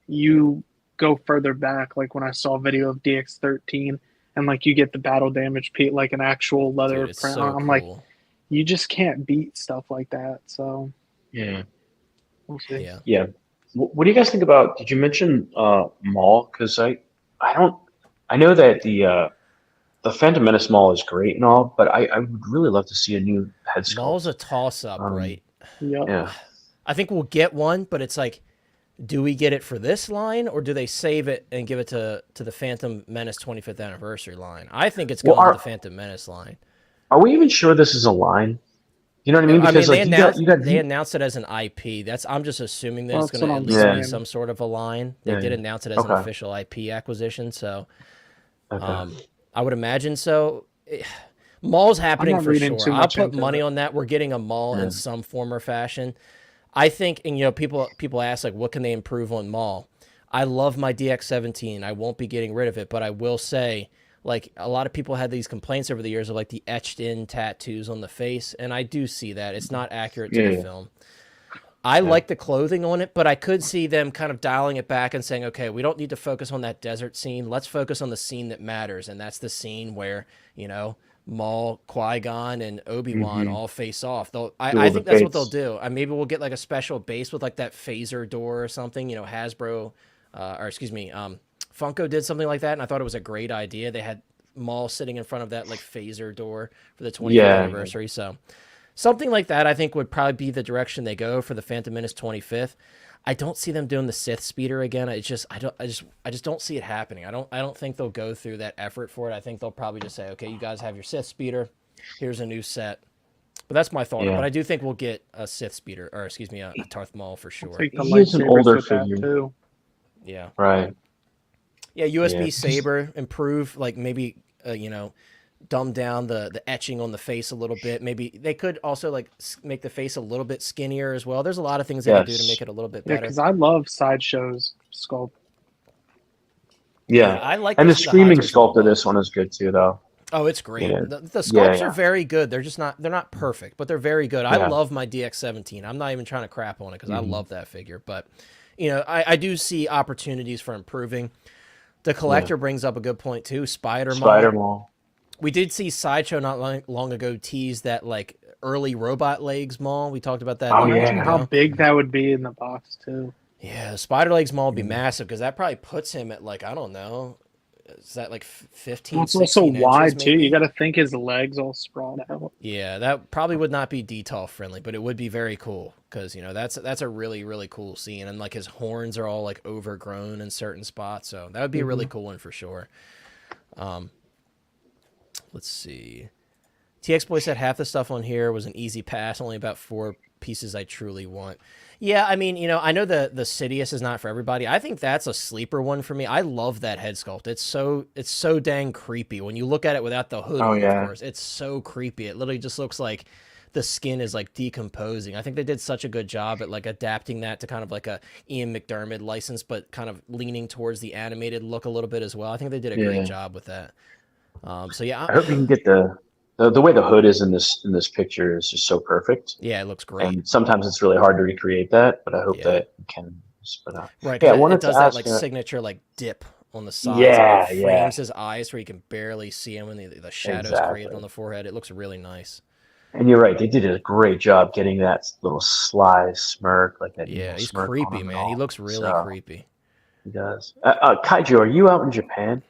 you go further back, like when I saw a video of DX13, and like you get the battle damage, like an actual leather dude, print. so I'm cool. like, you just can't beat stuff like that. So Yeah. we'll see. Yeah. Yeah. What do you guys think about? Did you mention Maul? Because I know that the Phantom Menace Maul is great and all, but I would really love to see a new head sculpt. Maul's a toss-up, right? Yep. Yeah. I think we'll get one, but it's like, do we get it for this line, or do they save it and give it to the Phantom Menace 25th anniversary line? I think it's going to the Phantom Menace line. Are we even sure this is a line? You know what I mean? Because they they announced it as an IP. I'm just assuming that Well, it's going to at least saying. be some sort of a line. They did announce it as an official IP acquisition, so I would imagine so. Maul's happening for sure. I'll put money on that. We're getting a Maul in some form or fashion. I think, and you know, people ask like, what can they improve on Maul? I love my DX17. I won't be getting rid of it, but I will say, like, a lot of people had these complaints over the years of like the etched in tattoos on the face, and I do see that it's not accurate to the film. I like the clothing on it, but I could see them kind of dialing it back and saying, okay, we don't need to focus on that desert scene. Let's focus on the scene that matters, and that's the scene where, you know, Maul, Qui-Gon, and Obi-Wan all face off. I think that's what they'll do. Maybe we'll get like a special base with like that phaser door or something. You know, Hasbro, Funko did something like that, and I thought it was a great idea. They had Maul sitting in front of that like phaser door for the 25th anniversary. So something like that, I think, would probably be the direction they go for the Phantom Menace 25th. I don't see them doing the Sith speeder again. I just don't see it happening. I don't think they'll go through that effort for it. I think they'll probably just say, okay, you guys have your Sith speeder. Here's a new set. But that's my thought. But I do think we'll get a Sith speeder, or excuse me, a Darth Maul for sure. He is an older figure too. Yeah. Right. Yeah, USB saber, improve, like maybe you know, dumb down the etching on the face a little bit. Maybe they could also like make the face a little bit skinnier as well. There's a lot of things they can do to make it a little bit better. Yeah, because I love Sideshow's sculpt. Yeah, I like, and the screaming sculpt of this one is good too, though. Oh, it's great. Yeah. The sculpts are very good. They're not perfect, but they're very good. I love my DX17. I'm not even trying to crap on it because I love that figure. But you know, I do see opportunities for improving. The collector brings up a good point too. Spider Maul. We did see Sideshow not long ago tease that like early robot legs Maul. We talked about that. Imagine how big that would be in the box too. Yeah, Spider Legs Maul would be massive because that probably puts him at like, I don't know, is that like 15, It's also wide inches, too. You got to think his legs all sprawled out. Yeah, that probably would not be detail friendly, but it would be very cool because, you know, that's a really, really cool scene. And like his horns are all like overgrown in certain spots. So that would be a really cool one for sure. Let's see. TX Boy said half the stuff on here was an easy pass, only about 4 pieces I truly want. Yeah, I mean, you know, I know the Sidious is not for everybody. I think that's a sleeper one for me. I love that head sculpt. It's so dang creepy. When you look at it without the hood on, of course, it's so creepy. It literally just looks like the skin is like decomposing. I think they did such a good job at like adapting that to kind of like a Ian McDermott license, but kind of leaning towards the animated look a little bit as well. I think they did a great job with that. So yeah, I hope you can get the way the hood is in this picture is just so perfect. Yeah, it looks great. And sometimes it's really hard to recreate that, but I hope that you can. Right. Yeah, it does that like signature like dip on the sides. Yeah, and it yeah. frames his eyes where you can barely see him, and the shadows created Exactly. on the forehead. It looks really nice. And you're right, they did a great job getting that little sly smirk, like that Yeah, evil he's smirk on creepy, him and man. He all. looks really So creepy. he does. Kaiju, are you out in Japan?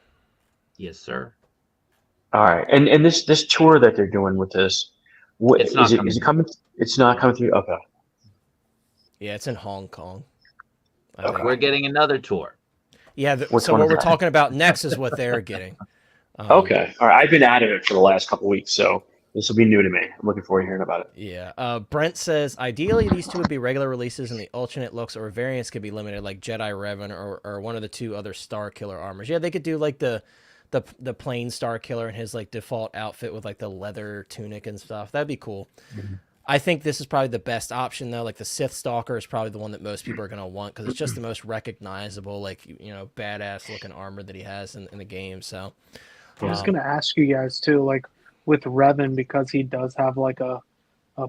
Yes, sir. All right, and this tour that they're doing with this, what It's not is it? coming Is it through. coming? It's not coming through. Okay, Yeah, it's in Hong Kong, I Okay. think. We're getting another tour. Yeah, Which so one what is we're that? talking about next is what they're getting. Okay, all right. I've been out of it for the last couple weeks, so this will be new to me. I'm looking forward to hearing about it. Yeah. Brent says, ideally, these two would be regular releases, and the alternate looks or variants could be limited, like Jedi Revan or one of the two other Starkiller armors. Yeah, they could do like the plain Starkiller in his like default outfit with like the leather tunic and stuff. That'd be cool. I think this is probably the best option though. Like the Sith Stalker is probably the one that most people are gonna want because it's just the most recognizable, like badass looking armor that he has in the game. So I was gonna ask you guys too, like with Revan, because he does have like a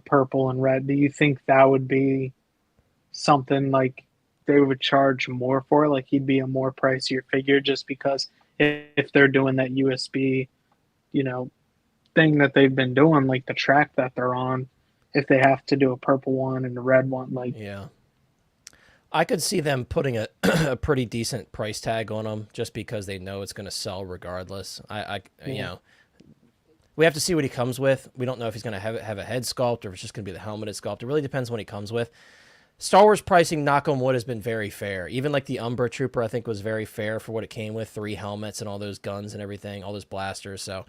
purple and red. Do you think that would be something like they would charge more for? Like he'd be a more pricier figure just because if they're doing that USB, thing that they've been doing, like the track that they're on, if they have to do a purple one and a red one, like yeah. I could see them putting a, a pretty decent price tag on them just because they know it's going to sell regardless. We have to see what he comes with. We don't know if he's going to have a head sculpt or if it's just going to be the helmeted sculpt. It really depends on what he comes with. Star Wars pricing, knock on wood, has been very fair. Even like the Umbra Trooper, I think, was very fair for what it came with. 3 helmets and all those guns and everything, all those blasters. So,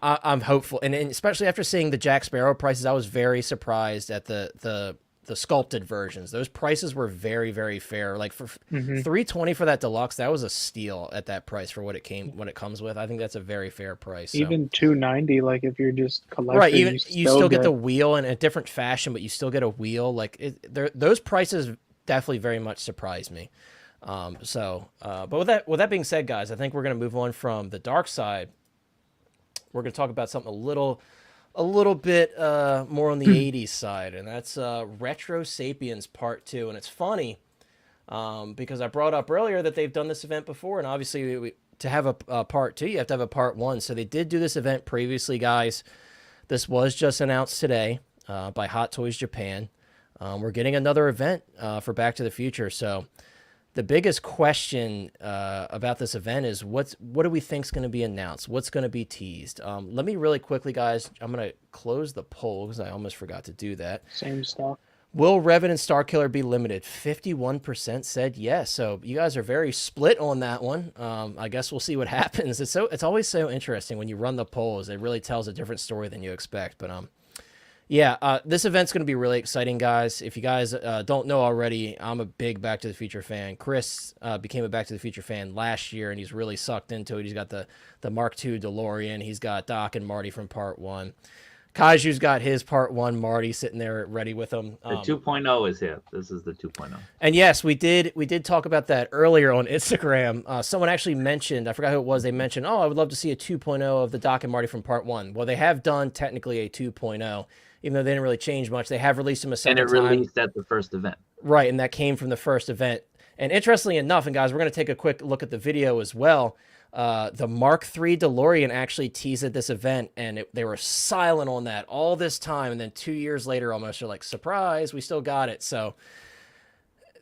I'm hopeful. And especially after seeing the Jack Sparrow prices, I was very surprised at the sculpted versions. Those prices were very, very fair. Like for $320 for that deluxe, that was a steal at that price for what it comes with. I think that's a very fair price. So. even $290, like if you're just collecting, Right, even you still get the wheel in a different fashion, but you still get a wheel. Like those prices definitely very much surprised me. But with that being said, guys, I think we're gonna move on from the dark side. We're gonna talk about something a little bit more on the 80s side, and that's Retro Sapiens Part 2. And it's funny because I brought up earlier that they've done this event before, and obviously to have a Part 2, you have to have a Part 1. So they did do this event previously, guys. This was just announced today by Hot Toys Japan. We're getting another event for Back to the Future. So the biggest question about this event is what do we think is going to be announced? What's going to be teased? Let me really quickly, guys, I'm going to close the poll because I almost forgot to do that. same stuff. Will Revan and Starkiller be limited? 51% said yes. So you guys are very split on that one. I guess we'll see what happens. It's always so interesting when you run the polls. It really tells a different story than you expect. But yeah, this event's going to be really exciting, guys. If you guys don't know already, I'm a big Back to the Future fan. Chris became a Back to the Future fan last year, and he's really sucked into it. He's got the Mark II DeLorean. He's got Doc and Marty from Part 1. Kaiju's got his Part 1 Marty sitting there ready with him. The 2.0 is here. This is the 2.0. And yes, we did talk about that earlier on Instagram. Someone actually mentioned, I forgot who it was, they mentioned, I would love to see a 2.0 of the Doc and Marty from Part 1. Well, they have done technically a 2.0. Even though they didn't really change much, they have released them a second time. And it released at the first event. Right, and that came from the first event. And interestingly enough, and guys, we're going to take a quick look at the video as well. The Mark III DeLorean actually teased at this event, and they were silent on that all this time. And then 2 years later, almost, they're like, surprise, we still got it. So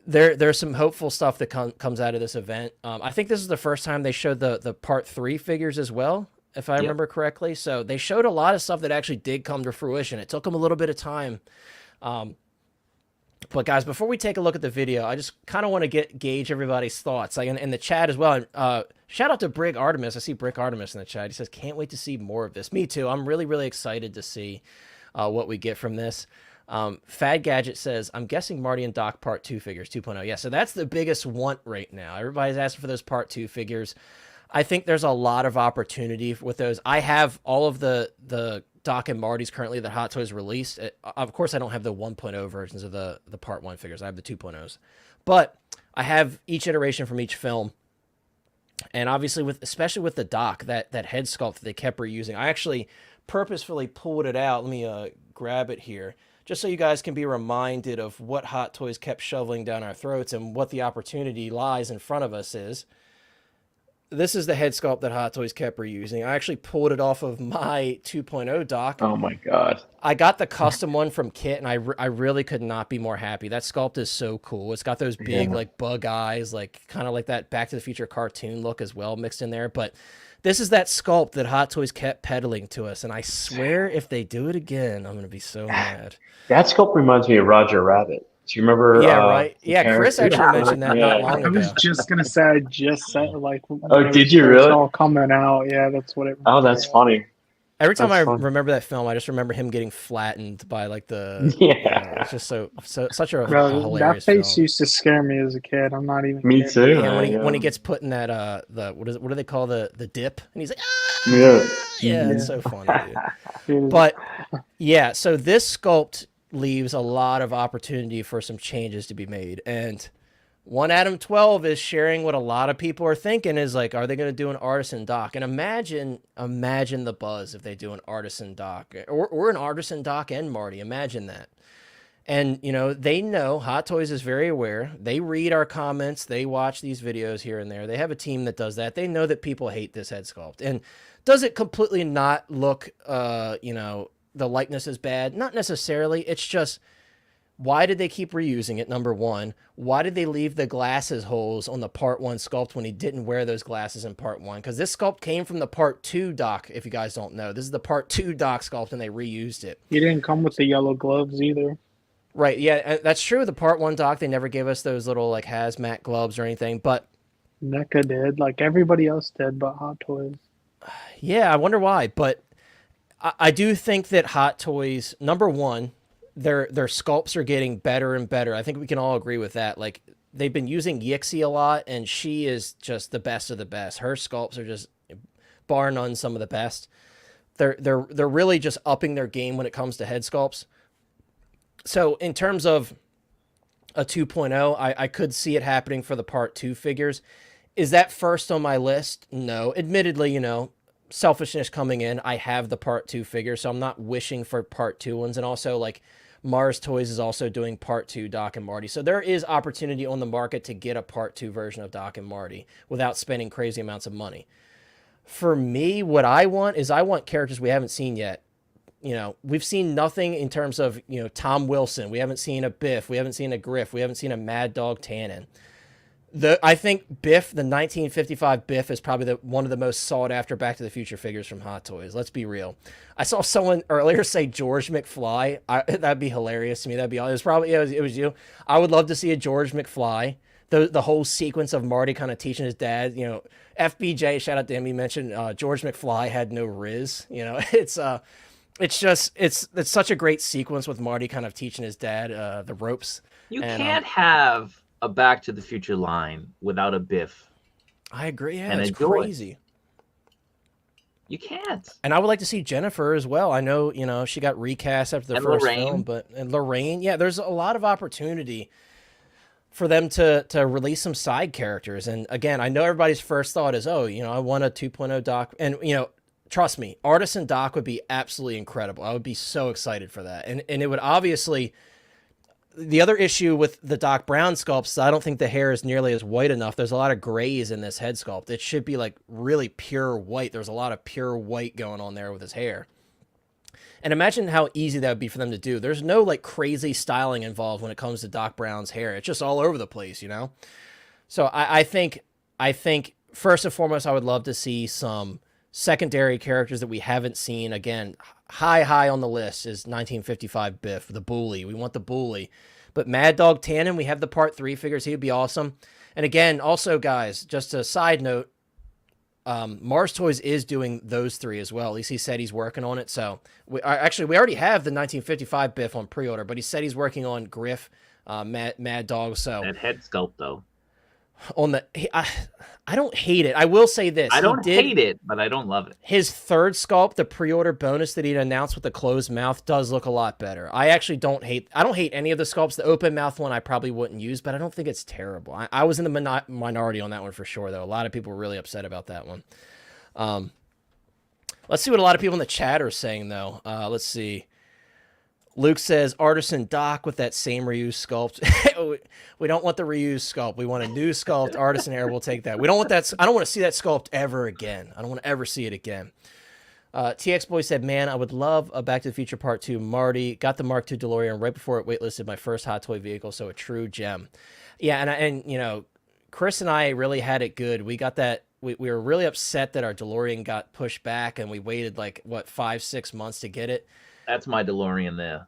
there's some hopeful stuff that comes out of this event. I think this is the first time they showed the Part 3 figures as well, if I remember correctly. So they showed a lot of stuff that actually did come to fruition. It took them a little bit of time. But guys, before we take a look at the video, I just kind of want to gauge everybody's thoughts, like in the chat as well. Shout out to Brig Artemis. I see Brick Artemis in the chat. He says, can't wait to see more of this. Me too. I'm really, really excited to see what we get from this. Fad Gadget says, I'm guessing Marty and Doc Part 2 figures, 2.0. Yeah, so that's the biggest want right now. Everybody's asking for those Part 2 figures. I think there's a lot of opportunity with those. I have all of the Doc and Marty's currently that Hot Toys released. Of course, I don't have the 1.0 versions of the Part 1 figures. I have the 2.0s. But I have each iteration from each film. And obviously, especially with the Doc, that head sculpt that they kept reusing. I actually purposefully pulled it out. Let me grab it here. Just so you guys can be reminded of what Hot Toys kept shoveling down our throats and what the opportunity lies in front of us is. this is the head sculpt that Hot Toys kept reusing. I actually pulled it off of my 2.0 dock. Oh my god. I got the custom one from Kit, and I really could not be more happy. That sculpt is so cool. It's got those big like bug eyes, like kind of like that Back to the Future cartoon look as well mixed in there. But this is that sculpt that Hot Toys kept peddling to us, and I swear if they do it again, I'm gonna be so mad. That sculpt reminds me of Roger Rabbit. Do you remember? Yeah, right. Yeah, Chris character? actually mentioned that not long I was ago. just gonna say, I just said like. Oh, did you It's really? all coming out. Yeah, that's what it. Oh, that's funny. Every time That's I fun. remember that film, I just remember him getting flattened by like the. Yeah. It's just such a Bro, that hilarious face film. used to scare me as a kid. I'm not even. Me kidding. too. Yeah, when he man, when he gets put in that what do they call the dip, and he's like, ah! Yeah. Yeah, Yeah. it's so funny, dude. Dude, But yeah, so this sculpt leaves a lot of opportunity for some changes to be made, and one Adam 12 is sharing what a lot of people are thinking is like, are they going to do an Artisan dock? And imagine the buzz if they do an Artisan dock or an Artisan dock and Marty. Imagine that. And, you know, they know Hot Toys is very aware. They read our comments. They watch these videos here and there. They have a team that does that. They know that people hate this head sculpt. And does it completely not look, you know, the likeness is bad? Not necessarily. It's just, why did they keep reusing it? Number one, why did they leave the glasses holes on the part 1 sculpt when he didn't wear those glasses in part 1? Because this sculpt came from the part 2 dock, if you guys don't know. This is the part 2 dock sculpt, and they reused it. he didn't come with the yellow gloves either. Right, yeah, that's true. The part 1 dock, they never gave us those little like hazmat gloves or anything. But NECA did, like everybody else did, but Hot Toys. yeah, I wonder why. But I do think that Hot Toys, number one, their sculpts are getting better and better. I think we can all agree with that. Like, they've been using Yixi a lot, and she is just the best of the best. Her sculpts are just bar none some of the best. They're really just upping their game when it comes to head sculpts. So in terms of a 2.0, I could see it happening for the part 2 figures. Is that first on my list? No. Admittedly, you know, selfishness coming in, I have the part 2 figure, so I'm not wishing for part 2 ones. And also, like, Mars Toys is also doing part 2 Doc and Marty. So there is opportunity on the market to get a part 2 version of Doc and Marty without spending crazy amounts of money. For me, what I want is I want characters we haven't seen yet. You know, we've seen nothing in terms of, you know, Tom Wilson. We haven't seen a Biff. We haven't seen a Griff. We haven't seen a Mad Dog Tannen. I think Biff, the 1955 Biff, is probably one of the most sought after Back to the Future figures from Hot Toys. Let's be real. I saw someone earlier say George McFly. That'd be hilarious to me. That'd be, it was probably, it was you. I would love to see a George McFly. The whole sequence of Marty kind of teaching his dad, you know, FBJ, shout out to him. He mentioned George McFly had no riz. You know, it's such a great sequence with Marty kind of teaching his dad the ropes. You can't have a Back to the Future line without a Biff. I agree. Yeah, And it's enjoy it. crazy. You can't. And I would like to see Jennifer as well. I know, you know, she got recast after the And first Lorraine. film, and Lorraine, yeah, there's a lot of opportunity for them to release some side characters. And again, I know everybody's first thought is, oh, you know, I want a 2.0 doc, and you know, trust me, Artisan doc would be absolutely incredible. I would be so excited for that. And it would obviously, the other issue with the Doc Brown sculpts, I don't think the hair is nearly as white enough. There's a lot of grays in this head sculpt. It should be like really pure white. There's a lot of pure white going on there with his hair. And imagine how easy that would be for them to do. There's no like crazy styling involved when it comes to Doc Brown's hair. It's just all over the place, you know? So I think first and foremost, I would love to see some secondary characters that we haven't seen. Again, high on the list is 1955 Biff, the Bully. We want the Bully. But Mad Dog Tannen, we have the part 3 figures. He would be awesome. And again, also, guys, just a side note, Mars Toys is doing those 3 as well. At least he said he's working on it. So we already have the 1955 Biff on pre-order, but he said he's working on Griff, Mad Dog. So That head sculpt, though. on the, I don't hate it. I will say this. I don't hate it, but I don't love it. His third sculpt, the pre-order bonus that he'd announced with the closed mouth, does look a lot better. I actually don't hate any of the sculpts. The open mouth one I probably wouldn't use, but I don't think it's terrible. I was in the minority on that one for sure, though. A lot of people were really upset about that one. Let's see what a lot of people in the chat are saying, though. Let's see. Luke says Artisan Doc with that same reused sculpt. We don't want the reused sculpt. We want a new sculpt. Artisan Air will take that. We don't want that. I don't want to see that sculpt ever again. I don't want to ever see it again. TX Boy said, man, I would love a Back to the Future Part 2. Marty got the Mark II DeLorean right before it waitlisted my first Hot Toy vehicle, so a true gem. Yeah, and you know, Chris and I really had it good. We got that. We were really upset that our DeLorean got pushed back, and we waited like, what, 5-6 months to get it. That's my DeLorean there.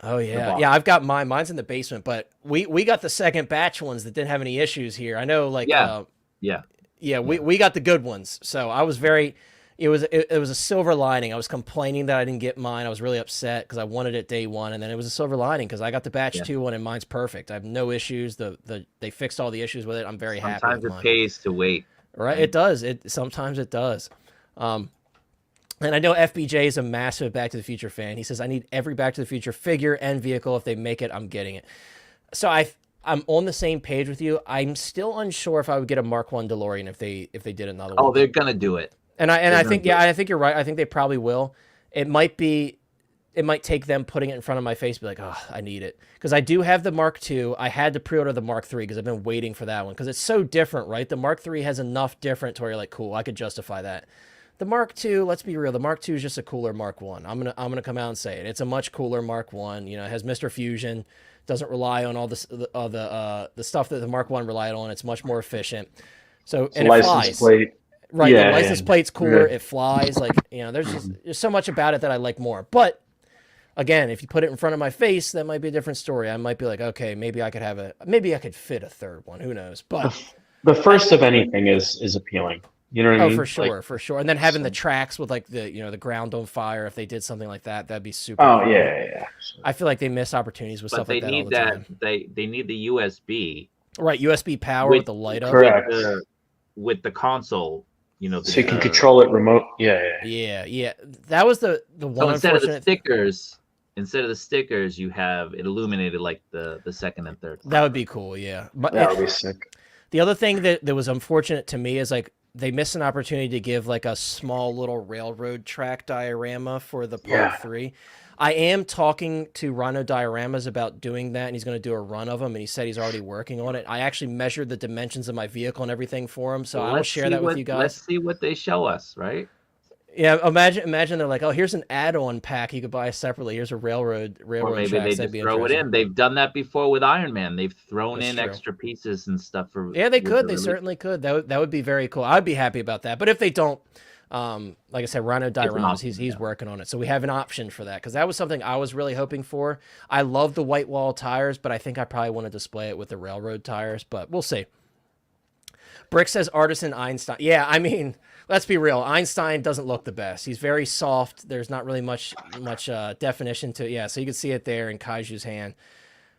Oh, yeah. Yeah, I've got mine. Mine's in the basement, but we got the second batch ones that didn't have any issues here. I know, like, we got the good ones. So I was very... It was a silver lining. I was complaining that I didn't get mine. I was really upset because I wanted it day one, and then it was a silver lining because I got the batch 2 one, and mine's perfect. I have no issues. They fixed all the issues with it. I'm very happy with mine. Sometimes it pays to wait. Right, it does. Sometimes it does. And I know FBJ is a massive Back to the Future fan. He says, I need every Back to the Future figure and vehicle. If they make it, I'm getting it. So I'm on the same page with you. I'm still unsure if I would get a Mark I DeLorean if they did another one. Oh, they're gonna do it. And I think you're right. I think they probably will. It might take them putting it in front of my face, be like, oh, I need it. Because I do have the Mark II. I had to pre-order the Mark III because I've been waiting for that one. Because it's so different, right? The Mark III has enough different to where you're like, cool, I could justify that. The Mark II, let's be real, the Mark II is just a cooler Mark I. I'm gonna come out and say it. It's a much cooler Mark I. You know, it has Mr. Fusion, doesn't rely on all the stuff that the Mark I relied on. It's much more efficient. So and it flies. Plate. Right, the license plate's cooler. Yeah. It flies. Like, you know, there's so much about it that I like more. But again, if you put it in front of my face, that might be a different story. I might be like, okay, maybe I could fit a third one. Who knows? But the first of anything is appealing. You know what I mean? Oh, for sure. And then having the tracks with like the ground on fire, if they did something like that, that'd be super. Oh, cool. Yeah. I feel like they miss opportunities with stuff like that all the time. They need the USB. Right, USB power with the light up. Correct. With the console. You know, so you can control it remote. Yeah. That was the one. So instead of the stickers, you have it illuminated like the second and third. That would be cool. Yeah, but that would be sick. The other thing that was unfortunate to me is like they missed an opportunity to give like a small little railroad track diorama for the Part 3. I am talking to Rhino Dioramas about doing that, and he's going to do a run of them, and he said he's already working on it. I actually measured the dimensions of my vehicle and everything for him, so I'll share that with you guys. Let's see what they show us, right? Yeah, imagine they're like, oh, here's an add-on pack you could buy separately. Here's a railroad or maybe they just throw it in. They've done that before with Iron Man. They've thrown in extra pieces and stuff for. Yeah, they could. They certainly could. That would be very cool. I'd be happy about that. But if they don't. Like I said, Rhino Dioramas, he's working on it. So we have an option for that because that was something I was really hoping for. I love the white wall tires, but I think I probably want to display it with the railroad tires, but we'll see. Brick says Artisan Einstein. Yeah, I mean, let's be real. Einstein doesn't look the best. He's very soft. There's not really much definition to it. Yeah, so you can see it there in Kaiju's hand.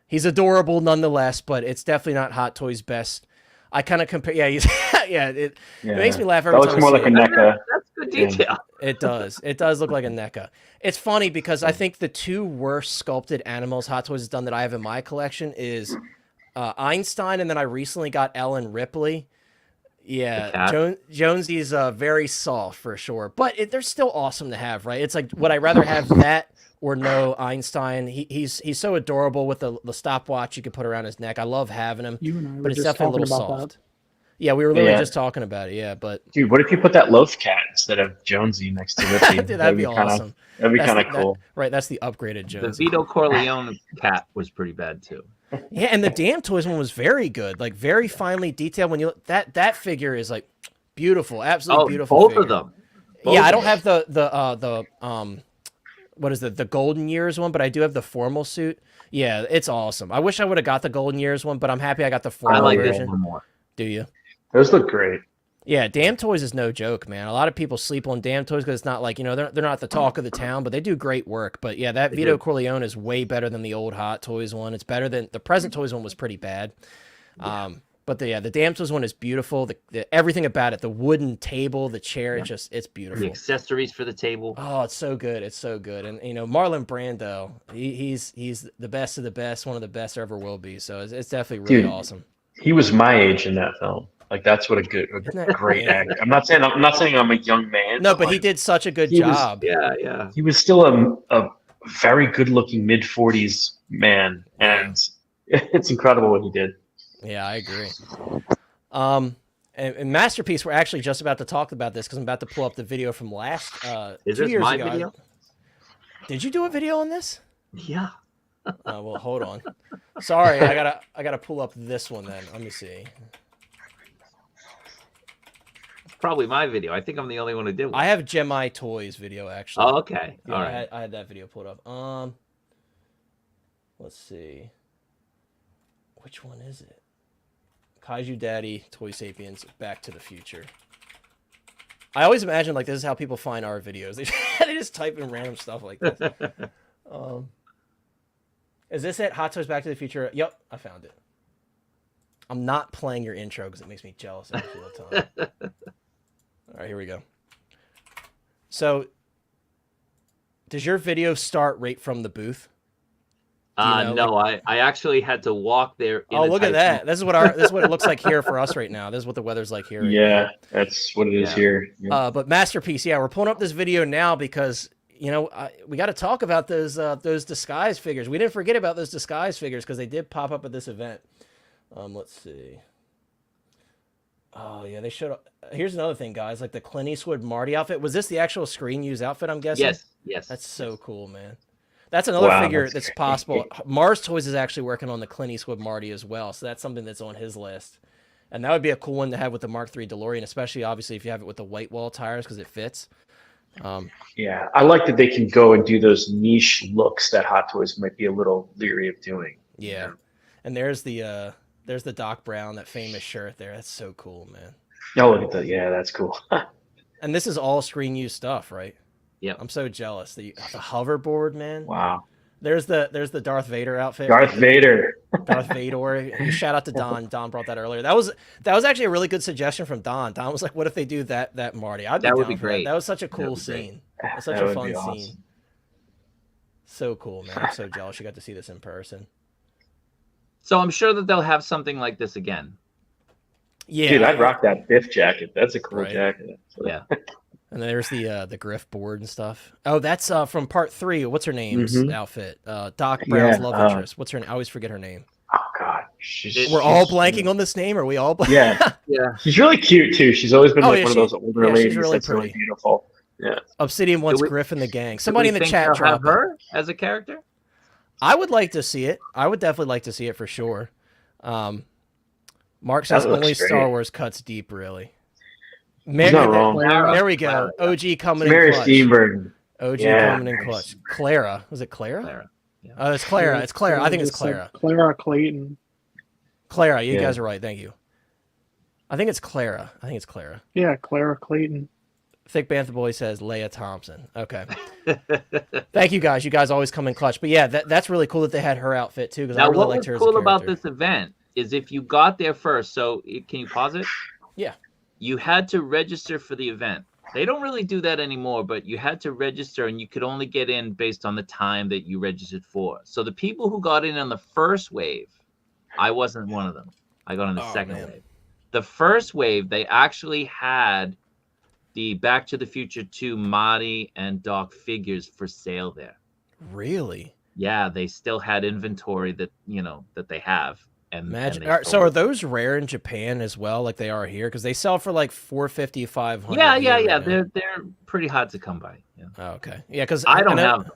He's adorable nonetheless, but it's definitely not Hot Toys' best. I kind of compare. Yeah, it makes me laugh every time. That looks more like a NECA. That's good detail. It does. It does look like a NECA. It's funny because I think the two worst sculpted animals Hot Toys has done that I have in my collection is Einstein, and then I recently got Ellen Ripley. Yeah, Jonesy's very soft for sure, but they're still awesome to have, right? It's like, would I rather have that or no Einstein? He's so adorable with the stopwatch you can put around his neck. I love having him, but it's definitely a little soft. That. Yeah, we were literally just talking about it. Yeah, but dude, what if you put that loaf cat instead of Jonesy next to Ripley? Dude, that'd be awesome. That'd be kind of cool. Right, that's the upgraded Jonesy. The Vito Corleone cat was pretty bad too. Yeah, and the Damn Toys one was very good, like very finely detailed. When you look, that figure is like beautiful, absolutely beautiful. Both figure. of them. I don't have the what is the Golden Years one, but I do have the formal suit. Yeah, it's awesome. I wish I would have got the Golden Years one, but I'm happy I got the formal version. This one more. Do you? Those look great. Yeah, Damn Toys is no joke, man. A lot of people sleep on Damn Toys because it's not like, they're not the talk of the town, but they do great work. But yeah, that Vito Corleone is way better than the old Hot Toys one. It's better than the present Toys one was pretty bad. But the Damn Toys one is beautiful. Everything about it, the wooden table, the chair, it's beautiful. The accessories for the table. Oh, it's so good. It's so good. And Marlon Brando, he's the best of the best, one of the best there ever will be. So it's definitely really awesome. He was my age in that film. Like, that's what a great actor. I'm not saying I'm a young man. No, but he did such a good job. Yeah. He was still a very good looking mid-40s man, and it's incredible what he did. Yeah, I agree. And Masterpiece, we're actually just about to talk about this because I'm about to pull up the video from last Is 2 this years my ago. video? Did you do a video on this? Yeah. Well, hold on. Sorry, I gotta pull up this one then. Let me see. Probably my video. I think I'm the only one who did one. I have Gemini Toys video actually. Oh, okay. Yeah, All right. I had that video pulled up. Let's see. Which one is it? Kaiju Daddy, Toy Sapiens, Back to the Future. I always imagine like this is how people find our videos. They just type in random stuff like this. Is this it? Hot Toys Back to the Future? Yep, I found it. I'm not playing your intro because it makes me jealous every single time. All right, here we go. So, does your video start right from the booth? No, I actually had to walk there. Oh, look at that! This is what it looks like here for us right now. This is what the weather's like here. Yeah, that's what it is here. Yeah. But Masterpiece, yeah, we're pulling up this video now because we got to talk about those disguise figures. We didn't forget about those disguise figures because they did pop up at this event. Let's see. Oh yeah, they showed. Here's another thing, guys. Like the Clint Eastwood Marty outfit. Was this the actual screen used outfit? I'm guessing. Yes. That's so cool, man. That's another figure that's possible. Mars Toys is actually working on the Clint Eastwood Marty as well, so that's something that's on his list. And that would be a cool one to have with the Mark III DeLorean, especially obviously if you have it with the white wall tires because it fits. Yeah, I like that they can go and do those niche looks that Hot Toys might be a little leery of doing. Yeah, and there's the Doc Brown, that famous shirt there. That's so cool, man. Oh, look at that! Yeah, that's cool. And this is all screen used stuff, right? Yep. I'm so jealous. The hoverboard, man. Wow. There's the Darth Vader outfit. Darth Vader. Darth Vader. Shout out to Don. Don brought that earlier. That was actually a really good suggestion from Don. Don was like, "What if they do that Marty?" That would be great. That was such a cool scene. That's such a fun scene. So cool, man. I'm so jealous you got to see this in person. So I'm sure that they'll have something like this again. Yeah, dude, I'd rock that Biff jacket. That's a cool jacket. So. Yeah. And then there's the Griff board and stuff. Oh, that's from part 3. What's her name's outfit? Doc Brown's love interest. What's her name? I always forget her name. Oh God, we're all blanking on this name. Are we all? Yeah. She's really cute too. She's always been like one of those older ladies. She's really that's pretty. really beautiful. Yeah. Obsidian wants Griff in the gang. Somebody in the chat have her as a character. I would like to see it. I would definitely like to see it for sure. Mark says only Star Wars cuts deep, really. Not wrong. There we go. OG coming in clutch. Steenburgen. OG coming in clutch. Clara. Was it Clara? Clara. Yeah. Oh, it's Clara. It's Clara. I think it's Clara. Clara Clayton. Clara. You guys are right. Thank you. I think it's Clara. Yeah, Clara Clayton. Thick Bantha Boy says Leia Thompson. Okay. Thank you guys. You guys always come in clutch. But yeah, that's really cool that they had her outfit too. Because I really liked her as a character. What was cool about this event is if you got there first. So can you pause it? Yeah. You had to register for the event. They don't really do that anymore, but you had to register and you could only get in based on the time that you registered for. So the people who got in on the first wave, I wasn't one of them. I got on the second wave. The first wave, they actually had the Back to the Future 2 Marty and Doc figures for sale there. Really? Yeah, they still had inventory that they have. So are those rare in Japan as well, like they are here? Because they sell for like $450, $500. Yeah. They're pretty hard to come by. Yeah. Oh, okay. Yeah, because I don't have them.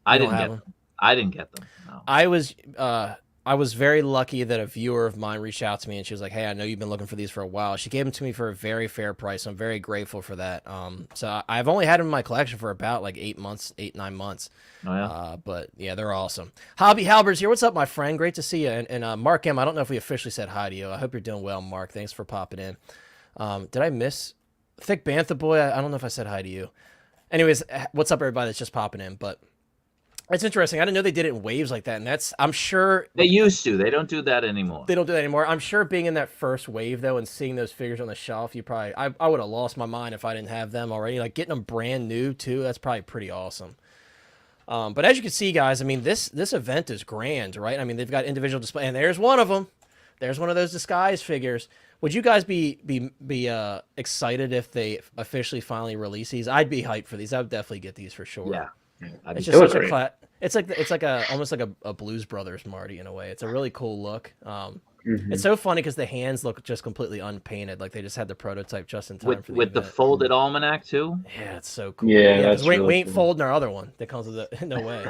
I didn't get them. I didn't get them. No. I was very lucky that a viewer of mine reached out to me and she was like, "Hey, I know you've been looking for these for a while." She gave them to me for a very fair price. I'm very grateful for that. So I've only had them in my collection for about like 8, 9 months. Oh, yeah. But yeah, they're awesome. Hobby Halberds here. What's up, my friend? Great to see you. And Mark M, I don't know if we officially said hi to you. I hope you're doing well, Mark. Thanks for popping in. Did I miss Thick Bantha Boy? I don't know if I said hi to you. Anyways, what's up, everybody that's just popping in? But it's interesting. I didn't know they did it in waves like that, and I'm sure they used to. They don't do that anymore. They don't do that anymore. I'm sure being in that first wave though, and seeing those figures on the shelf, I would have lost my mind if I didn't have them already. Like getting them brand new too. That's probably pretty awesome. But as you can see, guys, I mean this event is grand, right? I mean they've got individual display, and there's one of them. There's one of those disguise figures. Would you guys be excited if they officially finally release these? I'd be hyped for these. I would definitely get these for sure. Yeah. I'd It's be just look such a great. it's like a almost like a Blues Brothers Marty in a way. It's a really cool look. Mhm. It's so funny because the hands look just completely unpainted, like they just had the prototype just in time for the with the event. folded almanac too. Yeah, it's so cool. Yeah, Yeah, because that's really we ain't cool. folding our other one that comes with it. No way.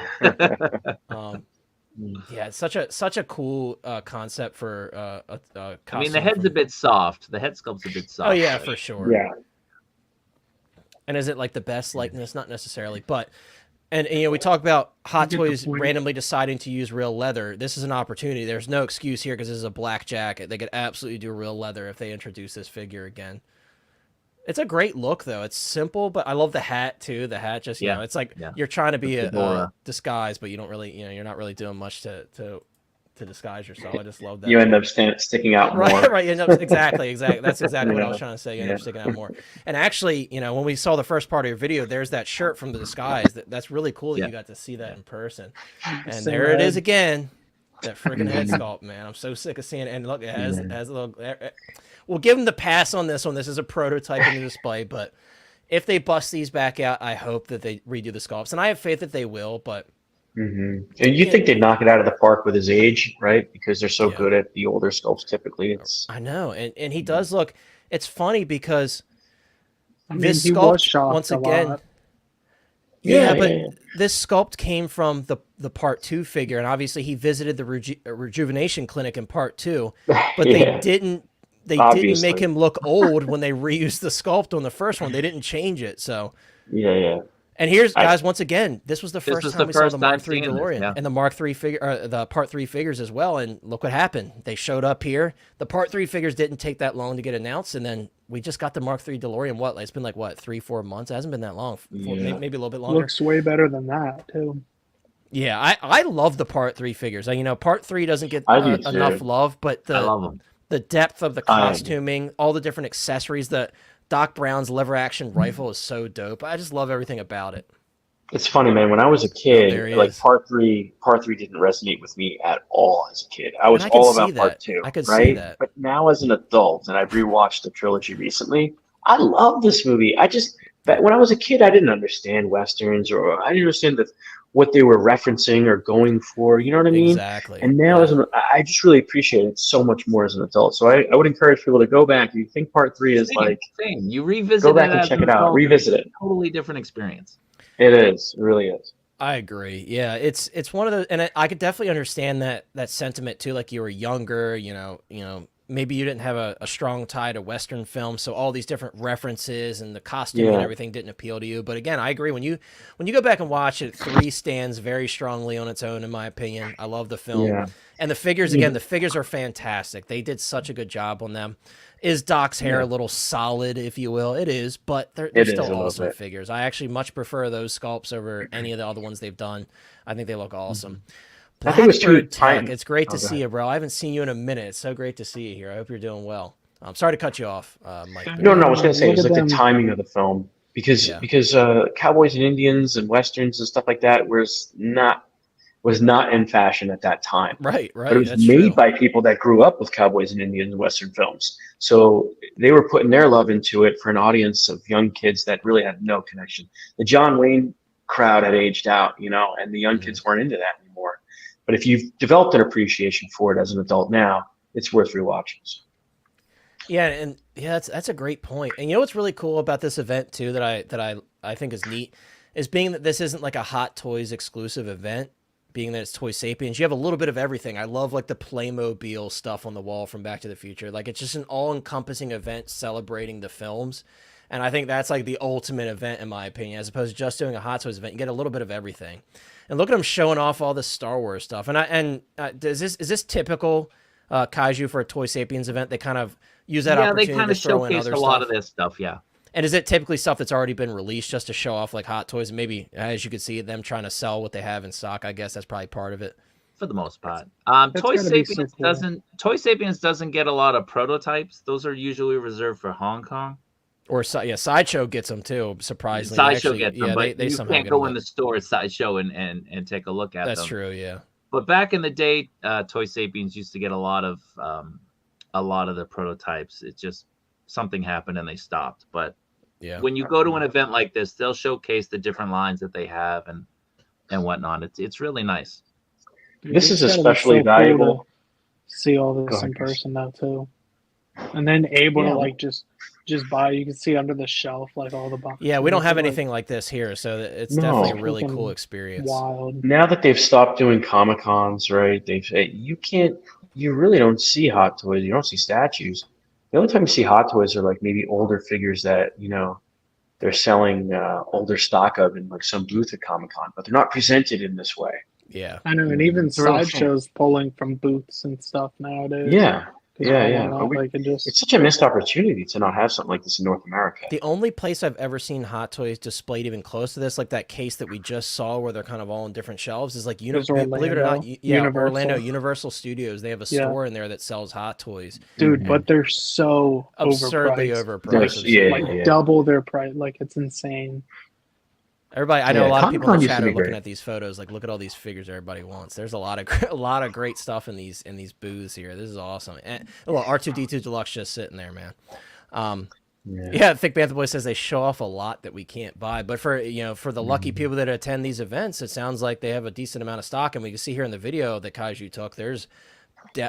Um, yeah, it's such a cool concept for a I costume. mean, the head's a bit soft. The head sculpt's a bit soft. Oh yeah, but- for sure. Yeah. And is it like the best likeness? Not necessarily, but and you know we talk about Hot get the Toys point. randomly deciding to use real leather. This is an opportunity. There's no excuse here because this is a black jacket. They could absolutely do real leather if they introduce this figure again. It's a great look though. It's simple, but I love the hat too. The hat just you Yeah, know, it's like yeah. you're trying to be The a fedora. disguise, but you don't really you're not really doing much to disguise yourself. I just love that. You end up sticking out more. Right, right. You end up, exactly. That's exactly what I was Yeah. trying to say. You end up sticking out more. And actually, you know, when we saw the first part of your video, there's that shirt from the disguise. That's really cool that Yeah. you got to see that in person. And Same there it is head. again. That freaking head sculpt, man. I'm so sick of seeing it. And look, it has a little. We'll give them the pass on this one. This is a prototype in the display, but if they bust these back out, I hope that they redo the sculpts, and I have faith that they will. But And you think they'd knock it out of the park with his age, right? Because they're so Yeah. good at the older sculpts. Typically, it's I know, and he does look. It's funny because I mean, this he was sculpt shocked once a again. lot. Yeah, Yeah, but yeah, yeah. this sculpt came from the part 2 figure, and obviously he visited the rejuvenation clinic in part 2, but Yeah. they didn't Obviously. make him look old when they reused the sculpt on the first one. They didn't change it. So, Yeah. and here's guys, once again, this was the This first was time the we saw first the Mark time III seeing this, DeLorean yeah. and the Mark III figure, the part 3 figures as well. And look what happened. They showed up here. The part 3 figures didn't take that long to get announced, and then we just got the Mark III DeLorean. What? It's been like what, 3-4 months? It hasn't been that long. Yeah. Maybe a little bit longer. Looks way better than that too. Yeah, I love the part 3 figures. You know, part 3 doesn't get I do too. enough love, but I love them. the depth of the I- costuming, all the different accessories, the Doc Brown's lever action rifle is so dope. I just love everything about it. It's funny, man. When I was a there he kid, like is. part three didn't resonate with me at all as a kid. I was And I can all see about part that. 2. I could see right? that. But now as an adult, and I've rewatched the trilogy recently, I love this movie. But when I was a kid, I didn't understand westerns, or I didn't understand what they were referencing or going for. You know what I mean? Exactly. And now, Yeah. I just really appreciate it so much more as an adult. So I would encourage people to go back. If you think part 3 is like, Same. You revisit go back it and as check an it out. adult, Revisit it. Totally different experience. It is. It really is. I agree. Yeah, it's one of those, and I could definitely understand that sentiment too. Like you were younger, you know, maybe you didn't have a strong tie to Western film, so all these different references and the costume and Yeah. everything didn't appeal to you. But again, I agree. When you go back and watch it, 3 stands very strongly on its own, in my opinion. I love the film, Yeah. and the figures again. The figures are fantastic. They did such a good job on them. Is Doc's hair a little solid, if you will? It is, but they're It is a still little awesome bit. figures. I actually much prefer those sculpts over any of the other ones they've done. I think they look awesome. I think it was too Blackbird Tech, tiny. it's great to Oh, go see you, bro. I haven't seen you in a minute. It's so great to see you here. I hope you're doing well. I'm sorry to cut you off, Mike. but No, yeah. I was going to say it Look was at like them. the timing of the film because Yeah. Cowboys and Indians and westerns and stuff like that was not in fashion at that time. Right, right. But it was That's made true. by people that grew up with Cowboys and Indians and Western films. So they were putting their love into it for an audience of young kids that really had no connection. The John Wayne crowd had aged out, and the young kids weren't into that anymore. But if you've developed an appreciation for it as an adult now, it's worth rewatching. Yeah, and yeah, that's a great point. And you know what's really cool about this event too that I think is neat is being that this isn't like a Hot Toys exclusive event, being that it's Toy Sapiens. You have a little bit of everything. I love like the Playmobil stuff on the wall from Back to the Future. Like it's just an all-encompassing event celebrating the films. And I think that's like the ultimate event in my opinion, as opposed to just doing a Hot Toys event. You get a little bit of everything. And look at them showing off all this Star Wars stuff. And is this typical kaiju for a Toy Sapiens event? They kind of use that Yeah, they opportunity kind to of throw in showcase other a stuff. lot of this stuff. Yeah. And is it typically stuff that's already been released just to show off like Hot Toys? And maybe, as you could see, them trying to sell what they have in stock. I guess that's probably part of it. For the most part, That's Toy gotta be Sapiens so cool. Toy Sapiens doesn't get a lot of prototypes. Those are usually reserved for Hong Kong. Or Sideshow gets them too. Surprisingly, Sideshow Actually, gets them, yeah, but they you somehow can't get go them. in the store at Sideshow and take a look at That's them. true. Yeah. But back in the day, Toy Sapiens used to get a lot of the prototypes. It just something happened and they stopped. But Yeah. when you go to an event like this, they'll showcase the different lines that they have, and and whatnot. It's really nice. This is It's gotta be especially so cool valuable. to see all Go this ahead, in Chris. person now too, and then able Yeah. to like just buy. You can see under the shelf like all the boxes. Yeah, we don't have It's, like, anything like this here, so it's No. definitely a really cool Freaking experience. wild. Now that they've stopped doing Comic Cons, right? You really don't see Hot Toys. You don't see statues. The only time you see Hot Toys are like maybe older figures that, they're selling older stock of in like some booth at Comic Con, but they're not presented in this way. Yeah. I know, and even It's a real shame. sideshows pulling from booths and stuff nowadays. Yeah, 'Cause yeah, why yeah. not? Like It's such a missed opportunity to not have something like this in North America. The only place I've ever seen Hot Toys displayed even close to this, like that case that we just saw where they're kind of all on different shelves, is like, There's believe it or not, Orlando, yeah, Universal. Orlando, Universal Studios. They have a Yeah. store in there that sells Hot Toys. dude, Mhm. but they're so Absurdly overpriced. overpriced. Yeah, Like yeah. double their price. Like it's insane. Everybody, I know Yeah, a lot of people in Comic-Con the used to chat are be looking great. at these photos. Like, look at all these figures everybody wants. There's a lot of a lot of great stuff in these booths here. This is awesome. And well, R2D2 Deluxe just sitting there, man. Yeah, Thick Panther Boy says they show off a lot that we can't buy, but for the lucky people that attend these events, it sounds like they have a decent amount of stock. And we can see here in the video that Kaiju took, there's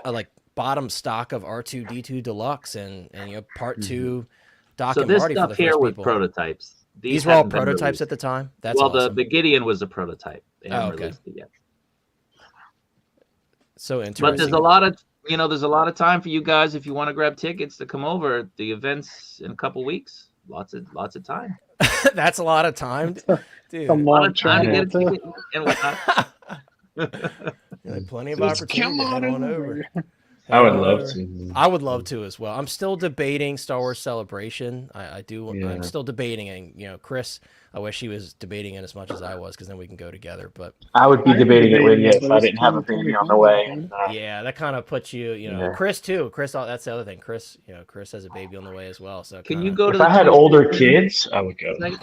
like bottom stock of R2D2 Deluxe and part 2 Doc So and this Marty for stuff the here first was people. prototypes. These were all hadn't been prototypes released. at the time. That's well, awesome. the Gideon was a prototype. They haven't okay. released it yet. So interesting. But there's a lot of there's a lot of time for you guys if you want to grab tickets to come over. The event's in a couple weeks. Lots of time. That's a lot of time, dude. A A lot long of time to get a travel, ticket and whatnot. Plenty of Just opportunity to head on over. I would Head on love over. to. I would love to as well. I'm still debating Star Wars Celebration. I do. Yeah. I'm still debating, and Chris, I wish he was debating it as much as I was, because then we can go together. But I would be I am debating it with you debating if I those didn't have a two baby on the way. And, yeah, that kind of puts you, Yeah. Chris too. Chris, that's the other thing. Chris, Chris has a baby on the way as well. So Can kinda- you go to if the I had Toy older Sapiens kids, I would go. site?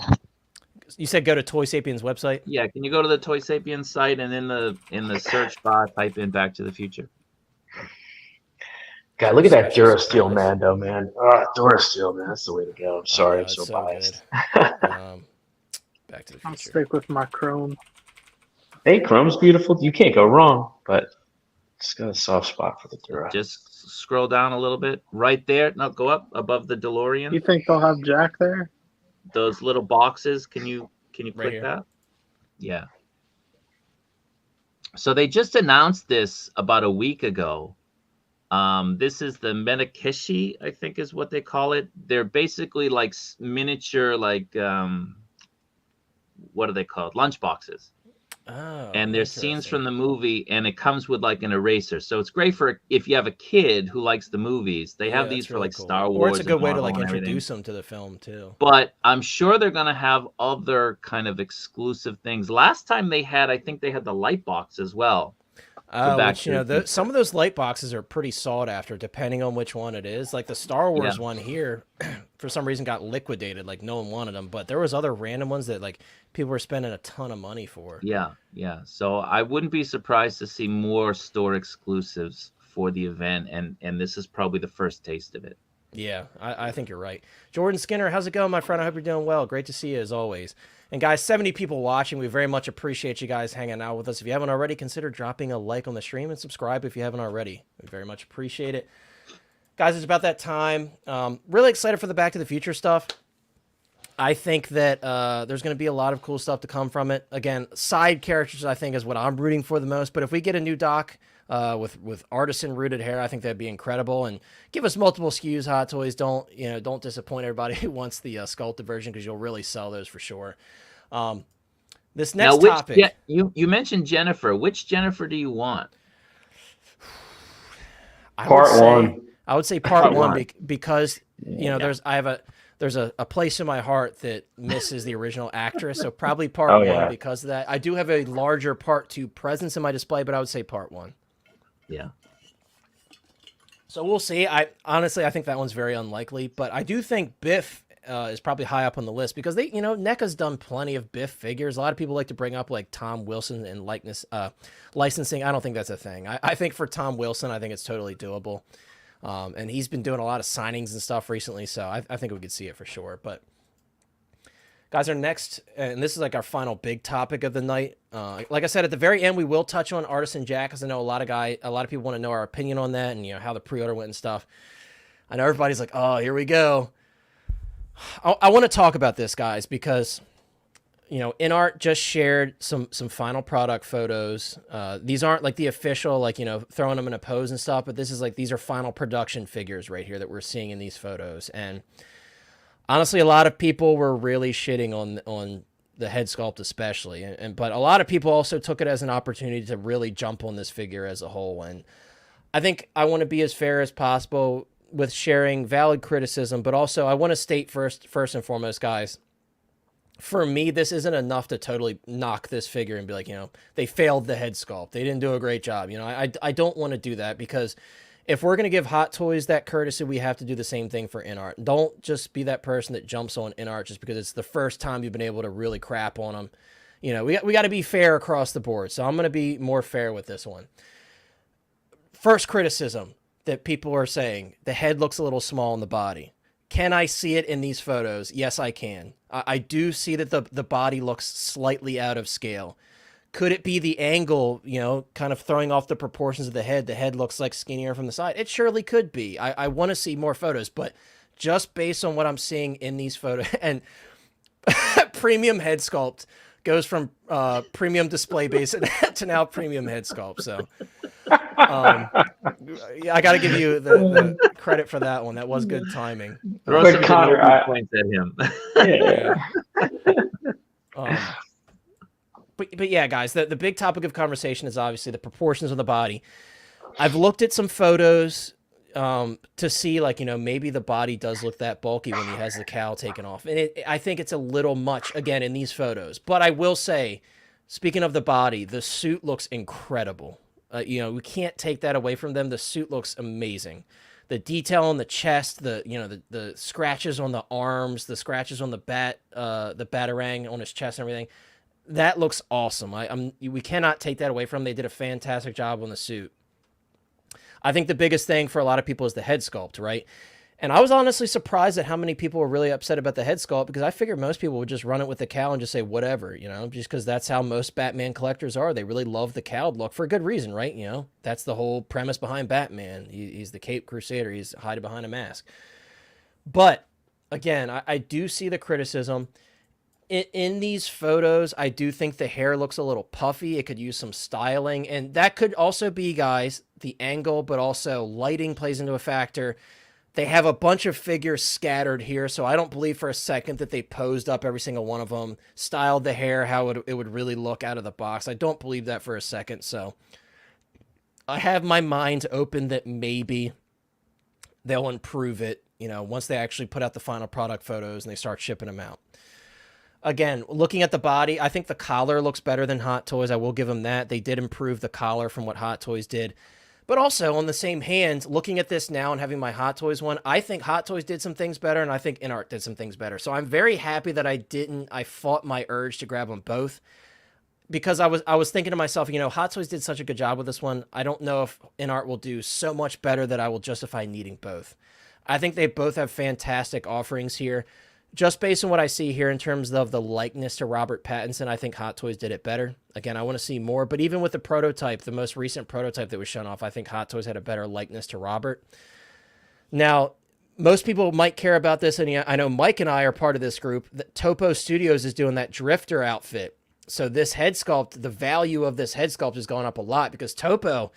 You said go to Toy Sapiens website. Yeah, can you go to the Toy Sapiens site and in the search bar type in Back to the Future? God, look at that Special Durasteel surprise. Mando, man. Durasteel, man. That's the way to go. I'm sorry, I'm it's so so biased. Back to the I'll Future. stick with my Chrome. Hey, Chrome's beautiful. You can't go wrong, but it's got a soft spot for the Dura. Just scroll down a little bit. Right there. No, go up above the DeLorean. You think they'll have Jack there? Those little boxes. Can you click here. that? Yeah. So they just announced this about a week ago. This is the Metakeshi, I think is what they call it. They're basically like miniature, like what are they called? Lunch boxes. Oh, And there's scenes interesting. from the movie, and it comes with like an eraser. So it's great for if you have a kid who likes the movies. They have Yeah, these that's for really like cool. Star Wars. Or it's a and good way to Marvel like and everything. introduce them to the film too. But I'm sure they're going to have other kind of exclusive things. Last time they had, I think they had the light box as well. Back Which, to the some of those light boxes are pretty sought after, depending on which one it is. Like the Star Wars one here, for some reason got liquidated. Like no one wanted them, but there was other random ones that like people were spending a ton of money for. Yeah. So I wouldn't be surprised to see more store exclusives for the event, and this is probably the first taste of it. Yeah, I think you're right. Jordan Skinner, how's it going, my friend? I hope you're doing well. Great to see you as always. And guys, 70 people watching. We very much appreciate you guys hanging out with us. If you haven't already, consider dropping a like on the stream and subscribe if you haven't already. We very much appreciate it. Guys, it's about that time. Really excited for the Back to the Future stuff. I think that there's going to be a lot of cool stuff to come from it. Again, side characters, I think, is what I'm rooting for the most. But if we get a new Doc with Artisan rooted hair, I think that'd be incredible. And give us multiple SKUs, Hot Toys. Don't disappoint everybody who wants the sculpted version, because you'll really sell those for sure. This next topic. Yeah, you mentioned Jennifer. Which Jennifer do you want? I would say part one because there's a place in my heart that misses the original actress, so probably part one because of that. I do have a larger part 2 presence in my display, but I would say part 1. Yeah. So we'll see. I think that one's very unlikely, but I do think Biff is probably high up on the list because they, NECA's done plenty of Biff figures. A lot of people like to bring up like Tom Wilson and licensing. I don't think that's a thing. I think for Tom Wilson, I think it's totally doable. And he's been doing a lot of signings and stuff recently, so I think we could see it for sure. But Guys, our next, and this is like our final big topic of the night. Like I said, at the very end, we will touch on Artisan Jack, because I know a lot of people want to know our opinion on that, and how the pre-order went and stuff. I know everybody's like, oh, here we go. I want to talk about this, guys, because InArt just shared some final product photos. These aren't like the official, like throwing them in a pose and stuff, but this is like, these are final production figures right here that we're seeing in these photos. And honestly, a lot of people were really shitting on the head sculpt especially, but a lot of people also took it as an opportunity to really jump on this figure as a whole. And I think I want to be as fair as possible with sharing valid criticism, but also I want to state first and foremost, guys, for me, this isn't enough to totally knock this figure and be like, they failed the head sculpt. They didn't do a great job. I don't want to do that, because if we're going to give Hot Toys that courtesy, we have to do the same thing for InArt. Don't just be that person that jumps on InArt just because it's the first time you've been able to really crap on them. We got to be fair across the board. So I'm going to be more fair with this one. First criticism that people are saying, the head looks a little small in the body. Can I see it in these photos? Yes, I can. I do see that the body looks slightly out of scale. Could it be the angle, kind of throwing off the proportions of the head? The head looks like skinnier from the side. It surely could be. I want to see more photos, but just based on what I'm seeing in these photos, and premium head sculpt goes from premium display base to now premium head sculpt. So I got to give you the credit for that one. That was good timing. Throw some Connor points at him. Yeah. But yeah, guys, the big topic of conversation is obviously the proportions of the body. I've looked at some photos to see, like, maybe the body does look that bulky when he has the cowl taken off. And I think it's a little much, again, in these photos. But I will say, speaking of the body, the suit looks incredible. We can't take that away from them. The suit looks amazing. The detail on the chest, the scratches on the arms, the scratches on the batarang on his chest and everything. That looks awesome. We cannot take that away from them. They did a fantastic job on the suit. I think the biggest thing for a lot of people is the head sculpt, right? And I was honestly surprised at how many people were really upset about the head sculpt, because I figured most people would just run it with the cowl and just say whatever, just because that's how most Batman collectors are. They really love the cowled look for a good reason, right? That's the whole premise behind Batman. He's the Cape Crusader. He's hiding behind a mask. But again, I do see the criticism. In these photos, I do think the hair looks a little puffy. It could use some styling. And that could also be, guys, the angle, but also lighting plays into a factor. They have a bunch of figures scattered here, so I don't believe for a second that they posed up every single one of them, styled the hair how it would really look out of the box. I don't believe that for a second, so I have my mind open that maybe they'll improve it, once they actually put out the final product photos and they start shipping them out. Again, looking at the body, I think the collar looks better than Hot Toys. I will give them that. They did improve the collar from what Hot Toys did. But also, on the same hand, looking at this now and having my Hot Toys one, I think Hot Toys did some things better, and I think InArt did some things better. So I'm very happy that I fought my urge to grab them both, because I was thinking to myself, Hot Toys did such a good job with this one. I don't know if InArt will do so much better that I will justify needing both. I think they both have fantastic offerings here. Just based on what I see here in terms of the likeness to Robert Pattinson, I think Hot Toys did it better. Again, I want to see more, but even with the prototype, the most recent prototype that was shown off, I think Hot Toys had a better likeness to Robert. Now, most people might care about this, and I know Mike and I are part of this group. Topo Studios is doing that Drifter outfit. So this head sculpt, the value of this head sculpt has gone up a lot, because Topo,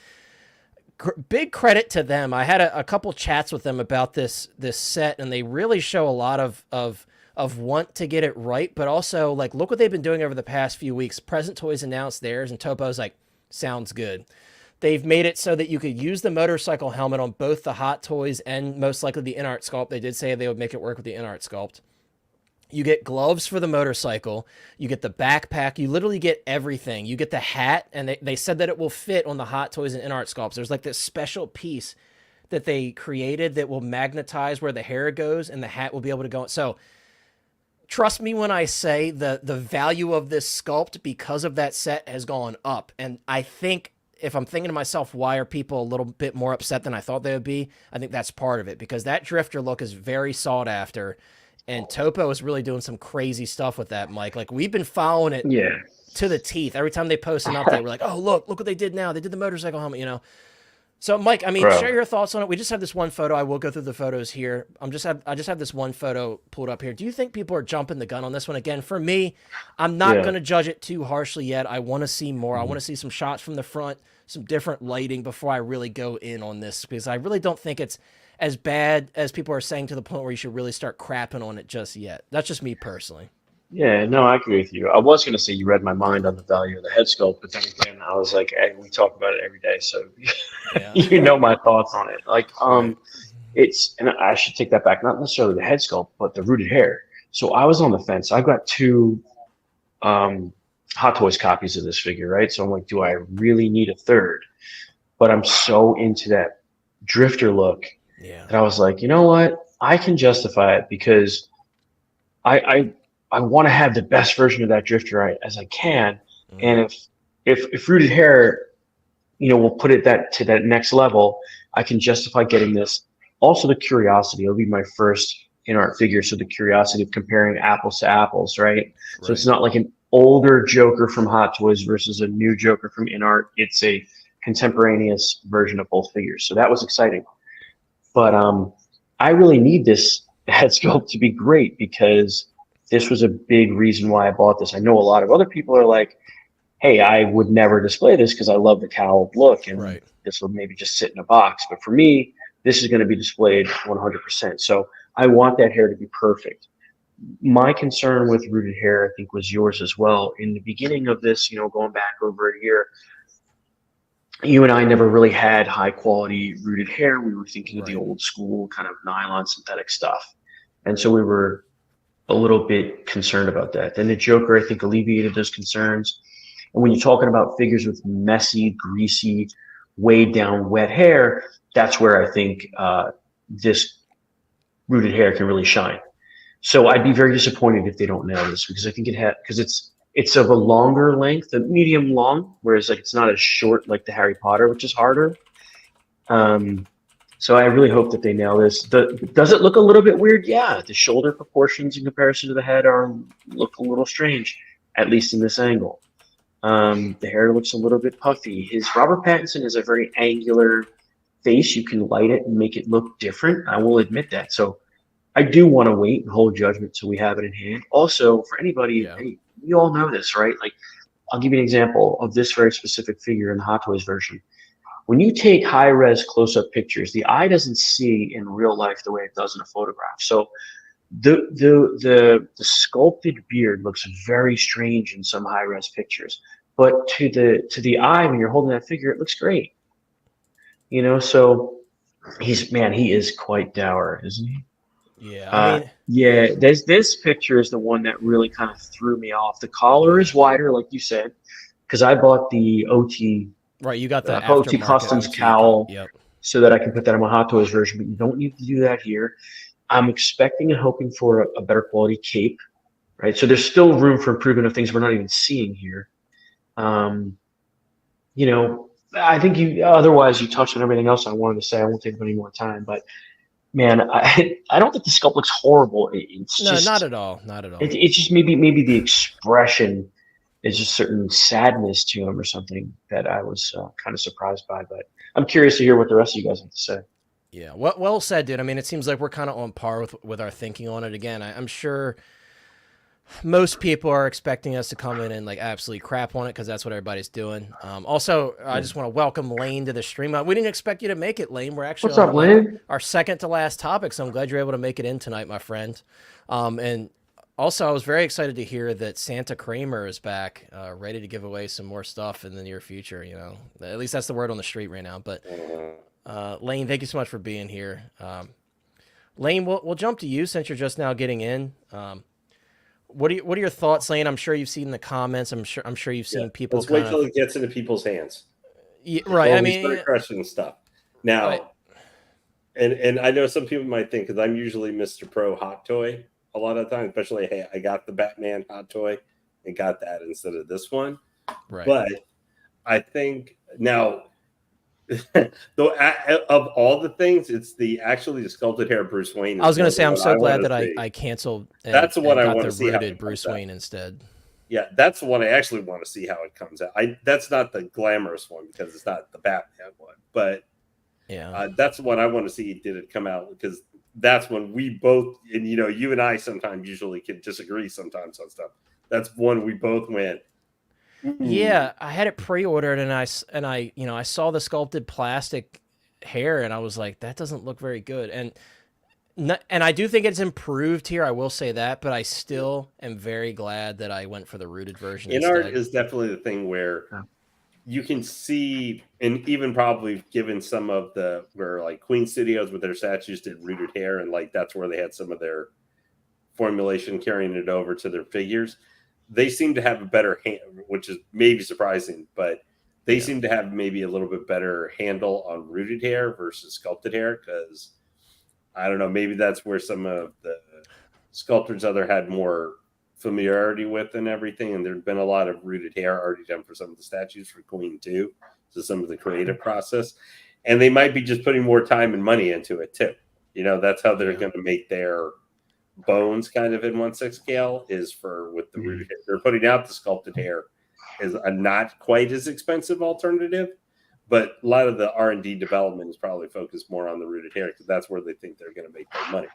big credit to them. I had a couple chats with them about this set, and they really show a lot of want to get it right, but also, like, look what they've been doing over the past few weeks. Present Toys announced theirs, and Topo's like, sounds good. They've made it so that you could use the motorcycle helmet on both the Hot Toys and most likely the InArt sculpt. They did say they would make it work with the InArt sculpt. You get gloves for the motorcycle. You get the backpack. You literally get everything. You get the hat, and they said that it will fit on the Hot Toys and InArt sculpts. There's like this special piece that they created that will magnetize where the hair goes, and the hat will be able to go. So trust me when I say the value of this sculpt because of that set has gone up. And I think, if I'm thinking to myself, why are people a little bit more upset than I thought they would be? I think that's part of it, because that Drifter look is very sought after. And Topo is really doing some crazy stuff with that, Mike. Like, we've been following it Yeah. to the teeth. Every time they post an update, we're like, oh, look what they did now. They did the motorcycle helmet, you know. So, Mike, I mean, Bro. share your thoughts on it. We just have this one photo. I will go through the photos here. I just have this one photo pulled up here. Do you think people are jumping the gun on this one? Again, for me, I'm not going to judge it too harshly yet. I want to see more. I want to see some shots from the front, some different lighting before I really go in on this, because I really don't think it's as bad as people are saying, to the point where you should really start crapping on it just yet. That's just me personally. Yeah, no, I agree with you. I was going to say you read my mind on the value of the head sculpt, but then again, I was like, hey, we talk about it every day, so Yeah. you know my thoughts on it. Like, it's, and I should take that back, not necessarily the head sculpt, but the rooted hair. So I was on the fence. I've got 2 Hot Toys copies of this figure, right? So I'm like, do I really need a third? But I'm so into that drifter look that I was like, you know what? I can justify it, because I want to have the best version of that drifter as I can. And if rooted hair, you know, will put it to that next level, I can justify getting this. Also, the curiosity. It'll be my first InArt figure, so the curiosity of comparing apples to apples, right? So it's not like an older Joker from Hot Toys versus a new Joker from InArt. It's a contemporaneous version of both figures. So that was exciting. But I really need this head sculpt to be great, because this was a big reason why I bought this. I know a lot of other people are like, hey, I would never display this because I love the cowled look, and this will maybe just sit in a box. But for me, this is going to be displayed 100%. So I want that hair to be perfect. My concern with rooted hair, I think, was yours as well. In the beginning of this, you know, going back over a year, you and I never really had high quality rooted hair. We were thinking of the old school kind of nylon synthetic stuff. And so we were a little bit concerned about that. Then the Joker, I think, alleviated those concerns. And when you're talking about figures with messy, greasy, weighed down, wet hair, that's where I think this rooted hair can really shine. So I'd be very disappointed if they don't nail this, because I think it's of a longer length, a medium long, whereas like it's not as short like the Harry Potter, which is harder. So I really hope that they nail this. Does it look a little bit weird? Yeah, the shoulder proportions in comparison to the head look a little strange, at least in this angle. The hair looks a little bit puffy. Robert Pattinson has a very angular face. You can light it and make it look different. I will admit that. So I do want to wait and hold judgment till we have it in hand. Also, for anybody, hey, you all know this, right? Like, I'll give you an example of this very specific figure in the Hot Toys version. When you take high-res close-up pictures, the eye doesn't see in real life the way it does in a photograph. So the sculpted beard looks very strange in some high-res pictures, but to the eye, when you're holding that figure, it looks great. You know, so he is quite dour, isn't he? Yeah, I mean, yeah. This picture is the one that really kind of threw me off. The collar is wider, like you said, because I bought the OT. Right, you got the OT Customs cowl, so that I can put that on my Hot Toys version. But you don't need to do that here. I'm expecting and hoping for a better quality cape, right? So there's still room for improvement of things we're not even seeing here. You know, I think otherwise you touched on everything else I wanted to say. I won't take any more time, but man, I don't think the sculpt looks horrible. It's no, just, not at all, not at all. It's just maybe the expression is just certain sadness to him or something that I was kind of surprised by. But I'm curious to hear what the rest of you guys have to say. Yeah, well said, dude. I mean, it seems like we're kind of on par with our thinking on it. Again, I'm sure most people are expecting us to come in and like absolutely crap on it, because that's what everybody's doing. Also, I just want to welcome Lane to the stream. We didn't expect you to make it, Lane. We're actually What's up, Lane? Our second to last topic, so I'm glad you're able to make it in tonight, my friend. And also, I was very excited to hear that Santa Kramer is back, ready to give away some more stuff in the near future. You know, at least that's the word on the street right now. But Lane, thank you so much for being here. Lane, we'll jump to you since you're just now getting in. What are your thoughts, Lane? I'm sure you've seen the comments. I'm sure you've seen people. Let's wait till it gets into people's hands. Yeah, right. I mean, start crushing stuff now. Right. And I know some people might think, because I'm usually Mr. Pro Hot Toy a lot of times, especially, hey, I got the Batman Hot Toy and got that instead of this one. Right. But I think now Though of all the things, it's actually the sculpted hair Bruce Wayne. I was going to say, I'm so glad that see. I canceled and, That's the one and I got want the to see how rooted it Bruce comes Wayne out. instead. Yeah, that's the one I actually want to see how it comes out. That's not the glamorous one because it's not the Batman one, but yeah, that's the one I want to see. Did it come out? Because that's when we both, and you and I sometimes usually can disagree sometimes on stuff. That's one we both went. Yeah, I had it pre-ordered, and I saw the sculpted plastic hair, and I was like, that doesn't look very good. And I do think it's improved here. I will say that, but I still am very glad that I went for the rooted version InArt instead. is definitely the thing where you can see, and even probably given some of where like Queen Studios with their statues did rooted hair, and like that's where they had some of their formulation carrying it over to their figures. They seem to have a better hand, which is maybe surprising, but they seem to have maybe a little bit better handle on rooted hair versus sculpted hair because I don't know, maybe that's where some of the sculptors had more familiarity with and everything. And there'd been a lot of rooted hair already done for some of the statues for Queen too. So some of the creative process, and they might be just putting more time and money into it too. That's how they're going to make their bones kind of in 1/6 scale is with the rooted hair. They're putting out the sculpted hair as a not quite as expensive alternative. But a lot of the R&D development is probably focused more on the rooted hair because that's where they think they're going to make their money.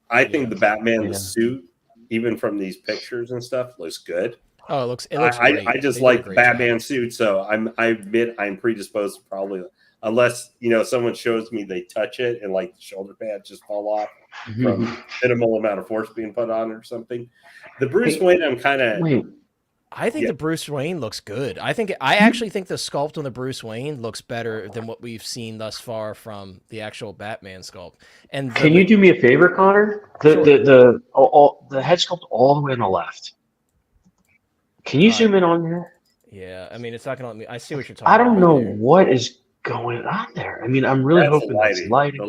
I think the Batman, the suit, even from these pictures and stuff, looks good. Oh, it looks great. I just like the Batman suit, so I admit I'm predisposed to probably, unless someone shows me they touch it and like the shoulder pads just fall off from minimal amount of force being put on it or something. The Bruce Wayne, I'm kind of. I think the Bruce Wayne looks good. I actually think the sculpt on the Bruce Wayne looks better than what we've seen thus far from the actual Batman sculpt. And can you do me a favor, Connor? The head sculpt all the way on the left. Can you zoom in on that? Yeah, I mean it's not gonna let me. I see what you're talking. I don't know what is going on there. I mean, I'm really hoping that's lighting.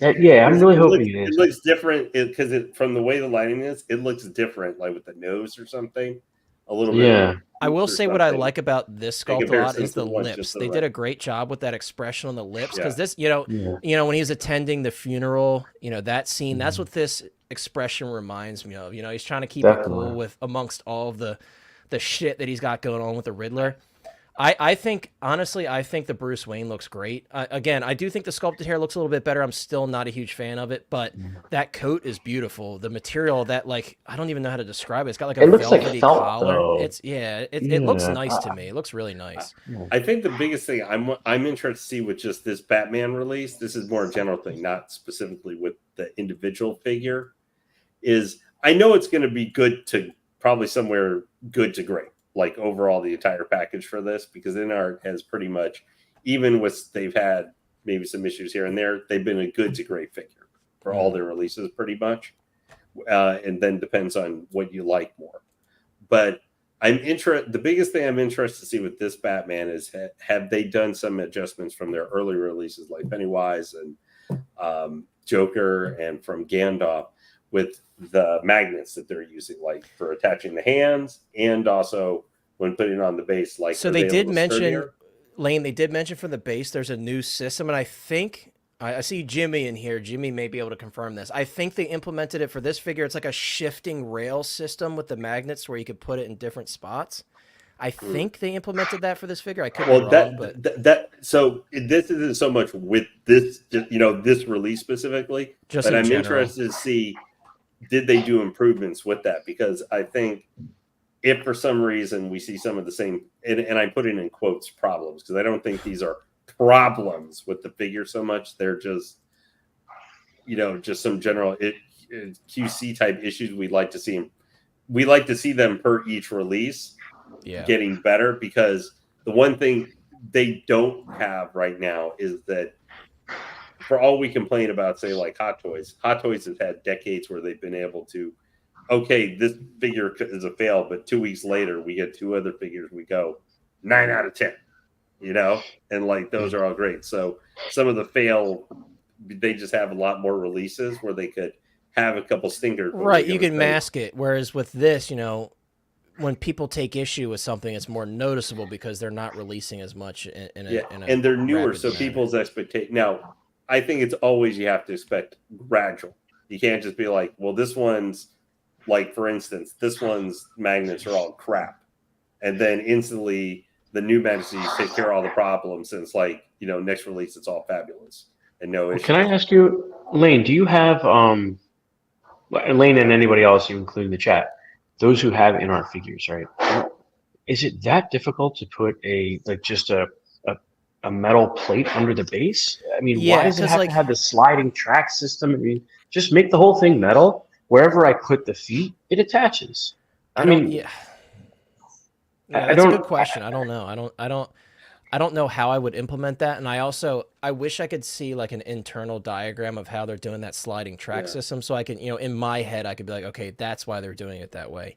I'm really hoping it is. It looks different because from the way the lighting is, it looks different, like with the nose or something. A little bit. Yeah. I will say what I like about this sculpt a lot is the lips. They did a great job with that expression on the lips because this, when he was attending the funeral, that scene, that's what this expression reminds me of. He's trying to keep it cool with amongst all of the shit that he's got going on with the Riddler. I think, honestly, the Bruce Wayne looks great. Again, I do think the sculpted hair looks a little bit better. I'm still not a huge fan of it, but that coat is beautiful. The material that, like, I don't even know how to describe it. It's got like a velvety collar. Though. It looks nice to me. It looks really nice. I think the biggest thing I'm interested to see with just this Batman release, this is more a general thing, not specifically with the individual figure, is I know it's going to be good to probably somewhere good to great. Like overall the entire package for this, because InArt has pretty much, even with they've had maybe some issues here and there, they've been a good to great figure for all their releases pretty much. And then depends on what you like more. But the biggest thing I'm interested to see with this Batman is have they done some adjustments from their early releases like Pennywise and Joker and from Gandalf with the magnets that they're using, like for attaching the hands and also when putting on the base. Like, so they did mention, Lane, they did mention for the base, there's a new system. And I think I see Jimmy in here. Jimmy may be able to confirm this. I think they implemented it for this figure. It's like a shifting rail system with the magnets where you could put it in different spots. I think they implemented that for this figure. I could be wrong, but so this isn't so much with this, this release specifically, but I'm interested to see, did they do improvements with that? Because I think if for some reason we see some of the same, and I put it in quotes, problems, because I don't think these are problems with the figure so much. They're just, just some general QC type issues we'd like to see. We like to see them per each release getting better, because the one thing they don't have right now is that, for all we complain about, say, like Hot Toys has had decades where they've been able to, okay, this figure is a fail, but 2 weeks later we get two other figures, we go 9 out of 10, and like those are all great. So some of the fail, they just have a lot more releases where they could have a couple stinkers. Right, you can mask it. Whereas with this, when people take issue with something, it's more noticeable because they're not releasing as much in a and they're newer, rapid so manner. people's expectation. Now, I think it's always you have to expect gradual. You can't just be like, well, this one's like, for instance, this one's magnets are all crap, and then instantly the new magnets take care of all the problems, and it's like, you know, next release it's all fabulous and no issue. Can I ask you, Lane? Do you have Lane and anybody else you include in the chat? Those who have InArt figures, right? Is it that difficult to put just a metal plate under the base? I mean, Yeah, why does it 'cause, have like- to have the sliding track system? I mean, just make the whole thing metal. Wherever I put the feet, it attaches. I mean, yeah, I that's a don't- good question. I don't know. I don't know how I would implement that. And I wish I could see like an internal diagram of how they're doing that sliding track system. So I can, you know, in my head, I could be like, okay, that's why they're doing it that way.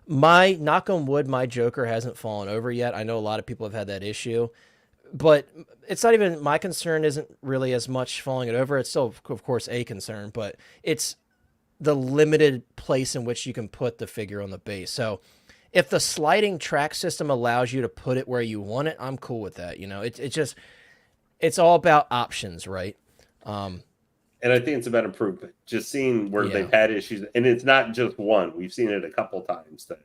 My knock on wood, my Joker hasn't fallen over yet. I know a lot of people have had that issue, but it's not even, my concern isn't really as much falling it over. It's still, of course, a concern, but it's the limited place in which you can put the figure on the base. So if the sliding track system allows you to put it where you want it, I'm cool with that. You know, it's all about options, right? And I think it's about improvement. Just seeing where Yeah. they've had issues, and it's not just one. We've seen it a couple times. That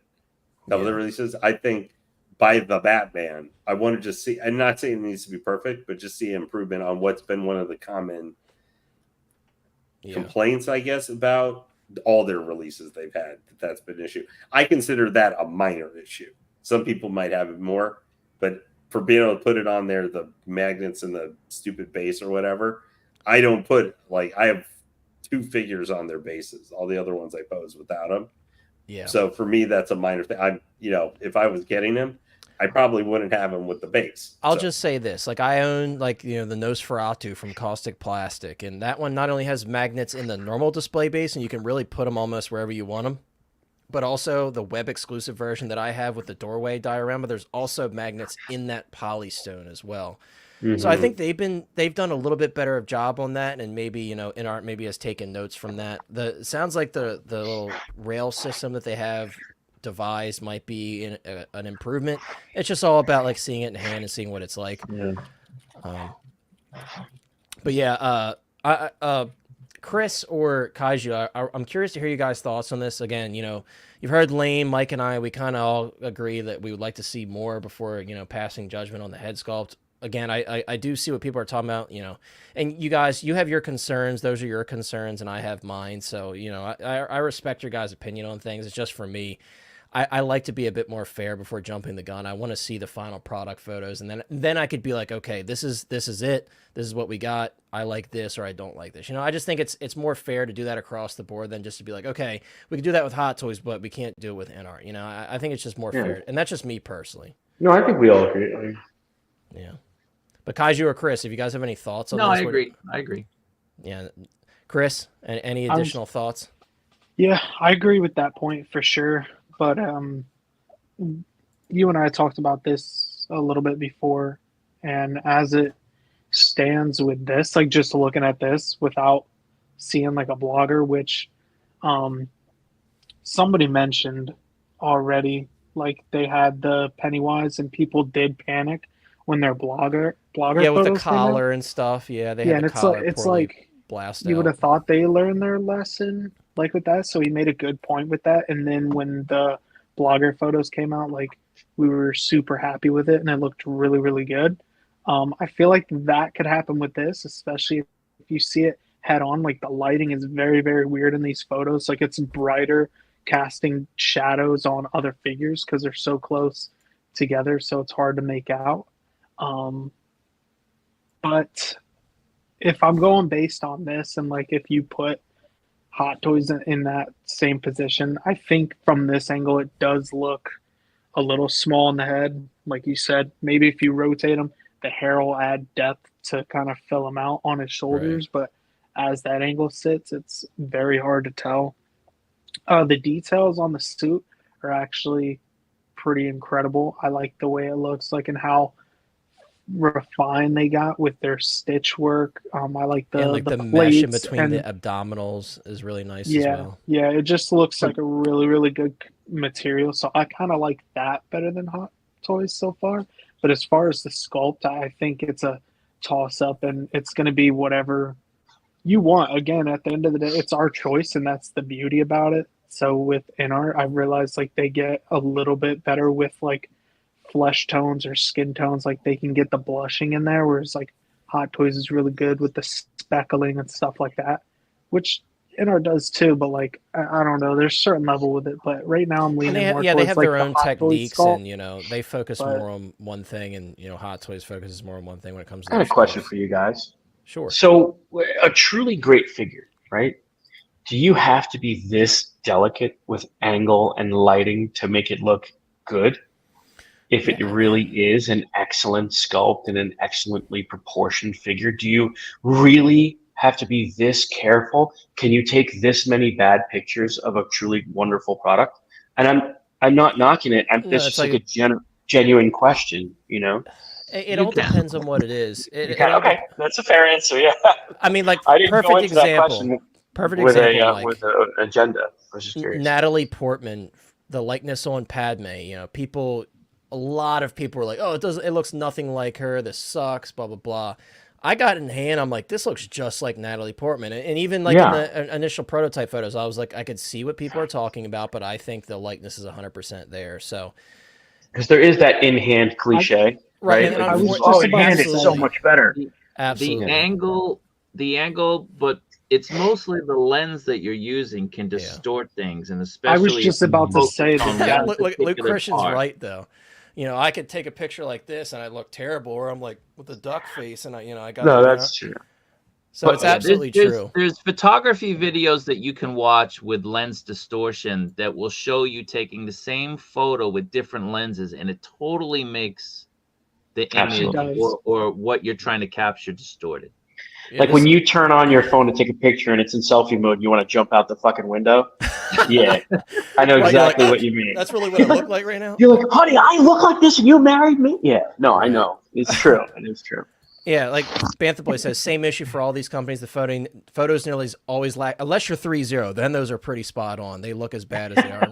couple of the releases. I think by the Batman, I want to just see. I'm not saying it needs to be perfect, but just see improvement on what's been one of the common complaints, I guess, about all their releases they've had. That's been an issue. I consider that a minor issue. Some people might have it more, but for being able to put it on there, the magnets and the stupid base or whatever, I don't put, like, I have 2 figures on their bases. All the other ones I pose without them. Yeah. So for me, that's a minor thing. I'm, you know, if I was getting them, I probably wouldn't have them with the base. I'll just say this, like I own like, you know, the Nosferatu from Caustic Plastic, and that one not only has magnets in the normal display base and you can really put them almost wherever you want them, but also the web exclusive version that I have with the doorway diorama, there's also magnets in that polystone as well. So I think they've done a little bit better of job on that, and maybe, you know, InArt maybe has taken notes from that. It sounds like the little rail system that they have devised might be an improvement. It's just all about like seeing it in hand and seeing what it's like. Yeah. But yeah, Chris or Kaiju, I'm curious to hear you guys' thoughts on this. Again, you know, you've heard Lane, Mike, and I, we kind of all agree that we would like to see more before, you know, passing judgment on the head sculpt. Again, I do see what people are talking about, you know, and you guys, you have your concerns. Those are your concerns, and I have mine. So, you know, I respect your guys' opinion on things. It's just for me. I like to be a bit more fair before jumping the gun. I want to see the final product photos, and then I could be like, okay, this is it. This is what we got. I like this, or I don't like this. You know, I just think it's more fair to do that across the board than just to be like, okay, we can do that with Hot Toys, but we can't do it with InArt. You know, I think it's just more fair, and that's just me personally. No, I think we all agree. Yeah. But Kaiju or Chris, if you guys have any thoughts on No, this? I agree. Yeah. Chris, any additional thoughts? Yeah, I agree with that point for sure. But you and I talked about this a little bit before, and as it stands with this, like just looking at this without seeing like a blogger, which somebody mentioned already, like they had the Pennywise and people did panic when their blogger Yeah, with the photos came out. collar and stuff. Yeah, they Yeah, had and the collar it's poorly like blasted you would out. have thought they learned their lesson like with that. So he made a good point with that. And then when the blogger photos came out, like we were super happy with it and it looked really, really good. I feel like that could happen with this, especially if you see it head on. Like the lighting is very, very weird in these photos. Like it's brighter, casting shadows on other figures because they're so close together. So it's hard to make out. But if I'm going based on this, and like if you put Hot Toys in that same position, I think from this angle it does look a little small in the head. Like you said, maybe if you rotate him, the hair will add depth to kind of fill him out on his shoulders. Right. But as that angle sits, it's very hard to tell. The details on the suit are actually pretty incredible. I like the way it looks like and how refined they got with their stitch work. I like the mesh in between the abdominals is really nice as well. Yeah, it just looks like a really, really good material, so I kind of like that better than Hot Toys so far. But as far as the sculpt, I think it's a toss up, and it's going to be whatever you want. Again, at the end of the day, it's our choice, and that's the beauty about it. So with InArt, I realized like they get a little bit better with like flesh tones or skin tones. Like they can get the blushing in there, whereas like Hot Toys is really good with the speckling and stuff like that, which InArt does too. But like I don't know, there's a certain level with it. But right now I'm And leaning more they towards have like their the own Hot Toys techniques, sculpt. and you know they focus But- more on one thing, and you know Hot Toys focuses more on one thing when it comes to. I got a their question sculpts. for you guys. Sure. So, a truly great figure, right? Do you have to be this delicate with angle and lighting to make it look good? If it Yeah. really is an excellent sculpt and an excellently proportioned figure, do you really have to be this careful? Can you take this many bad pictures of a truly wonderful product? And I'm not knocking it. No, This it's is like like- a genuine question, you know? It You all can. depends on what it is. You can, okay, that's a fair answer. Yeah, I mean, like I didn't go perfect into that example. question Perfect with example, a Mike. with an agenda. I was just curious. Natalie Portman, the likeness on Padme. You know, a lot of people were like, "Oh, it looks nothing like her. This sucks." Blah blah blah. I got it in hand. I'm like, this looks just like Natalie Portman. And even like in the initial prototype photos, I was like, I could see what people are talking about, but I think the likeness is 100% there. So, Because there is that in-hand cliche, right? and Like, I was oh, just in about hand to it's say- so much better. absolutely. The angle, but it's mostly the lens that you're using can distort things, and especially. I was just if you about to focus say on that. one Luke particular Christian's part. right though. You know, I could take a picture like this and I look terrible, or I'm like with a duck face, and I got. No, that's true. So it's absolutely true. There's photography videos that you can watch with lens distortion that will show you taking the same photo with different lenses, and it totally makes the image Absolutely. or what you're trying to capture distorted. Yeah, Like when you turn on your phone to take a picture and it's in selfie mode, and you want to jump out the fucking window. Yeah, I know Right, you're exactly like, what you mean. That's really what I look like right now. You're like, honey, I look like this, and you married me. Yeah, no, I know. It's true. It is true. Yeah, like Bantha Boy says, same issue for all these companies. The photos nearly always lack, unless you're 3.0, then those are pretty spot on. They look as bad as they are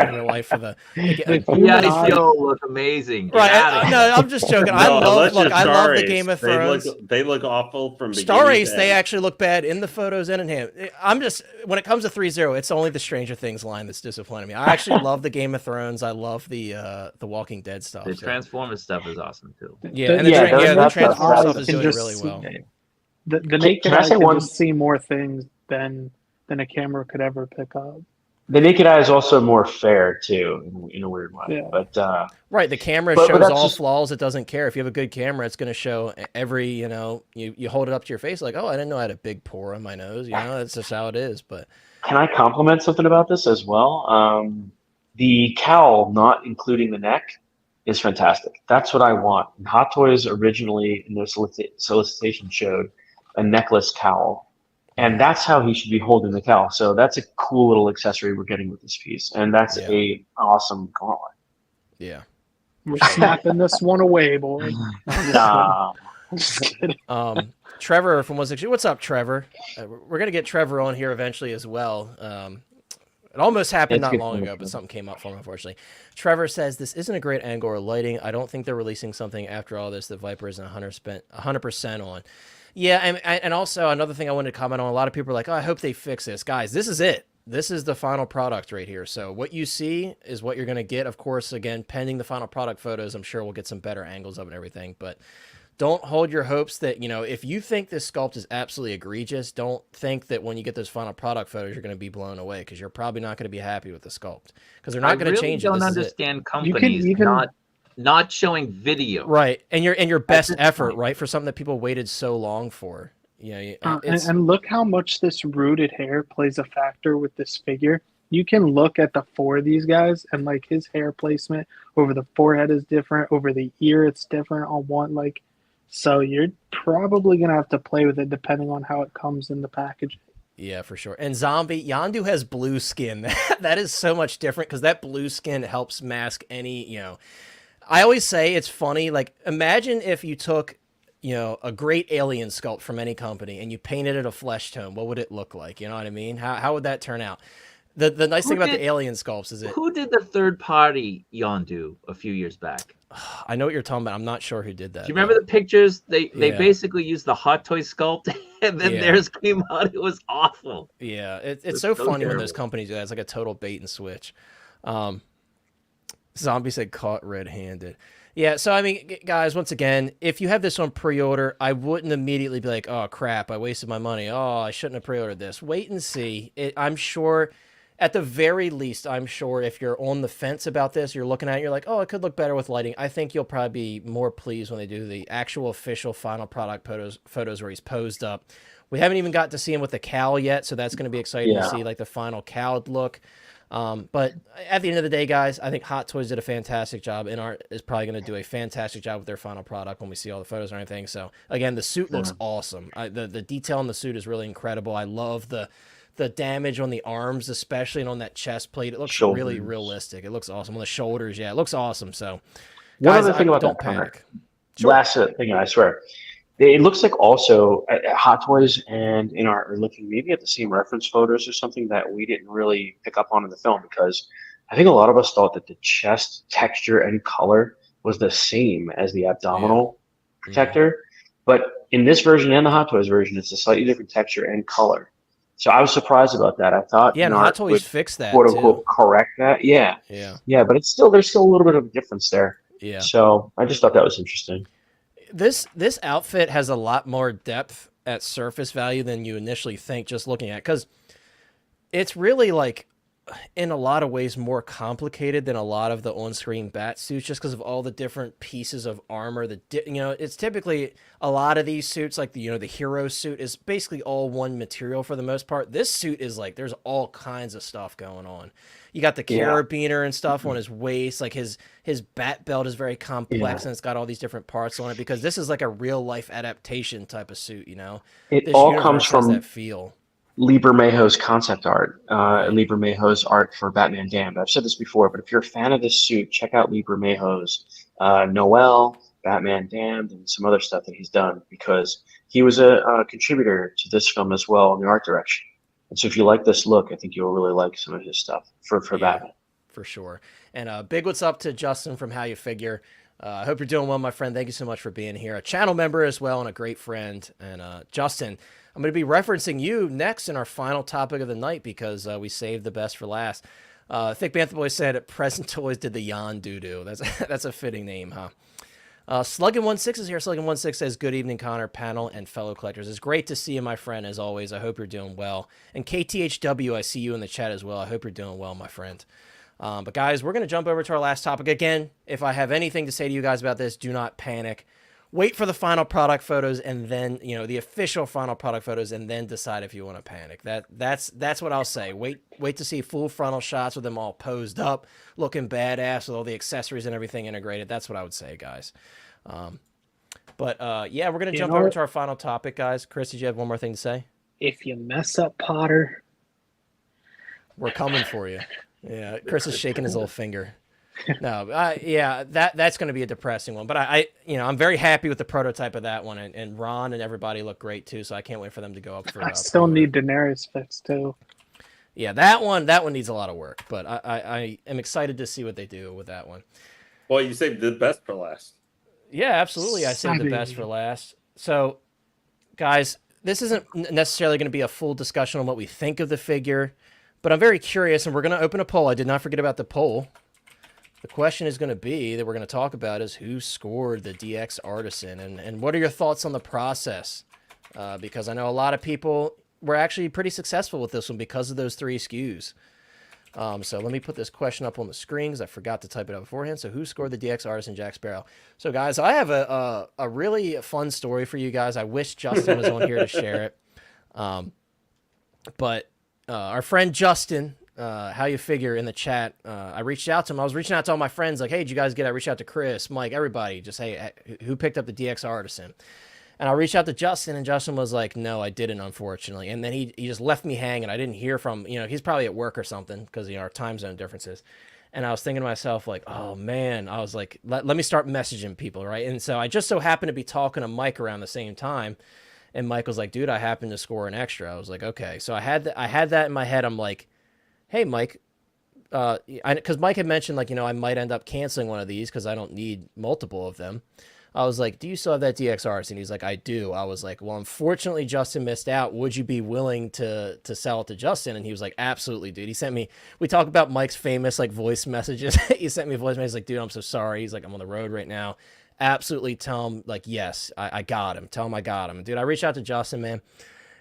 in real life for the. human Yeah, eye- still look amazing. Get Right? out of No, here. I'm just joking. I No, love unless you're I love the Star Game of Ace. Thrones. They look awful from Star beginning Ace, to they end. actually look bad in the photos and in hand. I'm just when it comes to 3.0, it's only the Stranger Things line that's disappointing me. I actually love the Game of Thrones. I love the Walking Dead stuff. The so. Transformers stuff is awesome too. Yeah, and the Yeah, the that's- Transformers that's- stuff is can doing just really see- well. The Can naked I eye say can one- just see more things than a camera could ever pick up. The naked eye is also more fair too, in a weird way. Yeah. But Right, the camera But shows that's all just- flaws. It doesn't care. If you have a good camera, it's going to show every, you hold it up to your face like, oh, I didn't know I had a big pore on my nose. That's just how it is. But can I compliment something about this as well? The cowl, not including the neck, is fantastic. That's what I want. And Hot Toys originally in their solicitation showed a necklace cowl, and that's how he should be holding the cowl. So that's a cool little accessory we're getting with this piece, and that's Yeah. a awesome gauntlet. yeah. We're snapping this one away, boy. Nah. I'm just kidding. Trevor from 160. What's up, Trevor? We're going to get Trevor on here eventually as well. It almost happened It's not good long for ago, me. but something came up for him, unfortunately. Trevor says, this isn't a great angle or lighting. I don't think they're releasing something after all this that Viper isn't 100% on. Yeah, and also another thing I wanted to comment on, a lot of people are like, oh, I hope they fix this. Guys, this is it. This is the final product right here. So what you see is what you're going to get. Of course, again, pending the final product photos, I'm sure we'll get some better angles of it and everything. But don't hold your hopes that, if you think this sculpt is absolutely egregious, don't think that when you get those final product photos, you're going to be blown away, because you're probably not going to be happy with the sculpt, because they're not going to change it. I This don't is it. understand You can companies even- not showing video. Right. And your best this effort, point. right, for something that people waited so long for. It's And look how much this rooted hair plays a factor with this figure. You can look at the four of these guys, and like his hair placement over the forehead is different, over the ear it's different on one. Like, so you're probably gonna have to play with it depending on how it comes in the package. yeah, for sure. And Zombie, Yandu has blue skin. That is so much different, because that blue skin helps mask any, I always say it's funny. Like, imagine if you took, a great alien sculpt from any company and you painted it a flesh tone. What would it look like? You know what I mean? How would that turn out? The nice Who thing about did- the alien sculpts is Who did the third party Yondu a few years back? I know what you're talking about. I'm not sure who did that. Do you remember the pictures? They Yeah. basically used the Hot Toy sculpt, and then Yeah. theirs came out. It was awful. Yeah, it's It's so so funny when those terrible. companies do that. It's like a total bait and switch. Zombie said caught red-handed. Yeah, so I mean, guys, once again, if you have this on pre-order, I wouldn't immediately be like, oh, crap, I wasted my money. Oh, I shouldn't have pre-ordered this. Wait and see. I'm sure, at the very least, I'm sure if you're on the fence about this, you're looking at it, you're like, oh, it could look better with lighting. I think you'll probably be more pleased when they do the actual official final product photos where he's posed up. We haven't even got to see him with the cowl yet, so that's going to be exciting to see, like, the final cowled look. But at the end of the day, guys, I think Hot Toys did a fantastic job. InArt is probably going to do a fantastic job with their final product when we see all the photos and everything. So again, the suit looks awesome. The detail on the suit is really incredible. I love the damage on the arms, especially, and on that chest plate. It looks really realistic. It looks awesome on the shoulders. Yeah, it looks awesome. So One guys, other thing about don't that, Connor. panic. Sure. Last thing, I swear. It looks like also Hot Toys and InArt are looking maybe at the same reference photos or something that we didn't really pick up on in the film, because I think a lot of us thought that the chest texture and color was the same as the abdominal protector. But in this version and the Hot Toys version, it's a slightly different texture and color. So I was surprised about that. I thought Yeah, and InArt Hot Toys would, fixed that quote too. unquote, correct that. Yeah, but it's still, there's still a little bit of a difference there. Yeah. So I just thought that was interesting. This outfit has a lot more depth at surface value than you initially think just looking at, because it's really, like, in a lot of ways more complicated than a lot of the on-screen bat suits, just because of all the different pieces of armor. It's typically a lot of these suits, like the hero suit is basically all one material for the most part. This suit is like, there's all kinds of stuff going on. You got the carabiner and stuff on his waist, like his bat belt is very complex, and it's got all these different parts on it, because this is like a real life adaptation type of suit. It this all universe comes has from that feel. Liber Mayhew's concept art, Liber Mayhew's art for Batman Damned. I've said this before, but if you're a fan of this suit, check out Liber Mayhew's Noel, Batman Damned, and some other stuff that he's done, because he was a contributor to this film as well in the art direction. And so if you like this look, I think you'll really like some of his stuff for Batman. For sure. And big what's up to Justin from How You Figure. I hope you're doing well, my friend. Thank you so much for being here. A channel member as well and a great friend. And Justin, I'm going to be referencing you next in our final topic of the night, because we saved the best for last. Thick Bantha Boy said Present Toys did the Yon Doo-Doo. That's a fitting name, huh? Sluggin16 is here. Sluggin16 says, good evening, Connor, panel, and fellow collectors. It's great to see you, my friend, as always. I hope you're doing well. And KTHW, I see you in the chat as well. I hope you're doing well, my friend. But guys, we're going to jump over to our last topic. Again, if I have anything to say to you guys about this, do not panic. Wait for the final product photos, and then, the official final product photos, and then decide if you want to panic. That's what I'll say. Wait to see full frontal shots with them all posed up, looking badass with all the accessories and everything integrated. That's what I would say, guys. Yeah, we're going to jump over to our final topic, guys. Chris, did you have one more thing to say? If you mess up Potter, we're coming for you. Yeah, Chris is shaking his little finger. No, yeah, that's going to be a depressing one. But I'm very happy with the prototype of that one, and Ron and everybody look great too. So I can't wait for them to go up for. I still need Daenerys fixed too. Yeah, that one needs a lot of work, but I am excited to see what they do with that one. Well, you saved the best for last. Yeah, absolutely. I saved the best for last. So, guys, this isn't necessarily going to be a full discussion on what we think of the figure, but I'm very curious, and we're going to open a poll. I did not forget about the poll. The question is going to be that we're going to talk about is who scored the DX Artisan, and what are your thoughts on the process? Because I know a lot of people were actually pretty successful with this one because of those 3 SKUs. So let me put this question up on the screen because I forgot to type it out beforehand. So who scored the DX Artisan Jack Sparrow? So guys, I have a really fun story for you guys. I wish Justin was on here to share it. But our friend Justin, How You Figure in the chat, I reached out to him. I was reaching out to all my friends like, hey, did you guys get it? I reached out to Chris, Mike, everybody. Just, hey, who picked up the DX Artisan? And I reached out to Justin, and Justin was like, no, I didn't, unfortunately. And then he just left me hanging. I didn't hear from, he's probably at work or something because, our time zone differences. And I was thinking to myself, like, oh, man. I was like, let me start messaging people, right? And so I just so happened to be talking to Mike around the same time. And Mike was like, dude, I happened to score an extra. I was like, okay. So I had that in my head. I'm like, hey, Mike, because Mike had mentioned, like, I might end up canceling one of these because I don't need multiple of them. I was like, do you still have that DXR? And he's like, I do. I was like, well, unfortunately, Justin missed out. Would you be willing to sell it to Justin? And he was like, absolutely, dude. He sent me, we talk about Mike's famous, like, voice messages. He sent me a voice message. He's like, dude, I'm so sorry. He's like, I'm on the road right now. Absolutely tell him, like, yes, I got him. Tell him I got him. Dude, I reached out to Justin, man.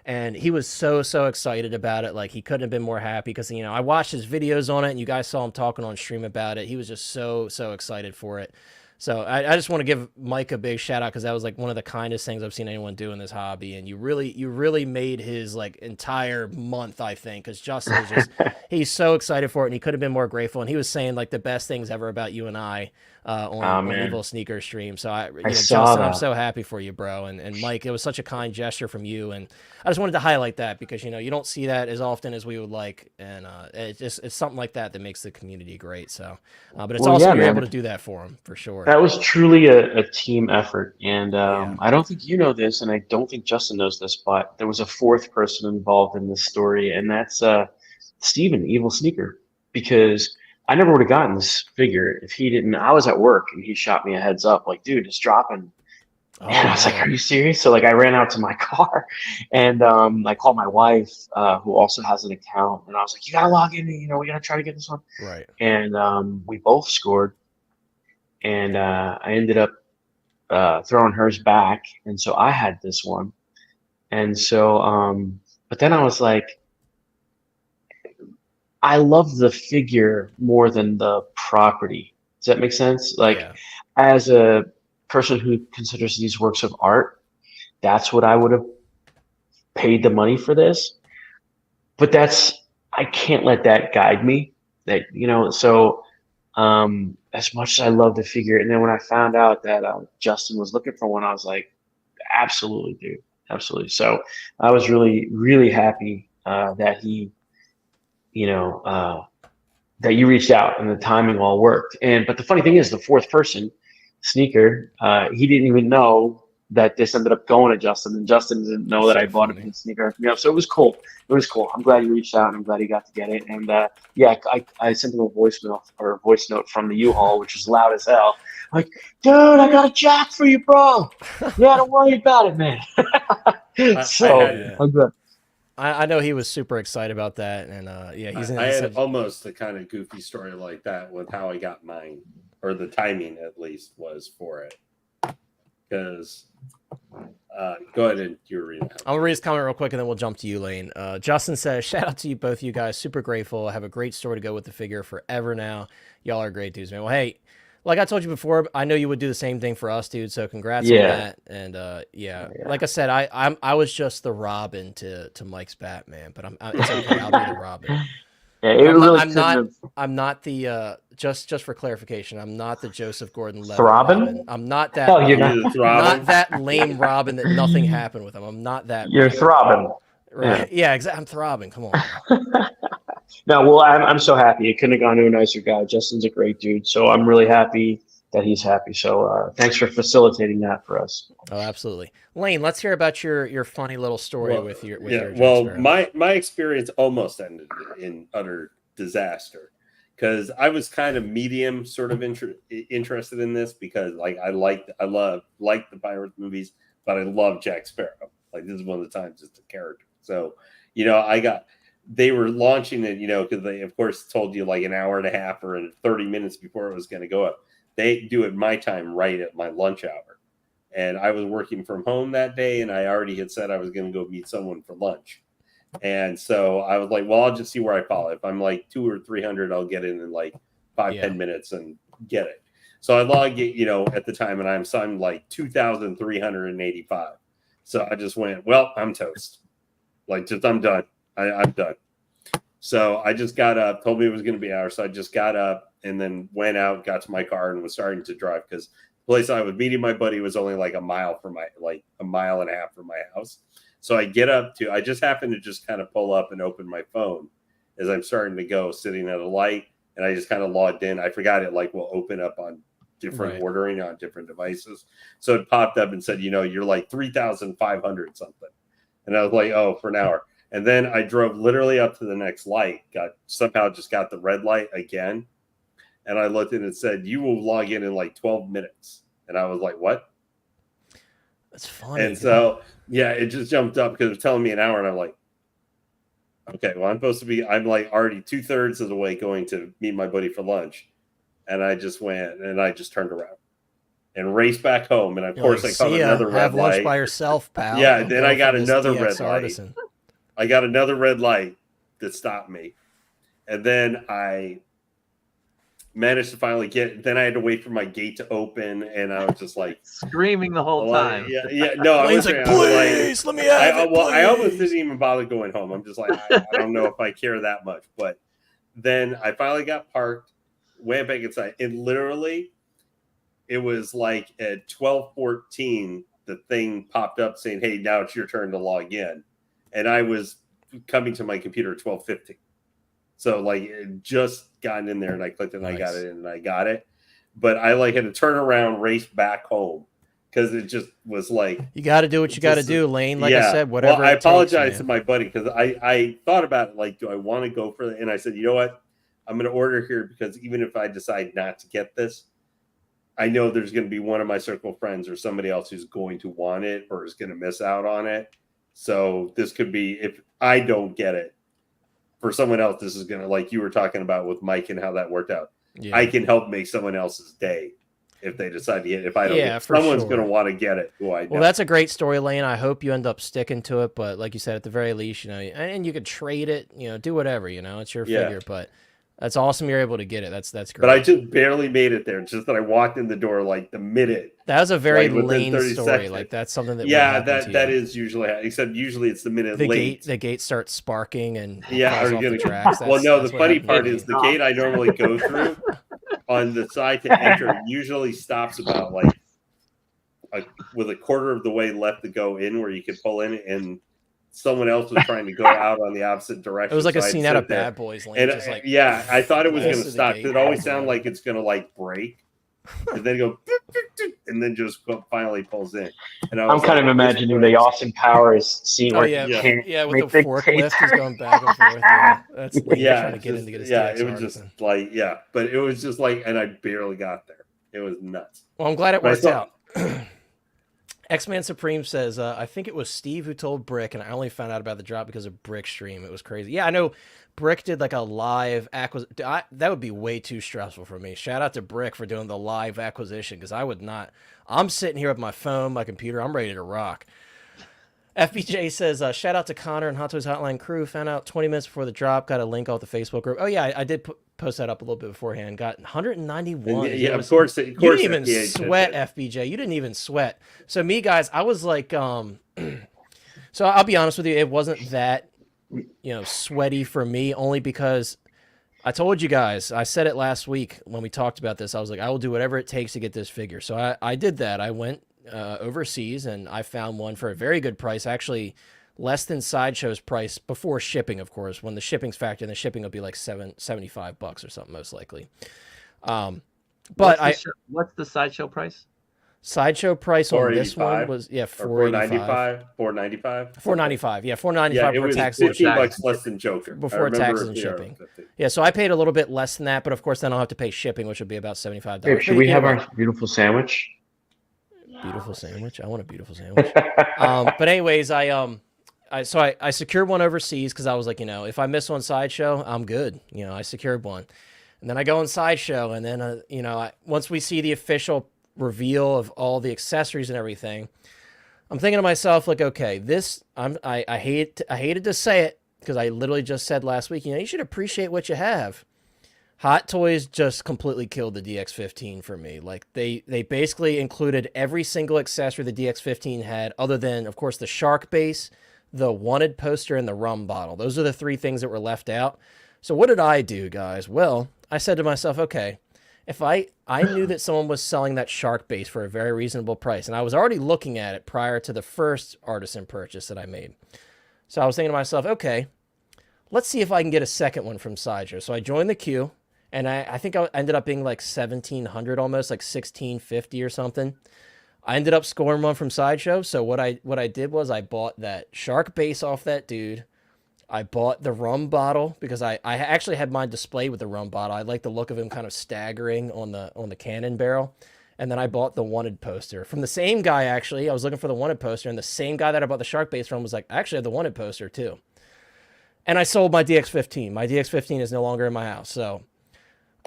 And he was so excited about it. Like, he couldn't have been more happy because, I watched his videos on it and you guys saw him talking on stream about it. He was just so excited for it. So I just want to give Mike a big shout out because that was like one of the kindest things I've seen anyone do in this hobby. And you really made his like entire month, I think, because Justin is just, he's so excited for it and he could have been more grateful. And he was saying like the best things ever about you and I on Evil Sneaker stream. So Justin, I'm so happy for you, bro. And Mike, it was such a kind gesture from you. And I just wanted to highlight that because, you don't see that as often as we would like. And it's something like that makes the community great. So, but it's you're able to do that for him for sure. That was truly a team effort. And I don't think you know this, and I don't think Justin knows this, but there was a fourth person involved in this story, and that's Steven, Evil Sneaker, because I never would have gotten this figure if he didn't. I was at work, and he shot me a heads up, like, dude, it's dropping. And I was like, are you serious? So, like, I ran out to my car, and I called my wife, who also has an account, and I was like, you got to log in, we got to try to get this one. Right. And we both scored. And I ended up throwing hers back, and so I had this one. And so, but then I was like, I love the figure more than the property. Does that make sense? Like, as a person who considers these works of art, that's what I would have paid the money for this. But I can't let that guide me. So. As much as I love the figure, and then when I found out that Justin was looking for one, I was like, absolutely, dude, absolutely. So I was really happy that he, that you reached out and the timing all worked. But the funny thing is, the fourth person, Sneaker, he didn't even know that this ended up going to Justin, and Justin didn't know that I bought him his sneaker. So it was cool. I'm glad he reached out, and I'm glad he got to get it. And I sent him a voice note from the U-Haul, which was loud as hell. Like, dude, I got a jack for you, bro. Yeah, don't worry about it, man. I'm good. I know he was super excited about that, and I had almost a kind of goofy story like that with how I got mine, or the timing at least was for it. Because go ahead and you're reading. I'm gonna read his comment real quick and then we'll jump to you, Lane. Justin says, shout out to you both, you guys. Super grateful. I have a great story to go with the figure forever now. Y'all are great dudes, man. Well, hey, like I told you before, I know you would do the same thing for us, dude. So congrats on that. And like I said, I was just the Robin to Mike's Batman, but it's okay. I'll be the Robin. Yeah, I'm not the just for clarification, I'm not the Joseph Gordon-Levitt Robin. I'm not that. Oh, you're not that lame Robin that nothing happened with him. I'm not that. You're Throbbing. Right? Yeah, exactly. I'm Throbbing. Come on. No, well, I'm so happy. It couldn't have gone to a nicer guy. Justin's a great dude, so I'm really happy that he's happy. So thanks for facilitating that for us. Oh, absolutely. Lane, let's hear about your funny little story with your my experience almost ended in utter disaster because I was kind of medium sort of interested in this because like I like the Pirates movies, but I love Jack Sparrow. Like this is one of the times it's a character. So, they were launching it, because they of course told you like an hour and a half or 30 minutes before it was going to go up. They do it my time right at my lunch hour. And I was working from home that day, and I already had said I was going to go meet someone for lunch. And so I was like, well, I'll just see where I fall. If I'm like 200 or 300, I'll get in like 10 minutes and get it. So I logged it, at the time, and I'm like 2,385. So I just went, well, I'm toast. Like, I'm done. I'm done. So I just got up, told me it was going to be an hour. So I just got up and then went out, got to my car, and was starting to drive because the place I was meeting my buddy was only like a mile and a half from my house. So I just happened to just kind of pull up and open my phone as I'm starting to go, sitting at a light, and I just kind of logged in. I forgot it will open up on different ordering on different devices. So it popped up and said, you're like 3,500 something. And I was like, oh, for an hour. And then I drove literally up to the next light, somehow just got the red light again. And I looked and it said, you will log in like 12 minutes. And I was like, what? That's funny. And so, yeah, it just jumped up because it was telling me an hour. And I'm like, okay, well, I'm like already 2/3 of the way going to meet my buddy for lunch. And I just went and I just turned around and raced back home. And of course, I caught another red have light. lunch by yourself, pal. Yeah, then I got another red light. Artisan. I got another red light that stopped me. And then I managed to finally then I had to wait for my gate to open. And I was just like screaming the whole time. Yeah. No, I was like, please, let me have it. Well, I almost didn't even bother going home. I'm just like, I don't know if I care that much. But then I finally got parked, went back inside. And literally, it was like at 12:14, the thing popped up saying, hey, now it's your turn to log in. And I was coming to my computer at 12:50. So like it just gotten in there and I clicked and I got it and I got it. But I like had to turn around, race back home because it just was like you got to do what you got to do, Lane. Like I said, whatever. Well, I apologize to my buddy because I thought about it. Like, do I want to go for it? And I said, you know what? I'm going to order here because even if I decide not to get this, I know there's going to be one of my circle of friends or somebody else who's going to want it or is going to miss out on it. So this could be, if I don't get it, for someone else, this is going to, like you were talking about with Mike and how that worked out. Yeah. I can help make someone else's day if they decide to get it. If I don't get it, someone's going to want to get it who I know. Well, that's a great story, Lane. I hope you end up sticking to it. But like you said, at the very least, you know, and you could trade it, you know, do whatever, you know, it's your figure. But that's awesome you're able to get it. That's great. But I just barely made it there. It's just that I walked in the door like the minute. That was a very like, Lane story. Seconds. Like that's something that that is usually, except usually it's the minute late. The gate starts sparking and off the tracks. Well, no, the funny part is the gate I normally go through on the side to enter usually stops about like with a quarter of the way left to go in where you can pull in, and someone else was trying to go out on the opposite direction. It was like a scene out of Bad Boys. Lane, and just like, I thought it was going to stop. It always sounded like it's going to like break. And then go, and then just finally pulls in. And I'm kind of imagining the Austin Powers scene where with the forklift is going back and forth. That's trying to get in to get his it was just like but it was just like, and I barely got there. It was nuts. Well, I'm glad it worked out. X-Man Supreme says, I think it was Steve who told Brick, and I only found out about the drop because of Brick's stream. It was crazy. Yeah, I know Brick did like a live acquisition. That would be way too stressful for me. Shout out to Brick for doing the live acquisition because I would not. I'm sitting here with my phone, my computer. I'm ready to rock. FBJ says, shout out to Connor and Hot Toys Hotline crew. Found out 20 minutes before the drop. Got a link off the Facebook group. Oh, yeah, I did post that up a little bit beforehand. Got 191. Yeah, of course. You didn't even sweat, FBJ. You didn't even sweat. So me, guys, I was like, so I'll be honest with you. It wasn't that, sweaty for me, only because I told you guys, I said it last week when we talked about this. I was like, I will do whatever it takes to get this figure. So I did that. I went overseas and I found one for a very good price, actually less than Sideshow's price before shipping, of course. When the shipping's factored in, the shipping will be like $75 or something, most likely. But what's the Sideshow price? Sideshow price on this one was $495. $495. Yeah, $495 before taxes and shipping. $15 less than Joker before taxes and shipping. Yeah, so I paid a little bit less than that, but of course then I'll have to pay shipping, which would be about $75. Babe, should we have our beautiful sandwich? Beautiful sandwich. I want a beautiful sandwich. But anyways, I secured one overseas because I was like, if I miss one Sideshow, I'm good. I secured one, and then I go on Sideshow, and then once we see the official reveal of all the accessories and everything, I'm thinking to myself like, okay, this I hated to say it because I literally just said last week, you should appreciate what you have. Hot Toys just completely killed the DX15 for me. Like they basically included every single accessory the DX15 had, other than of course the shark base, the wanted poster, and the rum bottle. Those are the three things that were left out. So what did I do, guys? Well, I said to myself, okay, if I knew that someone was selling that shark base for a very reasonable price, and I was already looking at it prior to the first Artisan purchase that I made. So I was thinking to myself, okay, let's see if I can get a second one from Sideshow. So I joined the queue, and I think I ended up being like 1,700 almost, like 1,650 or something. I ended up scoring one from Sideshow. So what I did was I bought that shark base off that dude. I bought the rum bottle because I actually had mine displayed with the rum bottle. I like the look of him kind of staggering on the cannon barrel. And then I bought the wanted poster from the same guy. Actually, I was looking for the wanted poster, and the same guy that I bought the shark base from was like, I actually have the wanted poster too. And I sold my DX15. My DX15 is no longer in my house. So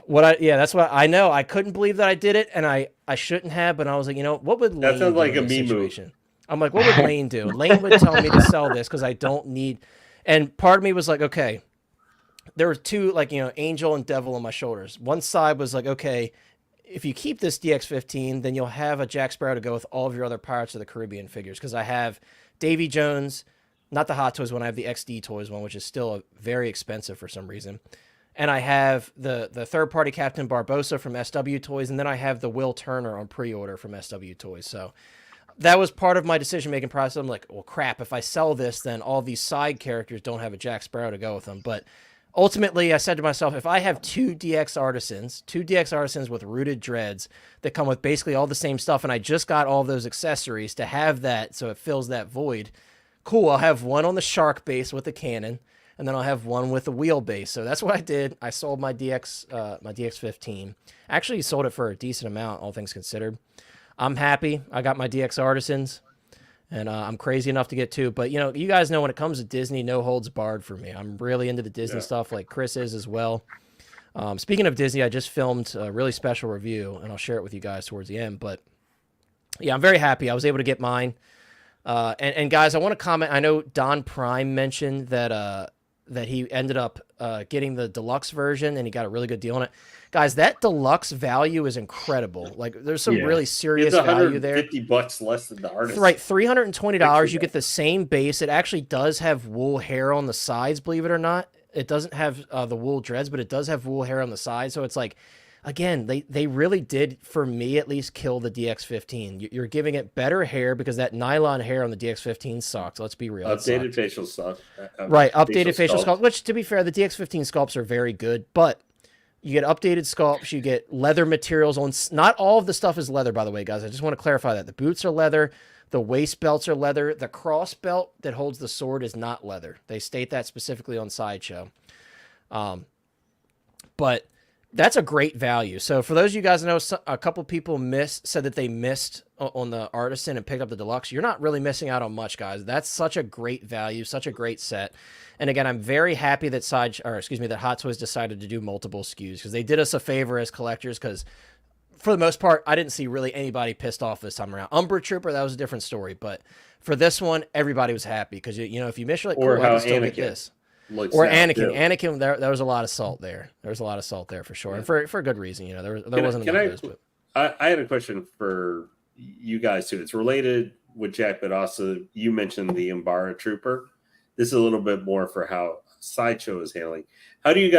that's what I know. I couldn't believe that I did it, and I shouldn't have, but I was like, what would Lane That sounds do like in a this me move. situation? I'm like, what would Lane do? Lane would tell me to sell this because I don't need. And part of me was like, okay, there were two, like, angel and devil on my shoulders. One side was like, okay, if you keep this DX15, then you'll have a Jack Sparrow to go with all of your other Pirates of the Caribbean figures. Because I have Davy Jones, not the Hot Toys one, I have the XD Toys one, which is still very expensive for some reason. And I have the third-party Captain Barbossa from SW Toys, and then I have the Will Turner on pre-order from SW Toys. So that was part of my decision-making process. I'm like, well, crap, if I sell this, then all these side characters don't have a Jack Sparrow to go with them. But ultimately, I said to myself, if I have two DX Artisans with rooted dreads that come with basically all the same stuff, and I just got all those accessories to have that so it fills that void, cool, I'll have one on the shark base with the cannon, and then I'll have one with the wheel base. So that's what I did. I sold my DX15. Actually sold it for a decent amount, all things considered. I'm happy. I got my DX Artisans, and I'm crazy enough to get two. But, you guys know when it comes to Disney, no holds barred for me. I'm really into the Disney stuff, like Chris is as well. Speaking of Disney, I just filmed a really special review, and I'll share it with you guys towards the end. But, yeah, I'm very happy. I was able to get mine. And guys, I want to comment. I know Don Prime mentioned that he ended up getting the deluxe version, and he got a really good deal on it. Guys, that deluxe value is incredible. Like, there's some really serious value there. $150 less than the artist. Right, $320. You get the same base. It actually does have wool hair on the sides, believe it or not. It doesn't have the wool dreads, but it does have wool hair on the side. So it's like, again, they really did, for me at least, kill the DX15. You're giving it better hair because that nylon hair on the DX15 sucks. Let's be real. Updated facial stuff. Right, updated facial sculpt, which, to be fair, the DX15 sculpts are very good, but you get updated sculpts, you get leather materials on. Not all of the stuff is leather, by the way, guys. I just want to clarify that. The boots are leather. The waist belts are leather. The cross belt that holds the sword is not leather. They state that specifically on Sideshow. But that's a great value. So for those of you guys that know, a couple people said that they missed on the Artisan and picked up the deluxe. You're not really missing out on much, guys. That's such a great value, such a great set. And again, I'm very happy that that Hot Toys decided to do multiple SKUs because they did us a favor as collectors. Because for the most part, I didn't see really anybody pissed off this time around. Umbra Trooper, that was a different story. But for this one, everybody was happy because if you miss, you're like, cool, I can still get this. Or Anakin. Anakin, there was a lot of salt there. There was a lot of salt there for sure, and for a good reason. There wasn't enough of those. But I had a question for you guys too. It's related with Jack, but also you mentioned the Umbra Trooper. This is a little bit more for how Sideshow is handling. How have you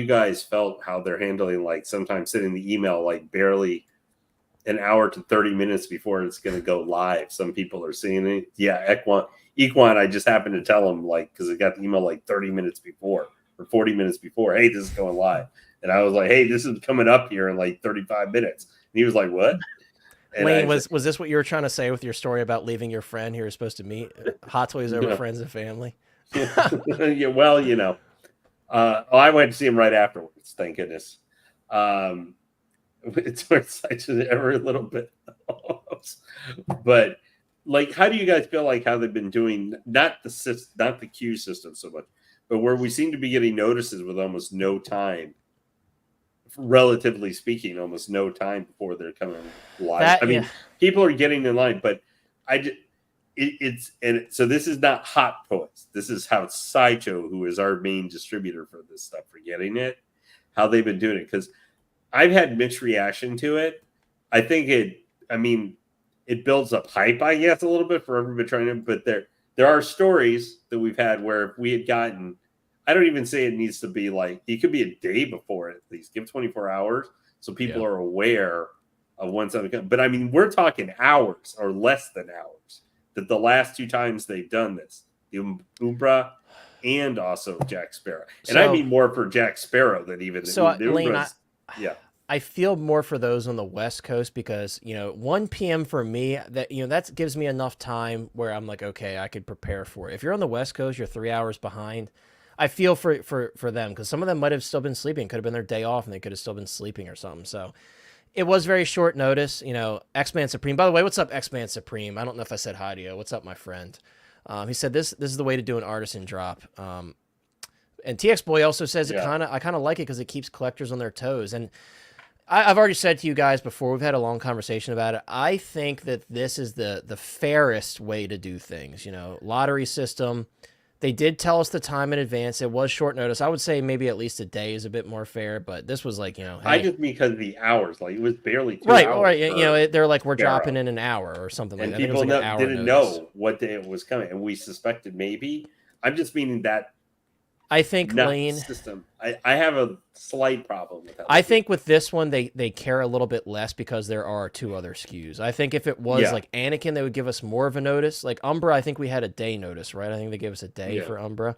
guys felt how they're handling, like, sometimes sending the email like barely an hour to 30 minutes before it's going to go live? Some people are seeing it. Yeah, Equine, I just happened to tell him, like, because I got the email like 30 minutes before or 40 minutes before, hey, this is going live. And I was like, hey, this is coming up here in like 35 minutes. And he was like, what? And Lane, was this what you were trying to say with your story about leaving your friend who you're supposed to meet? Hot Toys over friends and family? Yeah, well, I went to see him right afterwards, thank goodness. It's every little bit. But, like, how do you guys feel like how they've been doing, not the queue system so much, but where we seem to be getting notices with almost no time, relatively speaking, almost no time before they're coming live. People are getting in line, but so this is not Hot Toys. This is how Sideshow, who is our main distributor for this stuff, for getting it, how they've been doing it. Because I've had mixed reaction to it. I think it builds up hype, I guess, a little bit for everybody trying to, but there are stories that we've had where if we had gotten, I don't even say it needs to be like, it could be a day before it, at least give 24 hours so people are aware of when something comes. But we're talking hours or less than hours that the last two times they've done this, the Umbra and also Jack Sparrow. And I mean more for Jack Sparrow than even so the Lane, Umbras. I feel more for those on the West Coast because, 1 p.m. for me, that gives me enough time where I'm like, okay, I could prepare for it. If you're on the West Coast, you're 3 hours behind. I feel for them because some of them might have still been sleeping. Could have been their day off and they could have still been sleeping or something. So it was very short notice. X-Man Supreme. By the way, what's up, X-Man Supreme? I don't know if I said hi to you. What's up, my friend? He said this is the way to do an Artisan drop. And TX Boy also says I kind of like it because it keeps collectors on their toes. And I've already said to you guys before, we've had a long conversation about it. I think that this is the fairest way to do things. Lottery system. They did tell us the time in advance. It was short notice. I would say maybe at least a day is a bit more fair, but this was like, hey. I just because of the hours, like it was barely 2 hours. Right. They're like, we're dropping in an hour or something like that. And people didn't know what day it was coming, and we suspected maybe. I'm just meaning that. I think Lane system. I have a slight problem with that. I think with this one they care a little bit less because there are 2 other SKUs. I think if it was like Anakin, they would give us more of a notice. Like Umbra, I think we had a day notice, right? I think they gave us a day for Umbra.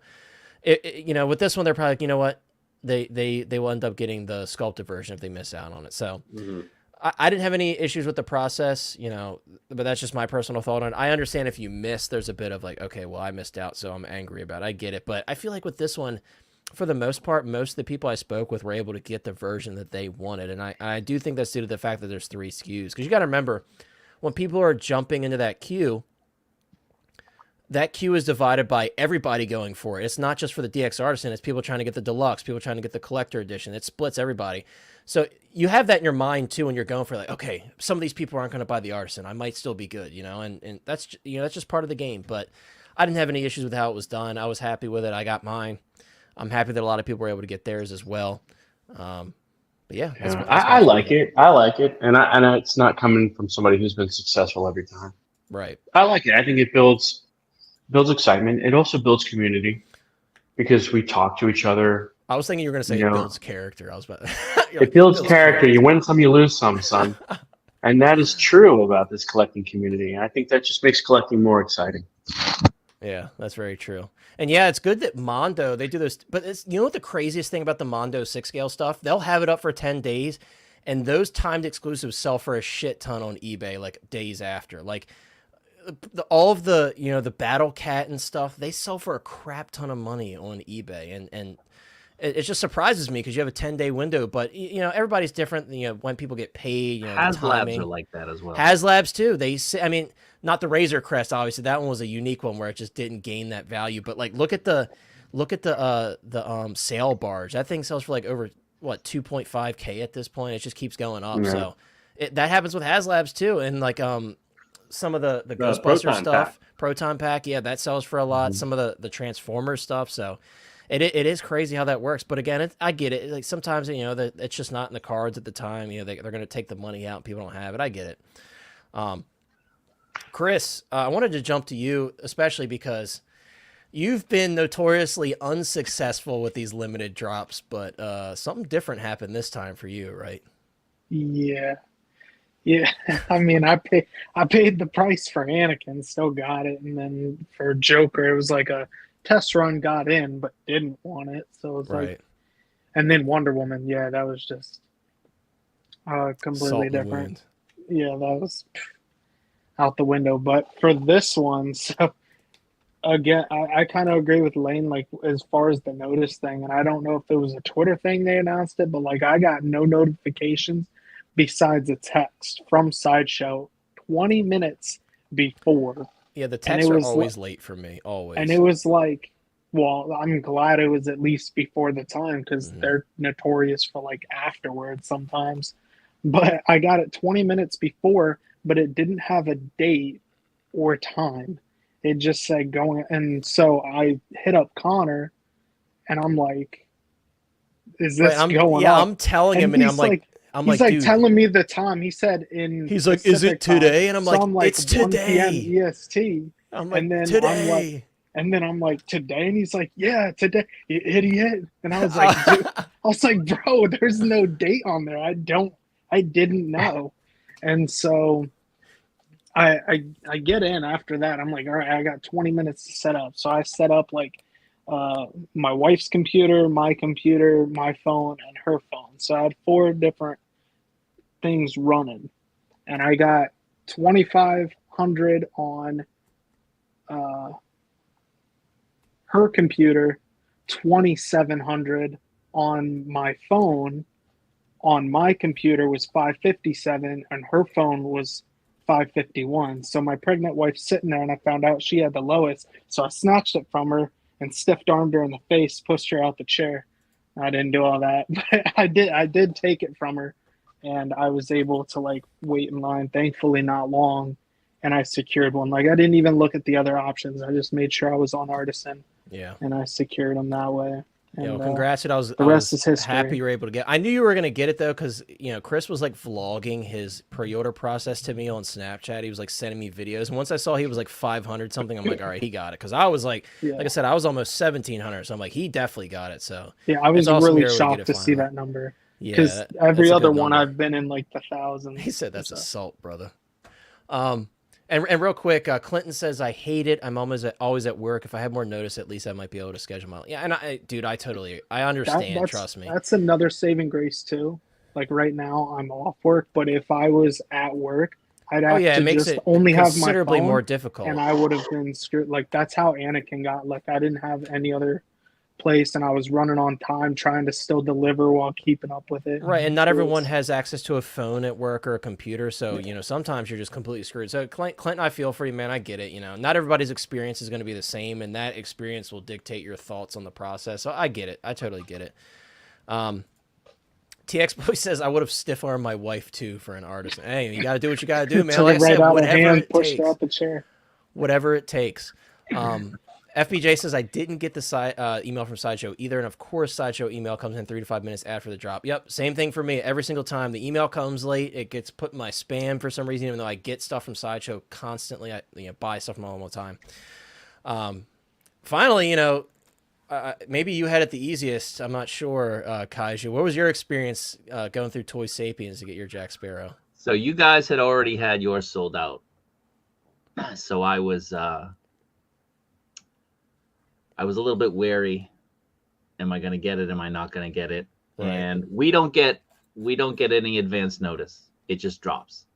With this one, they're probably like, you know what, they will end up getting the sculpted version if they miss out on it. So. Mm-hmm. I didn't have any issues with the process, but that's just my personal thought on it. I understand if you miss, there's a bit of like, okay, well, I missed out, so I'm angry about it. I get it. But I feel like with this one, for the most part, most of the people I spoke with were able to get the version that they wanted. And I do think that's due to the fact that there's 3 SKUs. Because you got to remember, when people are jumping into that queue is divided by everybody going for it. It's not just for the DX Artisan. It's people trying to get the deluxe, people trying to get the collector edition. It splits everybody. So you have that in your mind too when you're going for like, okay, some of these people aren't going to buy the Artisan. I might still be good, and that's just part of the game. But I didn't have any issues with how it was done. I was happy with it. I got mine. I'm happy that a lot of people were able to get theirs as well. But yeah, I like it. I like it, and it's not coming from somebody who's been successful every time. Right. I like it. I think it builds excitement. It also builds community because we talk to each other. I was thinking you were going to say it builds character. I was about it builds character. You win some, you lose some, son. And that is true about this collecting community. And I think that just makes collecting more exciting. Yeah, that's very true. And yeah, it's good that Mondo, they do this. But what the craziest thing about the Mondo 6-scale stuff? They'll have it up for 10 days. And those timed exclusives sell for a shit ton on eBay like days after. Like all of the, the Battle Cat and stuff, they sell for a crap ton of money on eBay. And it just surprises me because you have a 10-day window, but everybody's different. When people get paid, HasLabs are like that as well. HasLabs too. They say, not the Razor Crest, obviously. That one was a unique one where it just didn't gain that value. But like, look at the sail barge. That thing sells for like over 2.5K at this point. It just keeps going up. Yeah. So that happens with HasLabs too. And like some of the Ghostbuster stuff, Proton Pack, yeah, that sells for a lot. Some of the Transformers stuff. So. It is crazy how that works, but again, I get it. Like sometimes it's just not in the cards at the time. They're going to take the money out, and people don't have it. I get it. Chris, I wanted to jump to you, especially because you've been notoriously unsuccessful with these limited drops, but something different happened this time for you, right? Yeah. I mean, I paid the price for Anakin, still got it, and then for Joker, it was like a test run, got in but didn't want it, so it's like, and then Wonder Woman, that was just completely different. Yeah, that was out the window. But for this one, so again, I kind of agree with Lane, like as far as the notice thing, and I don't know if it was a Twitter thing they announced it, but like I got no notifications besides a text from Sideshow 20 minutes before. Yeah, the texts are always late for me, always. And it was like, well, I'm glad it was at least before the time because they're notorious for like afterwards sometimes. But I got it 20 minutes before, but it didn't have a date or time. It just said going. And so I hit up Connor and I'm like, is this going on? Yeah, I'm telling him and I'm like, he's like telling me the time. He said he's like, is it today? Time. And I'm like, so it's today. 1 p.m. EST. I'm like, and then today. I'm like, today? And he's like, yeah, today, you idiot. And I was like, dude, bro, there's no date on there. I didn't know. And so I get in after that. I'm like, all right, I got 20 minutes to set up. So I set up like my wife's computer, my phone, and her phone. So I had 4 different things running, and I got 2,500 on her computer, 2,700 on my phone. On my computer was 557, and her phone was 551. So my pregnant wife's sitting there, and I found out she had the lowest. So I snatched it from her and stiff armed her in the face, pushed her out the chair. I didn't do all that, but I did take it from her, and I was able to like wait in line. Thankfully, not long, and I secured one. Like I didn't even look at the other options. I just made sure I was on Artisan. Yeah. And I secured them that way. And, yeah, well, congrats! I was is history. happy you were able to get. I knew you were gonna get it though, because Chris was like vlogging his pre-order process to me on Snapchat. He was like sending me videos, and once I saw he was like 500 something, I'm like, all right, he got it. Because I was like I said, I was almost 1,700, so I'm like, he definitely got it. So yeah, I was awesome really shocked to see that number. Because every other one I've been in like the thousands. He said that's assault, brother. And real quick, Clinton says, I hate it. I'm always at work. If I had more notice, at least I might be able to schedule my... Yeah, and I understand, trust me. That's another saving grace, too. Like, right now, I'm off work, but if I was at work, I'd have to just only have my phone. Considerably more difficult. And I would have been screwed. Like, that's how Anakin got. Like, I didn't have any other place, and I was running on time trying to still deliver while keeping up with it. Right, and not everyone has access to a phone at work or a computer, so sometimes you're just completely screwed. So Clinton, I feel for you, man. I get it. Not everybody's experience is going to be the same, and that experience will dictate your thoughts on the process. So I get it. I totally get it. TX Boy says I would have stiff armed my wife too for an Artisan. Hey, you got to do what you got to do, man. Like I said, whatever it takes. Out the chair. Whatever it takes. FBJ says I didn't get the email from Sideshow either, and of course Sideshow email comes in 3 to 5 minutes after the drop. Yep, same thing for me. Every single time the email comes late, it gets put in my spam for some reason, even though I get stuff from Sideshow constantly. I buy stuff from them all the time. Finally, maybe you had it the easiest. I'm not sure, Kaiju. What was your experience going through Toy Sapiens to get your Jack Sparrow? So you guys had already had yours sold out. So I was a little bit wary. Am I going to get it? Am I not going to get it? Right. And we don't get any advance notice. It just drops.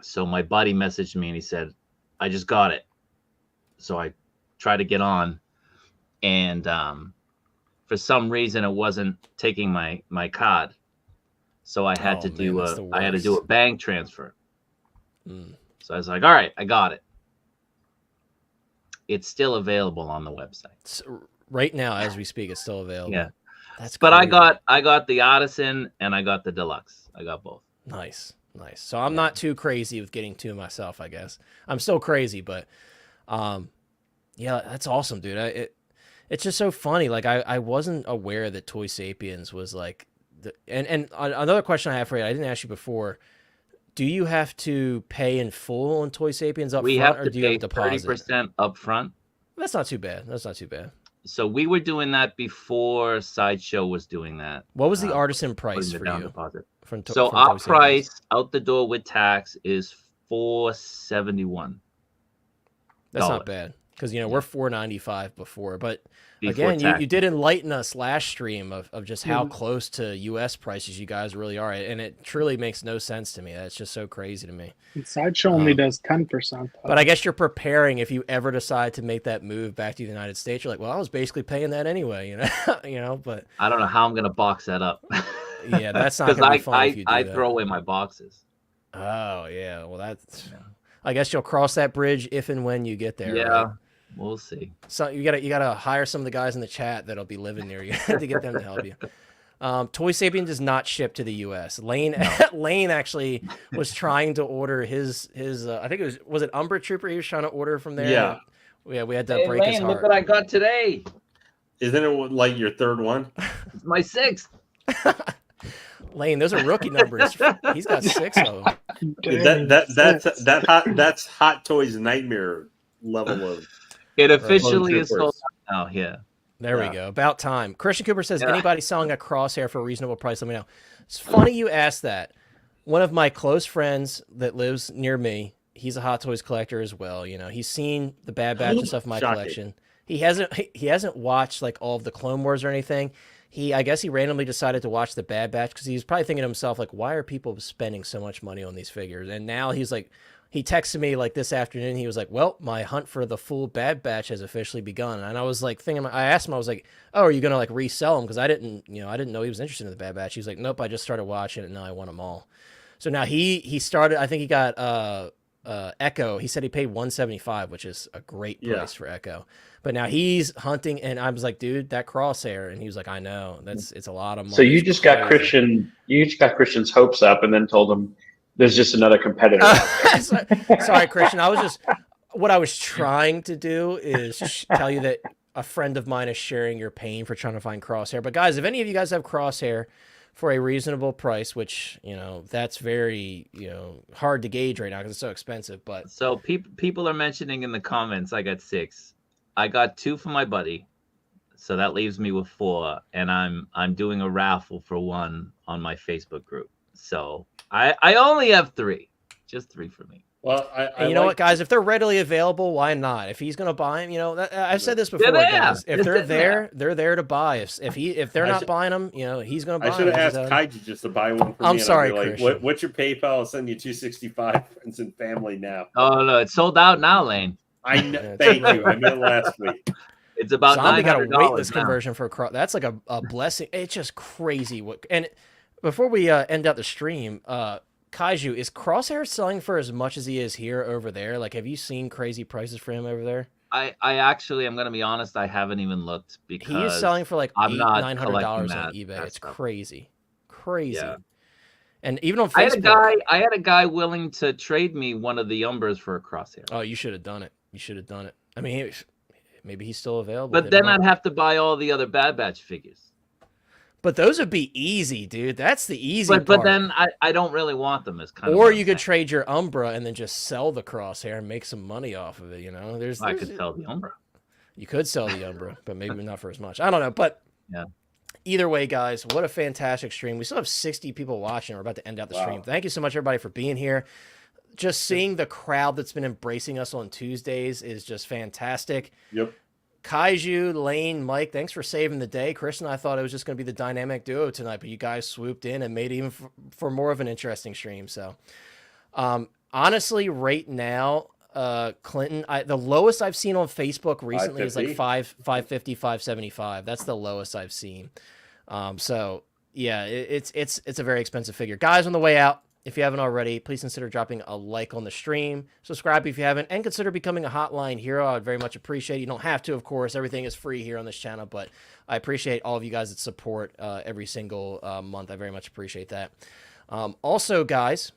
So my buddy messaged me and he said, I just got it. So I tried to get on, and for some reason it wasn't taking my card. So I had to do a bank transfer. So I was like, all right, I got it. It's still available on the website. So right now, as we speak, it's still available. Yeah, that's. But crazy. I got the Artisan and I got the Deluxe. I got both. Nice. So I'm not too crazy with getting two myself. I guess I'm still crazy, but yeah, that's awesome, dude. It's just so funny. Like I wasn't aware that Toy Sapiens was like and another question I have for you, I didn't ask you before. Do you have to pay in full on Toy Sapiens up front, or do you have a deposit? 30% up front. That's not too bad. So we were doing that before Sideshow was doing that. What was the Artisan price for you? So our price out the door with tax is $471. That's not bad, because we're $495 before, but again, you did enlighten us last stream of just how close to U.S. prices you guys really are, and it truly makes no sense to me. That's just so crazy to me. And Sideshow only does 10%. But I guess you're preparing if you ever decide to make that move back to the United States. You're like, well, I was basically paying that anyway, But I don't know how I'm gonna box that up. Yeah, that's not gonna be fun if you do I that. throw away my boxes. Oh yeah, well that's. Yeah. I guess you'll cross that bridge if and when you get there. Yeah. Right? We'll see. So you gotta hire some of the guys in the chat that'll be living near you to get them to help you. Toy Sapien does not ship to the U.S. Lane actually was trying to order his I think was it Umbra Trooper he was trying to order from there. Yeah, we had to break his heart. Look what I got today. Isn't it like your third one? It's my 6th. Lane, those are rookie numbers. He's got 6 of them. That's Hot Toys nightmare level of. It officially is sold out now. Yeah. There we go. About time. Christian Cooper says, anybody selling a crosshair for a reasonable price, let me know. It's funny you asked that. One of my close friends that lives near me, he's a Hot Toys collector as well. He's seen the Bad Batch and stuff in my collection. He hasn't watched like all of the Clone Wars or anything. I guess he randomly decided to watch the Bad Batch because he was probably thinking to himself, like, why are people spending so much money on these figures? And now he's like, he texted me like this afternoon. He was like, well, my hunt for the full Bad Batch has officially begun. And I was like thinking, I asked him, I was like, oh, are you going to like resell them? Because I didn't know he was interested in the Bad Batch. He was like, nope, I just started watching it and now I want them all. So now he started, I think he got Echo. He said he paid $175, which is a great price for Echo. But now he's hunting, and I was like, dude, that crosshair. And he was like, I know, it's a lot of money. So you just got Christian's hopes up and then told him there's just another competitor. Sorry, Christian. What I was trying to do is tell you that a friend of mine is sharing your pain for trying to find crosshair. But guys, if any of you guys have crosshair for a reasonable price, which, that's very, hard to gauge right now because it's so expensive. But so people are mentioning in the comments, I got 6. I got 2 for my buddy, so that leaves me with 4, and I'm doing a raffle for 1 on my Facebook group. So I only have 3, just 3 for me. Well, and you know what, guys? If they're readily available, why not? If he's gonna buy them, I've said this before, guys. If they're there, they're there to buy. If they're not buying them, he's gonna buy them. I should have asked Kaiji just to buy one for me. I'm sorry, like, what's your PayPal? I'll send you $265, friends and family now. Oh no, it's sold out now, Lane. I know. Thank you. I met last week. It's about Zombie got a $900 waitlist conversion for a cross. That's like a blessing. It's just crazy. And before we end out the stream, Kaiju, is Crosshair selling for as much as he is here over there? Like, have you seen crazy prices for him over there? I actually, I'm gonna be honest, I haven't even looked because he is selling for like $900 on eBay. It's stuff. crazy. Yeah. And And even on Facebook, I had a guy willing to trade me one of the Umbers for a Crosshair. Oh, you should have done it. I mean, maybe he's still available. But then I'd have to buy all the other Bad Batch figures. But those would be easy, dude. That's the easy part. But then I don't really want them as kind of. Or you could trade your Umbra and then just sell the Crosshair and make some money off of it. I could sell the Umbra. You could sell the Umbra, but maybe not for as much. I don't know. But either way, guys, what a fantastic stream. We still have 60 people watching. We're about to end out the stream. Thank you so much, everybody, for being here. Just seeing the crowd that's been embracing us on Tuesdays is just fantastic. Yep. Kaiju, Lane, Mike, thanks for saving the day. Chris and I thought it was just going to be the dynamic duo tonight, but you guys swooped in and made it even for more of an interesting stream. So, honestly, right now, Clinton, the lowest I've seen on Facebook recently is like 550, 575. That's the lowest I've seen. So yeah, it's a very expensive figure. Guys, on the way out, if you haven't already, please consider dropping a like on the stream, subscribe if you haven't, and consider becoming a Hotline Hero. I would very much appreciate it. You don't have to, of course. Everything is free here on this channel, but I appreciate all of you guys that support every single month. I very much appreciate that. Also, guys,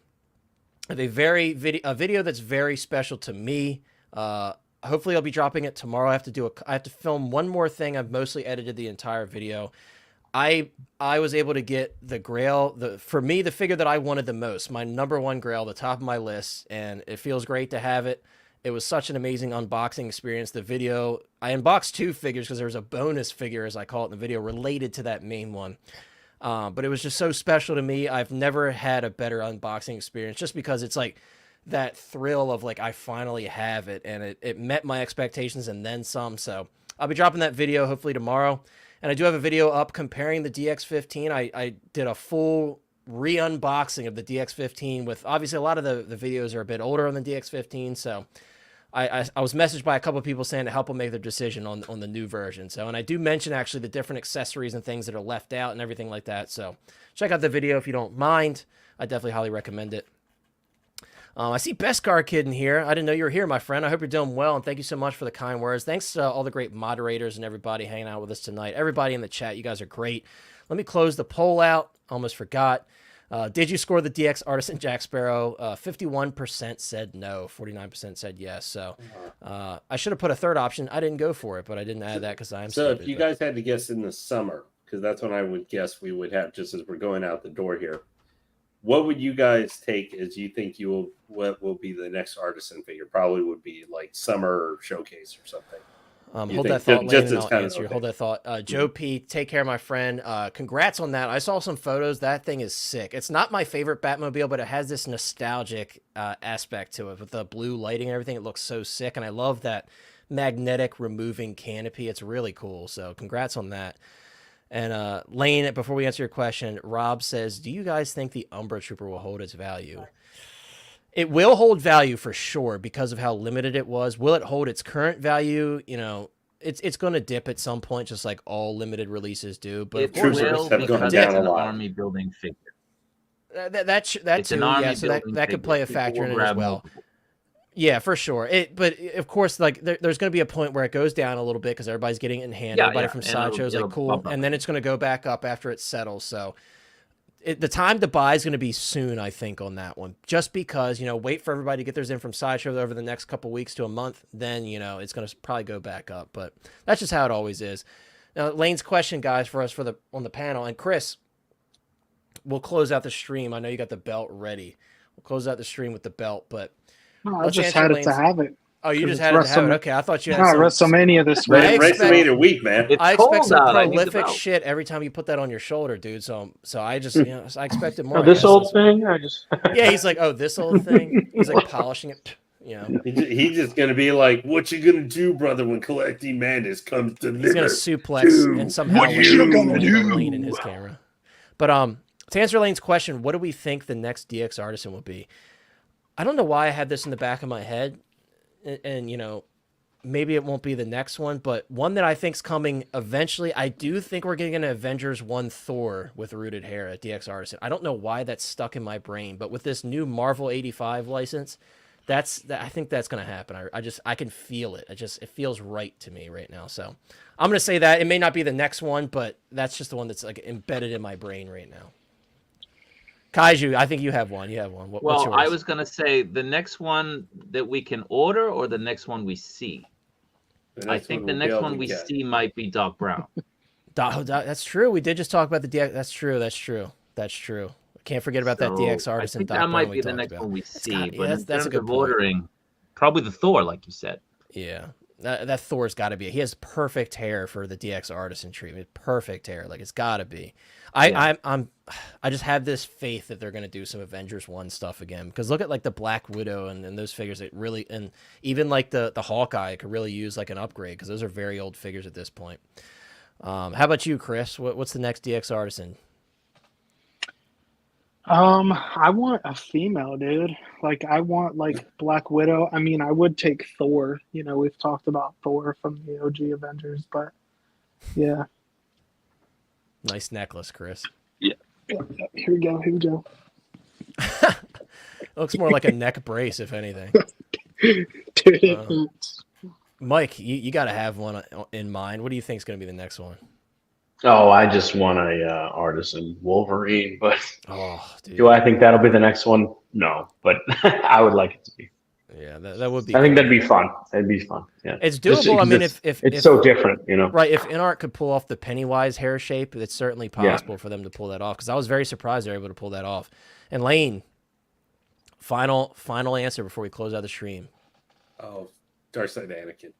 I have a video that's very special to me. Hopefully, I'll be dropping it tomorrow. I have to film one more thing. I've mostly edited the entire video. I was able to get the Grail, for me, the figure that I wanted the most, my #1 Grail, the top of my list, and it feels great to have it. It was such an amazing unboxing experience. The video, I unboxed 2 figures because there was a bonus figure, as I call it in the video, related to that main one. But it was just so special to me. I've never had a better unboxing experience just because it's like that thrill of like, I finally have it, and it met my expectations and then some. So I'll be dropping that video hopefully tomorrow. And I do have a video up comparing the DX15. I did a full re-unboxing of the DX15 with, obviously, a lot of the videos are a bit older on the DX15. So I was messaged by a couple of people saying to help them make their decision on the new version. So, and I do mention actually the different accessories and things that are left out and everything like that. So check out the video if you don't mind. I definitely highly recommend it. I see Beskar Kid in here. I didn't know you were here, my friend. I hope you're doing well, and thank you so much for the kind words. Thanks to all the great moderators and everybody hanging out with us tonight. Everybody in the chat, you guys are great. Let me close the poll out. Almost forgot. Did you score the DX Artisan Jack Sparrow? 51% said no. 49% said yes. So I should have put a third option. I didn't go for it, but I didn't add that because I'm stupid. If you guys had to guess in the summer, because that's when I would guess we would have, just as we're going out the door here, what would you guys take as you think what will be the next Artisan figure? Probably would be like summer showcase or something. Hold that thought, Landon, and I'll answer. Hold that thought. Joe P, take care, my friend. Congrats on that. I saw some photos. That thing is sick. It's not my favorite Batmobile, but it has this nostalgic aspect to it with the blue lighting and everything. It looks so sick, and I love that magnetic removing canopy. It's really cool. So congrats on that. And Lane, before we answer your question, Rob says, do you guys think the Umbra Trooper will hold its value? It will hold value for sure because of how limited it was. Will it hold its current value? You know, it's going to dip at some point, just like all limited releases do. But It of course, will have gone because down it's a an lot. army building figure. that It's too, an army yeah. So building that could figure. play a People factor will in it as grab well. multiple. Yeah, for sure. But of course, like there's going to be a point where it goes down a little bit because everybody's getting it in hand. Yeah, Everybody yeah, from and it'll- Sideshow's like it'll cool, bump up. and then it's going to go back up after it settles. So the time to buy is going to be soon, I think, on that one. Just because, you know, wait for everybody to get theirs in from Sideshow over the next couple weeks to a month, then, you know, it's going to probably go back up. But that's just how it always is. Now, Lane's question, guys, for us on the panel, and Chris, we'll close out the stream. I know you got the belt ready. We'll close out the stream with the belt, but No, I let's just answer had it Lane's- to have it. oh, you 'Cause just it's had it to have it. WrestleMania. Okay, I thought you had No, some. WrestleMania this I week. expect- WrestleMania week, man. It's I expect cold some out. I need the prolific belt. shit every time you put that on your shoulder, dude. So I just, you know, I expected more. Oh, I this guess. old thing, I just Yeah, he's like, oh, this old thing. He's like polishing it. You know, He's just gonna be like, "What you gonna do, brother, when collecting madness comes to he's gonna liver?" suplex Dude, and somehow what land you on gonna do? Lane in his camera. But to answer Lane's question, what do we think the next DX Artisan will be? I don't know why I had this in the back of my head, and you know, maybe it won't be the next one, but one that I think's coming eventually. I do think we're getting an Avengers 1 Thor with rooted hair at DX Artisan. I don't know why that's stuck in my brain, but with this new Marvel 85 license, I think that's going to happen. I can feel it. It feels right to me right now. So I'm going to say that it may not be the next one, but that's just the one that's like embedded in my brain right now. Kaiju, I think you have one. What's Well, yours? I was going to say the next one that we can order or the next one we see. The I next think one the we'll be next able one to we get. see might be Doc Brown. That's true. We did just talk about the DX. That's true. Can't forget about that So, DX Artisan. I think Doc that Brown might we be the talked next about. one we see. got- But yeah, in that's a terms good of point. ordering, probably the Thor, like you said. Yeah, that Thor's got to be. He has perfect hair for the DX Artisan treatment. Perfect hair, like it's got to be. I just have this faith that they're gonna do some Avengers 1 stuff again, because look at like the Black Widow and those figures that really, and even like the Hawkeye could really use like an upgrade, because those are very old figures at this point. How about you, Chris? What's the next DX Artisan? I want a female, dude. Like, I want like Black Widow. I mean, I would take Thor. You know, we've talked about Thor from the OG Avengers, but yeah. Nice necklace, Chris. Here we go. Looks more like a neck brace, if anything. Dude, it Uh, hurts. Mike, you got to have one in mind. What do you think is going to be the next one? oh, I just want a Artisan Wolverine, but Oh, dude. do I think that'll be the next one? No, but I would like it to be. Yeah, that would be. I think cool. that'd be fun. It'd be fun. Yeah, It's Just doable. I mean, because if so different, you know. right, if InArt could pull off the Pennywise hair shape, it's certainly possible for them to pull that off. Because I was very surprised they were able to pull that off. And Lane, final answer before we close out the stream. Oh, Darkseid Anakin.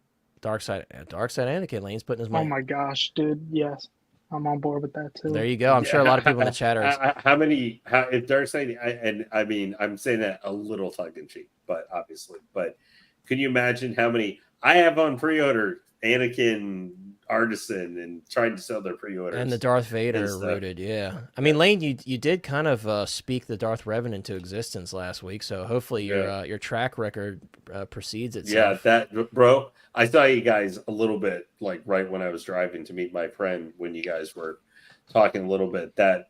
Dark side Anakin. Lane's putting his Oh money. my gosh, dude. Yes, I'm on board with that too. There you go. I'm sure a lot of people in the chat are. If Darkseid, I mean, I'm saying that a little tongue in cheek, but obviously, but can you imagine how many I have on pre-order Anakin Artisan and trying to sell their pre-orders And the Darth Vader stuff. rooted, yeah. I mean, Lane, you did kind of speak the Darth Revan into existence last week, so hopefully your track record precedes itself. Yeah, that bro. I saw you guys a little bit like right when I was driving to meet my friend when you guys were talking a little bit. That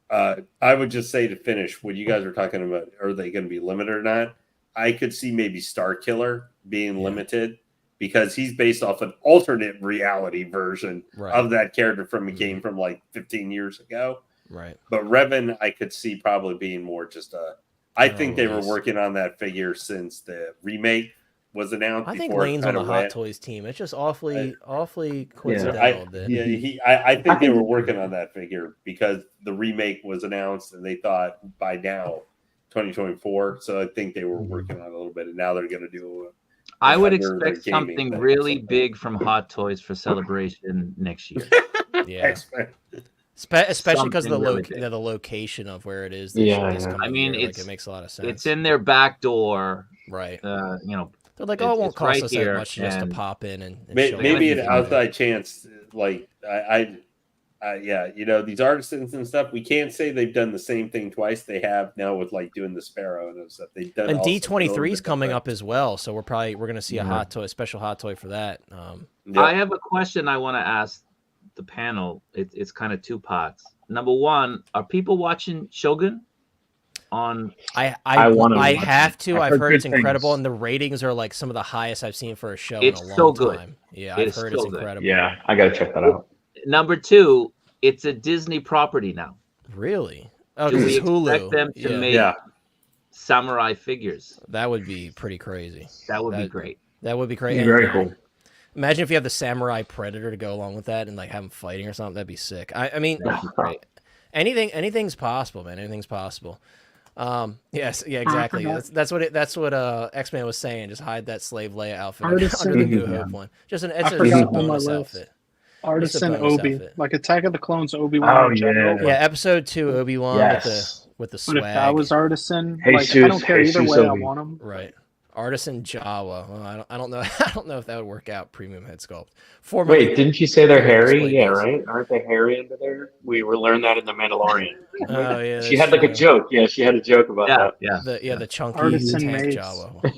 I would just say to finish what you guys were talking about. Are they going to be limited or not? I could see maybe Starkiller being limited because he's based off an alternate reality version of that character from a game from like 15 years ago. Right. But Revan, I could see probably being more just a. I think they were working on that figure since the remake was announced. I think Lane's on the Hot Toys team. It's just awfully coincidental. I think they were working on that figure because the remake was announced and they thought by now 2024. So I think they were working on it a little bit, and now they're going to do. I would expect something really big from Hot Toys for Celebration next year. Yeah. Especially because of the really the location of where it is. I mean, it makes a lot of sense. It's in their back door, right? You know, they're like, oh, it won't cost right us here, that much just to pop in and maybe an outside chance. Like I yeah, you know, these artisans and stuff, we can't say they've done the same thing twice. They have now with like doing the Sparrow and stuff. They've done And also D23 is coming different. up as well, so we're going to see a hot toy, a special hot toy for that. Yep. I have a question I want to ask the panel. It's kind of two parts. Number one, are people watching Shogun on? I wanna watch have it. to. I've I've heard heard good it's incredible, things. and the ratings are like some of the highest I've seen for a show It's in a long so good. time. Yeah, It I've is heard so it's good. incredible. Yeah, I got to check that out. Number two, it's a Disney property now. Really? Oh, Do 'cause we it's Hulu. expect them to Yeah. make Yeah. samurai figures? That would be pretty crazy. That would be great. That would be crazy. Very cool. Imagine if you have the samurai predator to go along with that and like have them fighting or something. That'd be sick. I mean, That'd be great. anything's possible, man. Anything's possible. Yes, yeah, exactly. forgot. That's what X-Man was saying. Just hide that slave Leia outfit Artisan. under the New Yeah. Hope one. It's I a forgot on my bonus list. outfit. Artisan bonus Obi, outfit. like Attack of the Clones Obi-Wan Oh, in general. yeah. Yeah, episode 2 Obi-Wan Yes. with the But swag. if that was Artisan, Jesus, like I don't care either Jesus way. I Obi. want them. right. Artisan Jawa. Well, I don't know. I don't know if that would work out. Premium head sculpt. Wait, didn't you say they're hairy? Display Yeah, case. right? Aren't they hairy under there? We were learned that in The Mandalorian. Oh yeah. She that's had like a true. joke. Yeah, she had a joke about Yeah, that. yeah. The chunky Artisan tank mace. Jawa.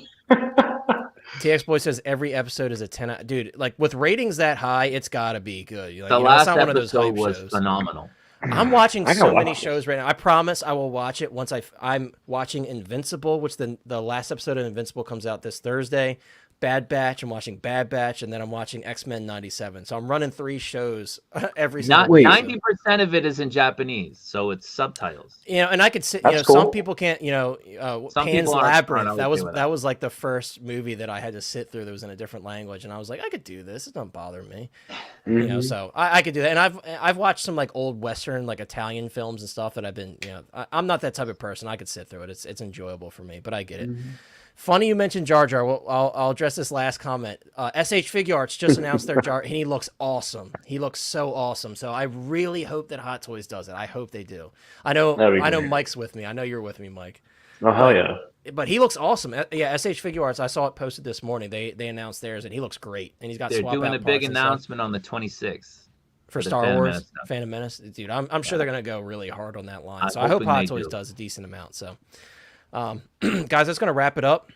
TX Boy says every episode is a 10 out. Dude, like with ratings that high, it's got to be good. Like, The it's last not one of those episode hype was shows. phenomenal. I'm watching I gotta so many watch shows right now. I promise I will watch it once I'm watching Invincible, which the last episode of Invincible comes out this Thursday. Bad Batch, I'm watching Bad Batch, and then I'm watching X-Men 97. So I'm running 3 shows every single Not week. 90% of it is in Japanese, so it's subtitles. You know, and I could sit. That's Some cool. people can't. Some Pan's people aren't Labyrinth. okay with That was like the first movie that I had to sit through that was in a different language, and I was like, I could do this. It doesn't bother me. You know, Mhm. so I could do that. And I've watched some like old Western, like Italian films and stuff that I've been. You know, I'm not that type of person. I could sit through it. It's enjoyable for me. But I get it. Funny you mentioned Jar Jar. Well, I'll address this last comment. SH Figure Arts just announced their Jar, and he looks awesome. He looks so awesome. So I really hope that Hot Toys does it. I hope they do. I know That'd be great. Mike's with me. I know you're with me, Mike. Oh, hell yeah. But he looks awesome. Yeah, SH Figure Arts. I saw it posted this morning. They announced theirs, and he looks great. And he's got They're swap doing out a big parts and stuff announcement on the 26th. for the Star Phantom Wars, Menace stuff. Phantom Menace. Dude, I'm sure they're gonna go really hard on that line. I'm So I hope hoping Hot they Toys do. does a decent amount. So, guys, that's gonna wrap it up.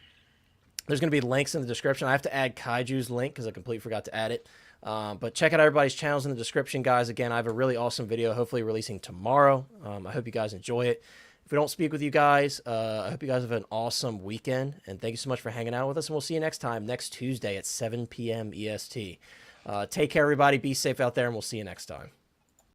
There's going to be links in the description. I have to add Kaiju's link because I completely forgot to add it. But check out everybody's channels in the description, guys. Again, I have a really awesome video, hopefully releasing tomorrow. I hope you guys enjoy it. If we don't speak with you guys, I hope you guys have an awesome weekend. And thank you so much for hanging out with us. And we'll see you next time, next Tuesday at 7 p.m. EST. Take care, everybody. Be safe out there, and we'll see you next time.